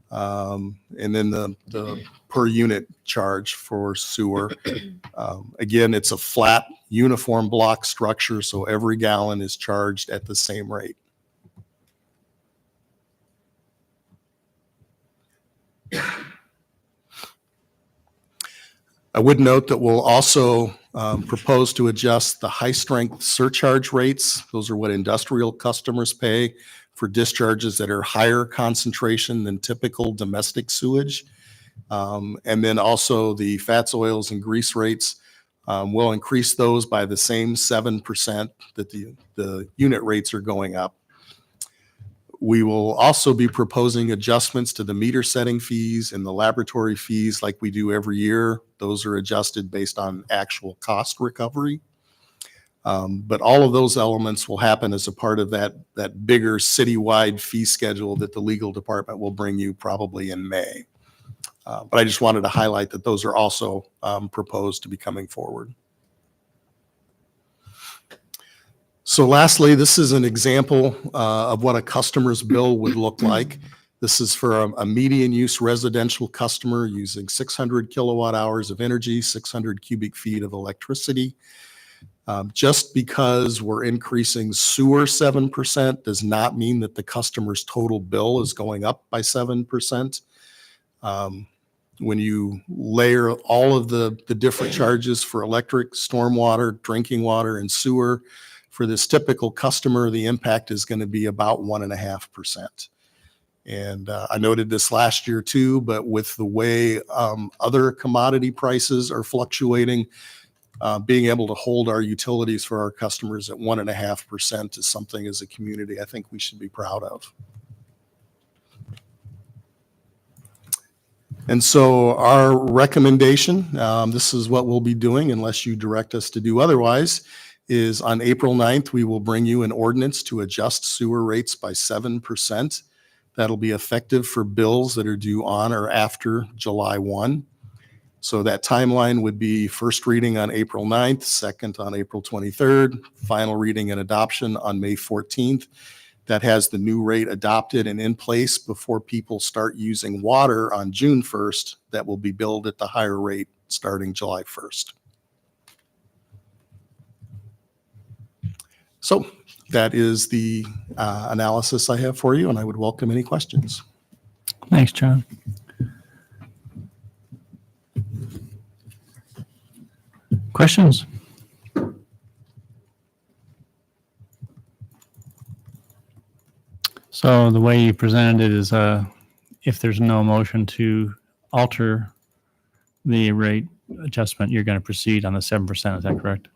and then the per unit charge for sewer. Again, it's a flat uniform block structure, so every gallon is charged at the same rate. I would note that we'll also propose to adjust the high strength surcharge rates. Those are what industrial customers pay for discharges that are higher concentration than typical domestic sewage. And then also the fats, oils, and grease rates, we'll increase those by the same 7% that the unit rates are going up. We will also be proposing adjustments to the meter setting fees and the laboratory fees like we do every year. Those are adjusted based on actual cost recovery. But all of those elements will happen as a part of that bigger citywide fee schedule that the legal department will bring you probably in May. But I just wanted to highlight that those are also proposed to be coming forward. So lastly, this is an example of what a customer's bill would look like. This is for a median use residential customer using 600 kilowatt hours of energy, 600 cubic feet of electricity. Just because we're increasing sewer 7% does not mean that the customer's total bill is going up by 7%. When you layer all of the different charges for electric, stormwater, drinking water, and sewer, for this typical customer, the impact is going to be about 1.5%. And I noted this last year too, but with the way other commodity prices are fluctuating, being able to hold our utilities for our customers at 1.5% is something as a community I think we should be proud of. And so our recommendation, this is what we'll be doing unless you direct us to do otherwise, is on April 9th, we will bring you an ordinance to adjust sewer rates by 7%. That'll be effective for bills that are due on or after July 1. So that timeline would be first reading on April 9th, second on April 23rd, final reading and adoption on May 14th. That has the new rate adopted and in place before people start using water on June 1st that will be billed at the higher rate starting July 1st. So that is the analysis I have for you, and I would welcome any questions. Thanks, John. Questions? So the way you presented it is if there's no motion to alter the rate adjustment, you're going to proceed on the 7%. Is that correct?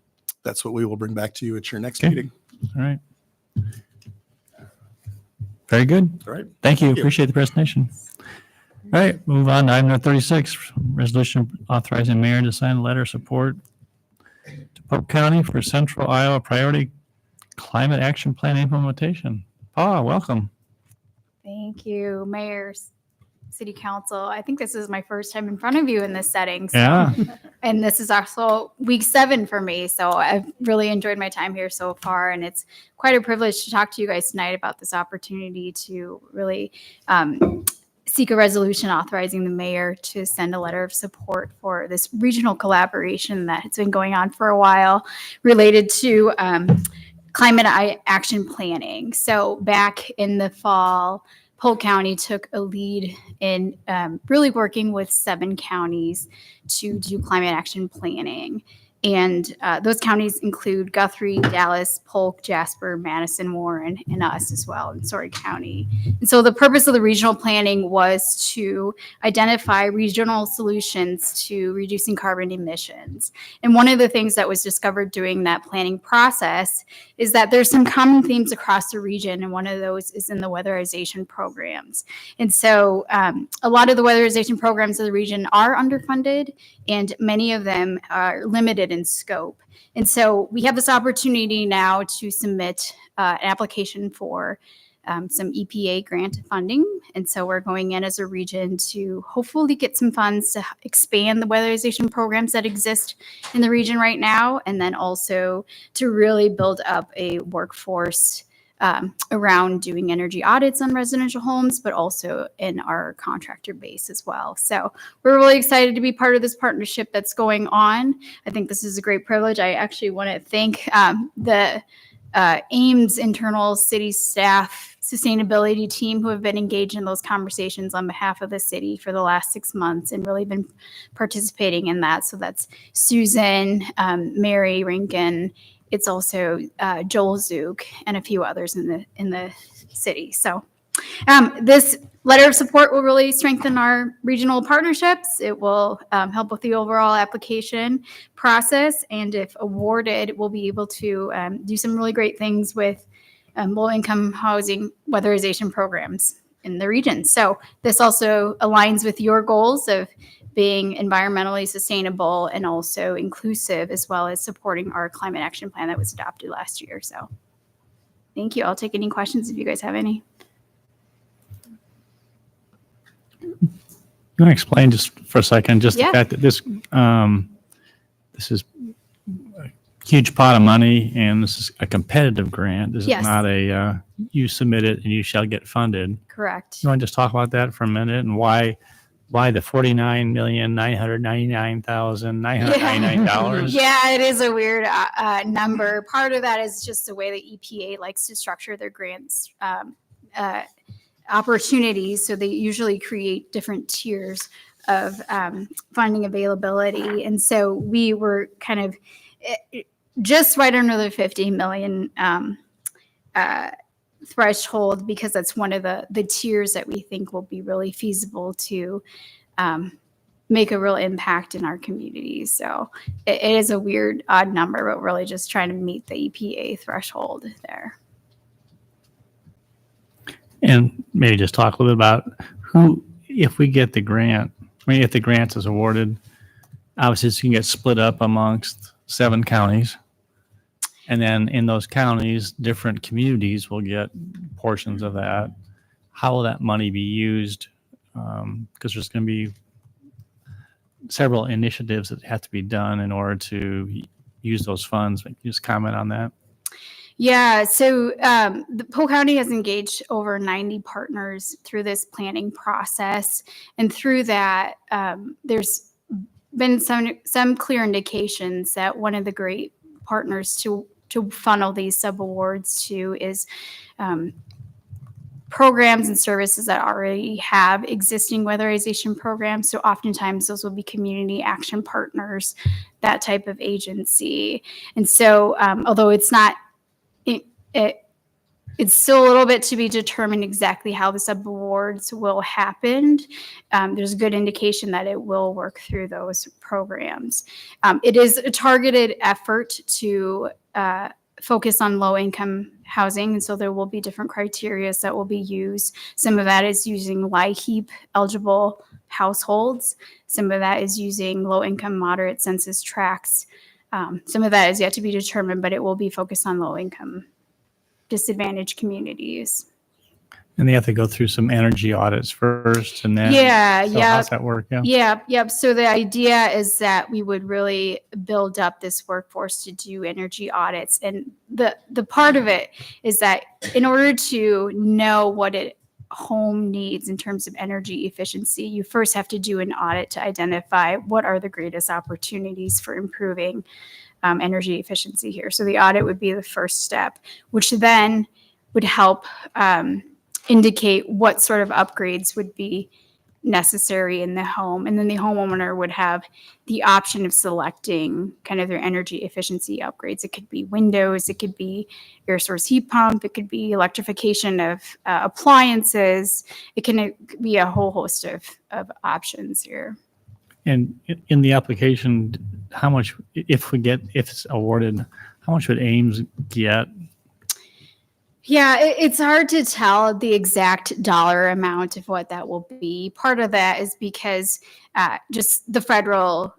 That's what we will bring back to you at your next Okay. meeting. All right. Very good. All right. Thank you. Thank you. Appreciate the presentation. All right, move on to item number 36, resolution authorizing mayor to sign a letter of support to Polk County for Central Iowa Priority Climate Action Plan implementation. Paul, welcome. Thank you, mayors, city council. I think this is my first time in front of you in this setting. So, Yeah. and this is also week 7 for me. So I've really enjoyed my time here so far. And it's quite a privilege to talk to you guys tonight about this opportunity to really seek a resolution authorizing the mayor to send a letter of support for this regional collaboration that has been going on for a while related to climate action planning. So back in the fall, Polk County took a lead in really working with 7 counties to do climate action planning. And those counties include Guthrie, Dallas, Polk, Jasper, Madison, Warren, and us as well in Story County. And so the purpose of the regional planning was to identify regional solutions to reducing carbon emissions. And one of the things that was discovered during that planning process is that there's some common themes across the region, and one of those is in the weatherization programs. And so a lot of the weatherization programs of the region are underfunded, and many of them are limited in scope. And so we have this opportunity now to submit an application for some EPA grant funding. And so we're going in as a region to hopefully get some funds to expand the weatherization programs that exist in the region right now, and then also to really build up a workforce around doing energy audits on residential homes, but also in our contractor base as well. So we're really excited to be part of this partnership that's going on. I think this is a great privilege. I actually want to thank the Ames internal city staff sustainability team who have been engaged in those conversations on behalf of the city for the last 6 months and really been participating in that. So that's Susan, Mary Rankin. It's also Joel Zook and a few others in the city. So This letter of support will really strengthen our regional partnerships. It will help with the overall application process. And if awarded, we'll be able to do some really great things with low-income housing weatherization programs in the region. So this also aligns with your goals of being environmentally sustainable and also inclusive, as well as supporting our climate action plan that was adopted last year. So thank you. I'll take any questions if you guys have any. You want to explain just for a second, just Yeah. the fact that this is a huge pot of money and this is a competitive grant. This Yes. is not a, you submit it and you shall get funded. Correct. You want to just talk about that for a minute and why the $49,999,999? Yeah, it is a weird number. Part of that is just the way the EPA likes to structure their grants opportunities. So they usually create different tiers of funding availability. And so we were kind of just right under the 50 million threshold, because that's one of the tiers that we think will be really feasible to make a real impact in our communities. So it is a weird, odd number, but really just trying to meet the EPA threshold there. And maybe just talk a little bit about who, if we get the grant, if the grant is awarded, obviously it can get split up amongst 7 counties. And then in those counties, different communities will get portions of that. How will that money be used? Because there's going to be several initiatives that have to be done in order to use those funds. Can you just comment on that? Yeah, so the Polk County has engaged over 90 partners through this planning process. And through that, there's been some clear indications that one of the great partners to funnel these subawards to is programs and services that already have existing weatherization programs. So oftentimes those will be community action partners, that type of agency. And so although it's not, it's still a little bit to be determined exactly how the subawards will happen. There's a good indication that it will work through those programs. It is a targeted effort to focus on low-income housing, and so there will be different criteria that will be used. Some of that is using LIHEAP eligible households. Some of that is using low-income moderate census tracts. Some of that is yet to be determined, but it will be focused on low-income disadvantaged communities. And they have to go through some energy audits first, and then how's that work? Yep. So the idea is that we would really build up this workforce to do energy audits, and the part of it is that in order to know what a home needs in terms of energy efficiency, you first have to do an audit to identify what are the greatest opportunities for improving energy efficiency here. So the audit would be the first step, which then would help indicate what sort of upgrades would be necessary in the home. And then the homeowner would have the option of selecting kind of their energy efficiency upgrades. It could be windows, it could be air source heat pump, it could be electrification of appliances. It can be a whole host of options here. And in the application, how much, if it's awarded, how much would Ames get? Yeah, it's hard to tell the exact dollar amount of what that will be. Part of that is because just the federal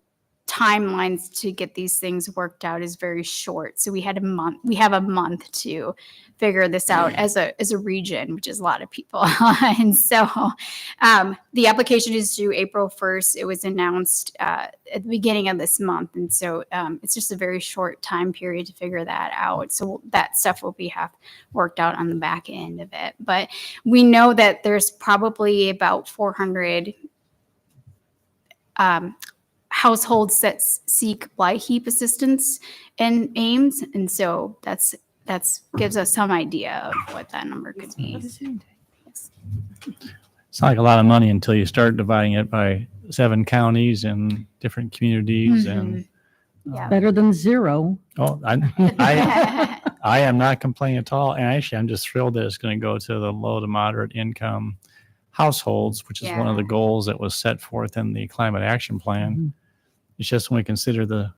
timelines to get these things worked out is very short. So we have a month to figure this out as a region, which is a lot of people. And so the application is due April 1st. It was announced at the beginning of this month. And so it's just a very short time period to figure that out. So that stuff will be have worked out on the back end of it. But we know that there's probably about 400 households that seek LIHEAP assistance in Ames. And so that's gives us some idea of what that number could be. It's not like a lot of money until you start dividing it by 7 counties and different communities. And Yeah. Better than zero. oh, I am not complaining at all. And actually, I'm just thrilled that it's going to go to the low to moderate income households, which is one of the goals that was set forth in the climate action plan. It's just when we consider the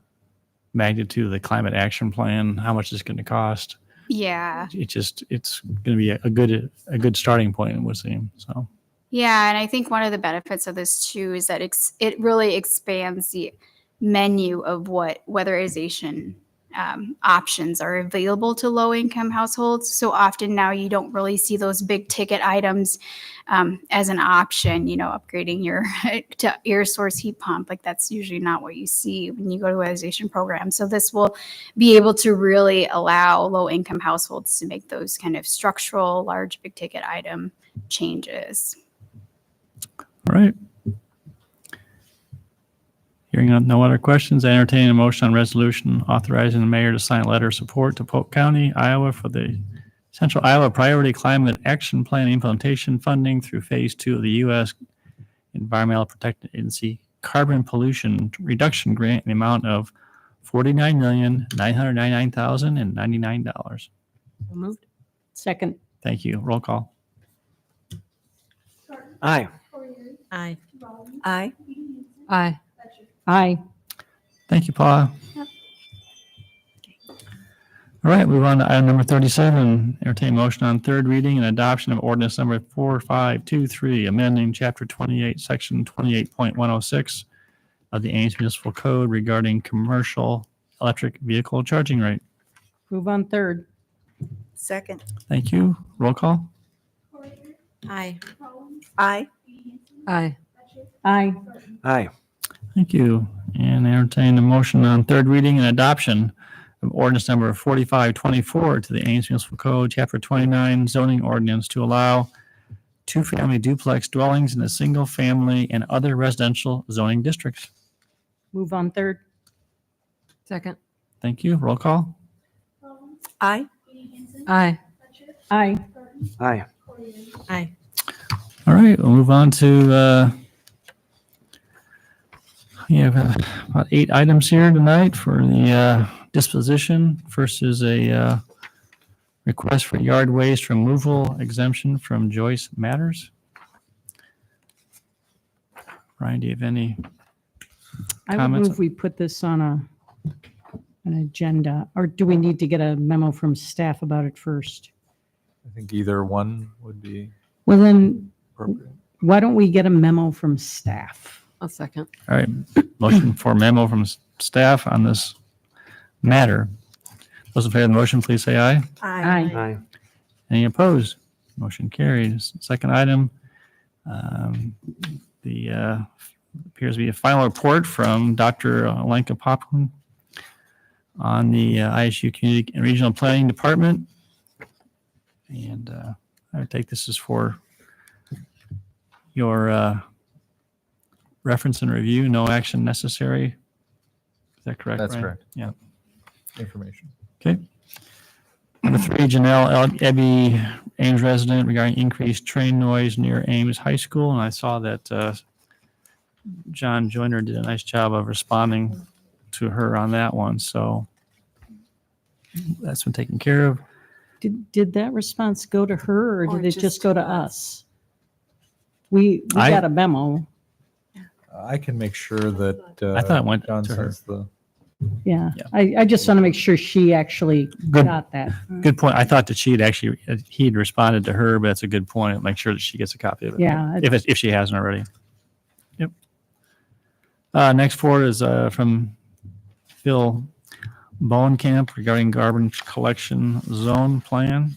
magnitude of the climate action plan, how much it's going to cost. Yeah. It's going to be a good starting point, it would seem. So. Yeah, and I think one of the benefits of this too is that it really expands the menu of what weatherization options are available to low income households. So often now you don't really see those big ticket items as an option, upgrading your to air source heat pump. Like that's usually not what you see when you go to weatherization programs. So this will be able to really allow low income households to make those kind of structural, large, big ticket item changes. All right. Hearing no other questions, I entertain a motion on resolution authorizing the mayor to sign a letter of support to Polk County, Iowa for the Central Iowa Priority Climate Action Plan implementation funding through phase 2 of the U.S. Environmental Protection Agency Carbon Pollution Reduction Grant in the amount of $49,999,099. Moved. Second. Thank you. Roll call. Aye. Aye. Aye. Aye. Aye. Thank you, Paula. All right, move on to item number 37. Entertain motion on third reading and adoption of ordinance number 4523, amending chapter 28, section 28.106 of the Ames Municipal Code regarding commercial electric vehicle charging rate. Move on third. Second. Thank you. Roll call. Aye. Aye. Aye. Aye. Aye. Thank you. And entertain a motion on third reading and adoption of ordinance number 4524 to the Ames Municipal Code, chapter 29, zoning ordinance to allow two-family duplex dwellings in a single family and other residential zoning districts. Move on third. Second. Thank you. Roll call. Aye. Aye. Aye. Aye. Aye. All right, we'll move on to we have about 8 items here tonight for the disposition. First is a request for yard waste removal exemption from Joyce Matters. Brian, do you have any I would comments? move we put this on an agenda, or do we need to get a memo from staff about it first? I think either one would be Well, then, appropriate. why don't we get a memo from staff? A second. All right, motion for memo from staff on this matter. Those in favor of the motion, please say aye. Aye. Aye. Any opposed? Motion carries. Second item, the appears to be a final report from Dr. Lenka Poplin on the ISU Community and Regional Planning Department. And I would take this as for your reference and review, no action necessary. Is that correct? That's Brian? correct. Yeah. Information. Okay. Number 3, Janelle Ebby, Ames resident, regarding increased train noise near Ames High School. And I saw that John Joyner did a nice job of responding to her on that one. So that's been taken care of. Did that response go to her, or Or did it just just go to to us? We I- got a memo. I can make sure that. I thought it went John to her. sends the. Yeah. Yeah. I just want to make sure she actually Good. got that. Good point. I thought that he'd responded to her, but that's a good point. Make sure that she gets a copy of it. Yeah. If she hasn't already. Yep. Next forward is from Phil Bowenkamp regarding garbage collection zone plan.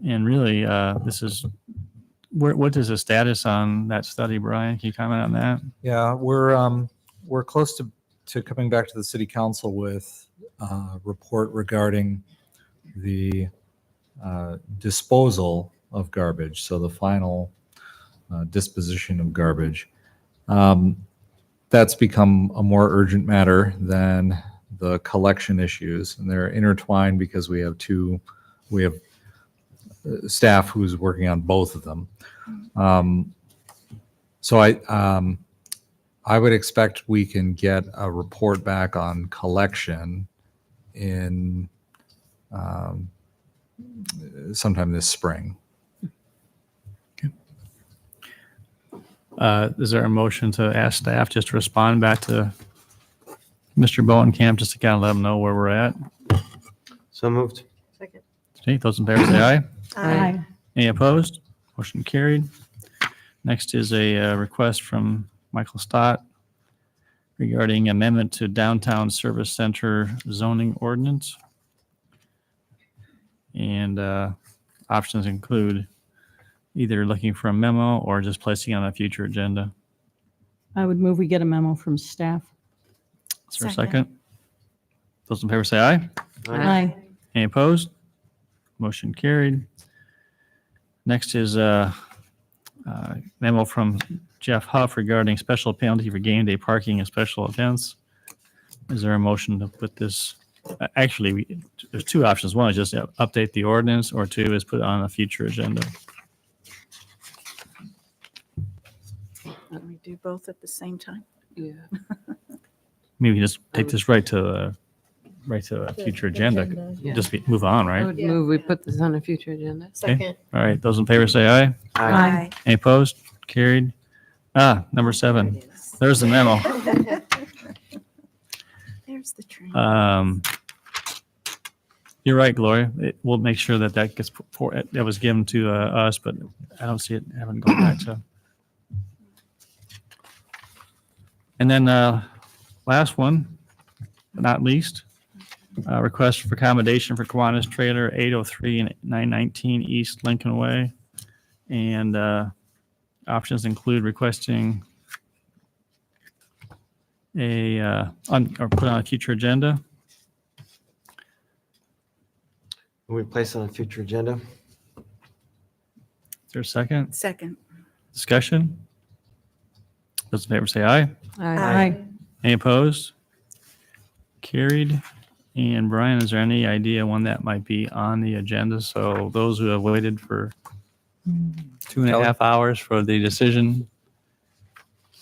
And really, this is, what is the status on that study, Brian? Can you comment on that? Yeah, we're close to coming back to the city council with a report regarding the disposal of garbage. So the final disposition of garbage. That's become a more urgent matter than the collection issues, and they're intertwined because we have staff who's working on both of them. So I would expect we can get a report back on collection in sometime this spring. Is there a motion to ask staff just to respond back to Mr. Bowenkamp, just to kind of let him know where we're at? So moved. Second. Okay, those in favor say aye. Aye. Any opposed? Motion carried. Next is a request from Michael Stott regarding amendment to Downtown Service Center zoning ordinance. And options include either looking for a memo or just placing on a future agenda. I would move we get a memo from staff. Is there a Second. second? Those in favor say aye. Aye. Any opposed? Motion carried. Next is a memo from Jeff Huff regarding special penalty for game day parking and special events. Is there a motion to put this? Actually, there's two options. One is just update the ordinance, or two is put it on a future agenda. Let me do both at the same time. Yeah. Maybe just take this right to a future agenda. Yeah. Just move on, I right? would move we put this on a future agenda. Okay. All right. Those in favor say aye. Aye. Any opposed? Carried. Number 7. There's the memo. There's the train. You're right, Gloria. We'll make sure that gets that was given to us, but I don't see it having gone back to. And then last one, but not least, request for accommodation for Kiwanis trailer 803 and 919 East Lincoln Way. And options include requesting or put on a future agenda. We place on a future agenda. Is there a second? Second. Discussion? Those in favor say aye. Aye. Any opposed? Carried. And Brian, is there any idea when that might be on the agenda? So those who have waited for 2.5 hours for the decision,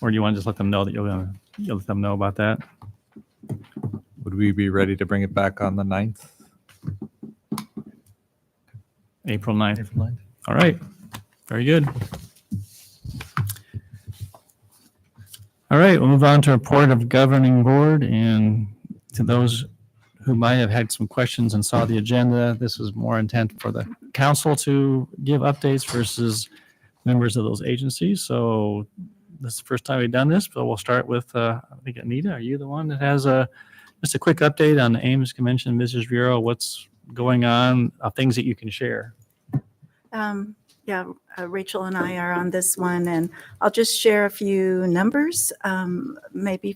or do you want to just let them know that you'll let them know about that? Would we be ready to bring it back on the 9th? April 9th. All right. Very good. All right, we'll move on to report of governing board, and to those who might have had some questions and saw the agenda, this is more intent for the council to give updates versus members of those agencies. So this is the first time we've done this, but we'll start with, I think Anita, are you the one that has just a quick update on the Ames Convention Visitors Bureau, what's going on, things that you can share? Rachel and I are on this one, and I'll just share a few numbers, maybe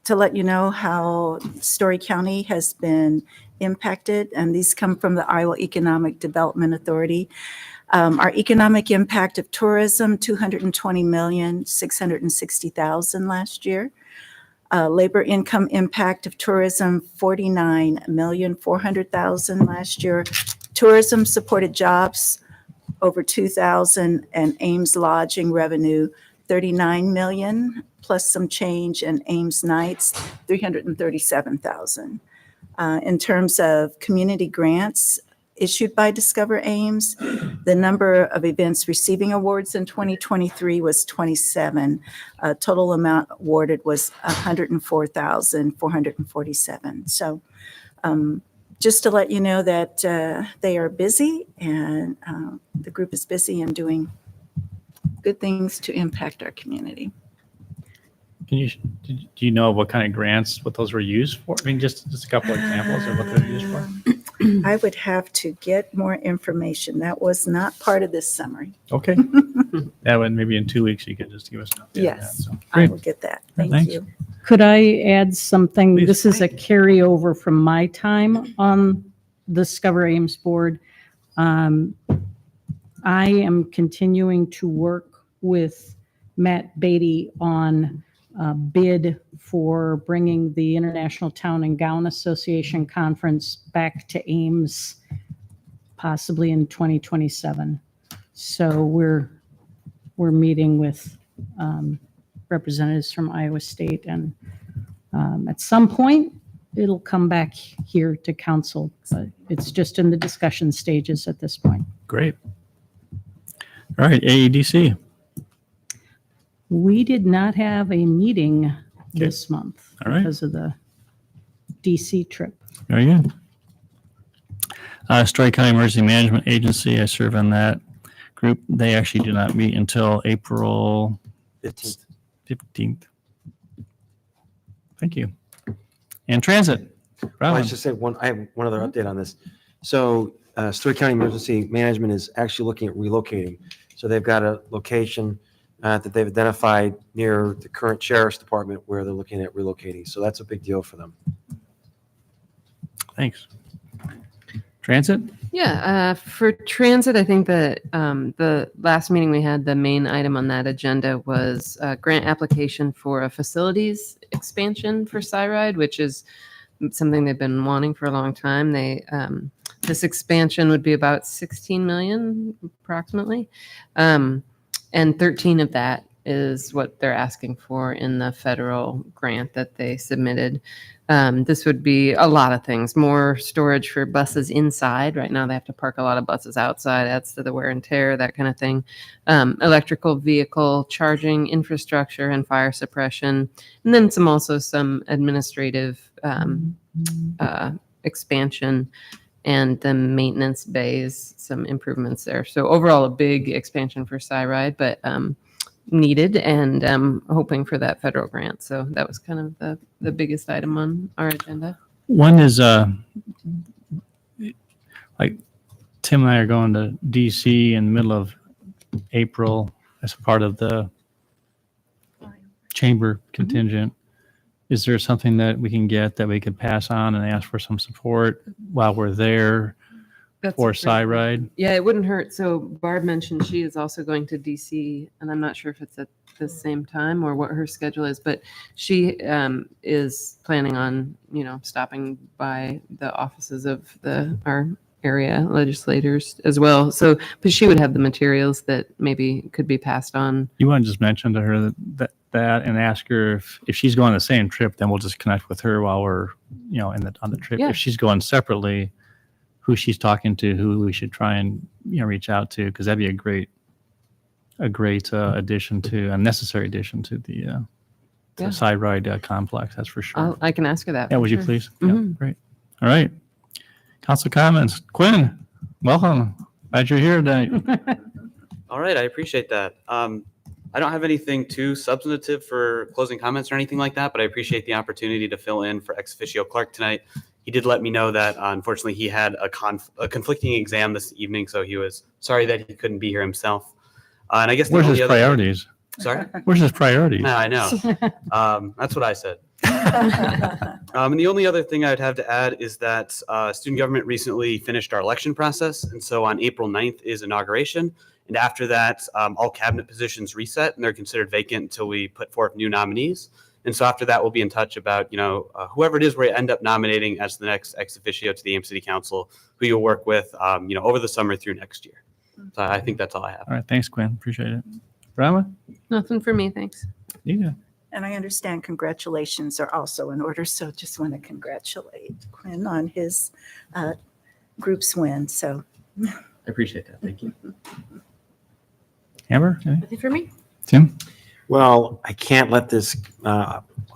to let you know how Story County has been impacted, and these come from the Iowa Economic Development Authority. Our economic impact of tourism, $220,660,000 last year. Labor income impact of tourism, $49,400,000 last year. Tourism supported jobs, over 2,000, and Ames lodging revenue, 39 million, plus some change in Ames nights, 337,000. In terms of community grants issued by Discover Ames, the number of events receiving awards in 2023 was 27. Total amount awarded was 104,447. So just to let you know that they are busy, and the group is busy and doing good things to impact our community. Do you know what kind of grants, what those were used for? I mean, just a couple examples of what they're used for. I would have to get more information. That was not part of this summary. Okay. That one, maybe in 2 weeks, you could just give us an update. Yes, on that. So, I great. will get that. Thank Thanks. you. Could I add something? Please. This is a carryover from my time on the Discover Ames board. I am continuing to work with Matt Beatty on a bid for bringing the International Town and Gown Association Conference back to Ames, possibly in 2027. So we're meeting with representatives from Iowa State, and at some point it'll come back here to council. But it's just in the discussion stages at this point. Great. All right, AEDC. We did not have a meeting this month All right. because of the DC trip. Very good. Story County Emergency Management Agency, I serve on that group. They actually do not meet until April 15th. Thank you. And transit. Well, I Robin. should say I have one other update on this. So Story County Emergency Management is actually looking at relocating. So they've got a location that they've identified near the current sheriff's department where they're looking at relocating. So that's a big deal for them. Thanks. Transit? Yeah, for transit, I think that the last meeting we had, the main item on that agenda was a grant application for a facilities expansion for Cyride, which is something they've been wanting for a long time. This expansion would be about 16 million approximately. And 13 of that is what they're asking for in the federal grant that they submitted. This would be a lot of things, more storage for buses inside. Right now they have to park a lot of buses outside, adds to the wear and tear, that kind of thing. Electrical vehicle charging infrastructure and fire suppression. And then some administrative expansion and the maintenance bays, some improvements there. So overall, a big expansion for Cyride, but needed, and hoping for that federal grant. So that was kind of the biggest item on our agenda. One is like Tim and I are going to DC in the middle of April as part of the chamber contingent. Is there something that we can get that we could pass on and ask for some support while we're there for a great Cyride? Yeah, it wouldn't hurt. So Barb mentioned she is also going to DC, and I'm not sure if it's at the same time or what her schedule is, but she is planning on, stopping by the offices of our area legislators as well. So, but she would have the materials that maybe could be passed on. You want to just mention to her that and ask her if she's going on the same trip, then we'll just connect with her while we're, on the trip. Yeah. If she's going separately, who she's talking to, who we should try and reach out to, because that'd be a great addition to a necessary addition to the Cyride complex. That's for sure. I can ask her that. Yeah, for would you sure. please? Mhm. Yeah, great. All right. Council comments. Quinn, welcome. Glad you're here tonight. All right, I appreciate that. I don't have anything too substantive for closing comments or anything like that, but I appreciate the opportunity to fill in for ex officio Clark tonight. He did let me know that unfortunately he had a conflicting exam this evening, so he was sorry that he couldn't be here himself. And I guess Where's his priorities? Sorry? Where's his priorities? No, I know. That's what I said. And the only other thing I'd have to add is that student government recently finished our election process. And so on April 9th is inauguration. And after that, all cabinet positions reset and they're considered vacant until we put forth new nominees. And so after that, we'll be in touch about, whoever it is we end up nominating as the next ex officio to the Ames City Council, who you'll work with, over the summer through next year. So I think that's all I have. All right. Thanks, Quinn. Appreciate it. Brahma? Nothing for me, thanks. Yeah. And I understand congratulations are also in order, so just want to congratulate Quinn on his group's win. So I appreciate that. Thank you. Amber? Nothing for me. Tim? Well, I can't let this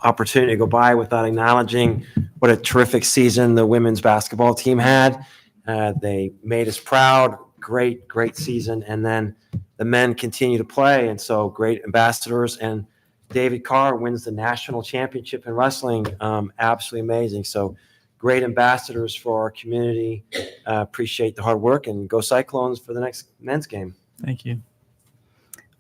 opportunity go by without acknowledging what a terrific season the women's basketball team had. They made us proud. Great season. And then the men continue to play. And so great ambassadors. And David Carr wins the national championship in wrestling. Absolutely amazing. So great ambassadors for our community. Appreciate the hard work, and go Cyclones for the next men's game. Thank you.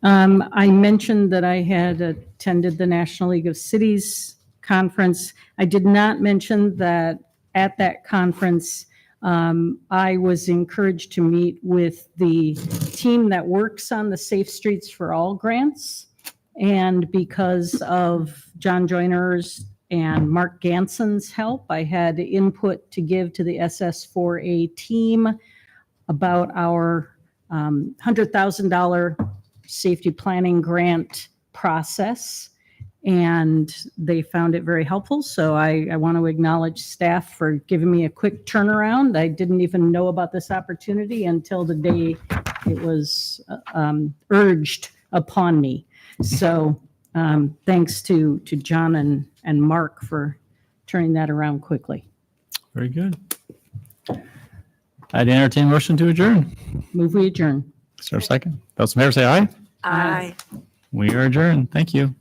I mentioned that I had attended the National League of Cities conference. I did not mention that at that conference, I was encouraged to meet with the team that works on the Safe Streets for All grants. And because of John Joyner's and Mark Ganson's help, I had input to give to the SS4A team about our $100,000 safety planning grant process. and they found it very helpful. So I want to acknowledge staff for giving me a quick turnaround. I didn't even know about this opportunity until the day it was urged upon me. So thanks to John and Mark for turning that around quickly. Very good. I'd entertain a motion to adjourn. Move we adjourn. Is there a second? Those in favor say aye. Aye. We are adjourned. Thank you.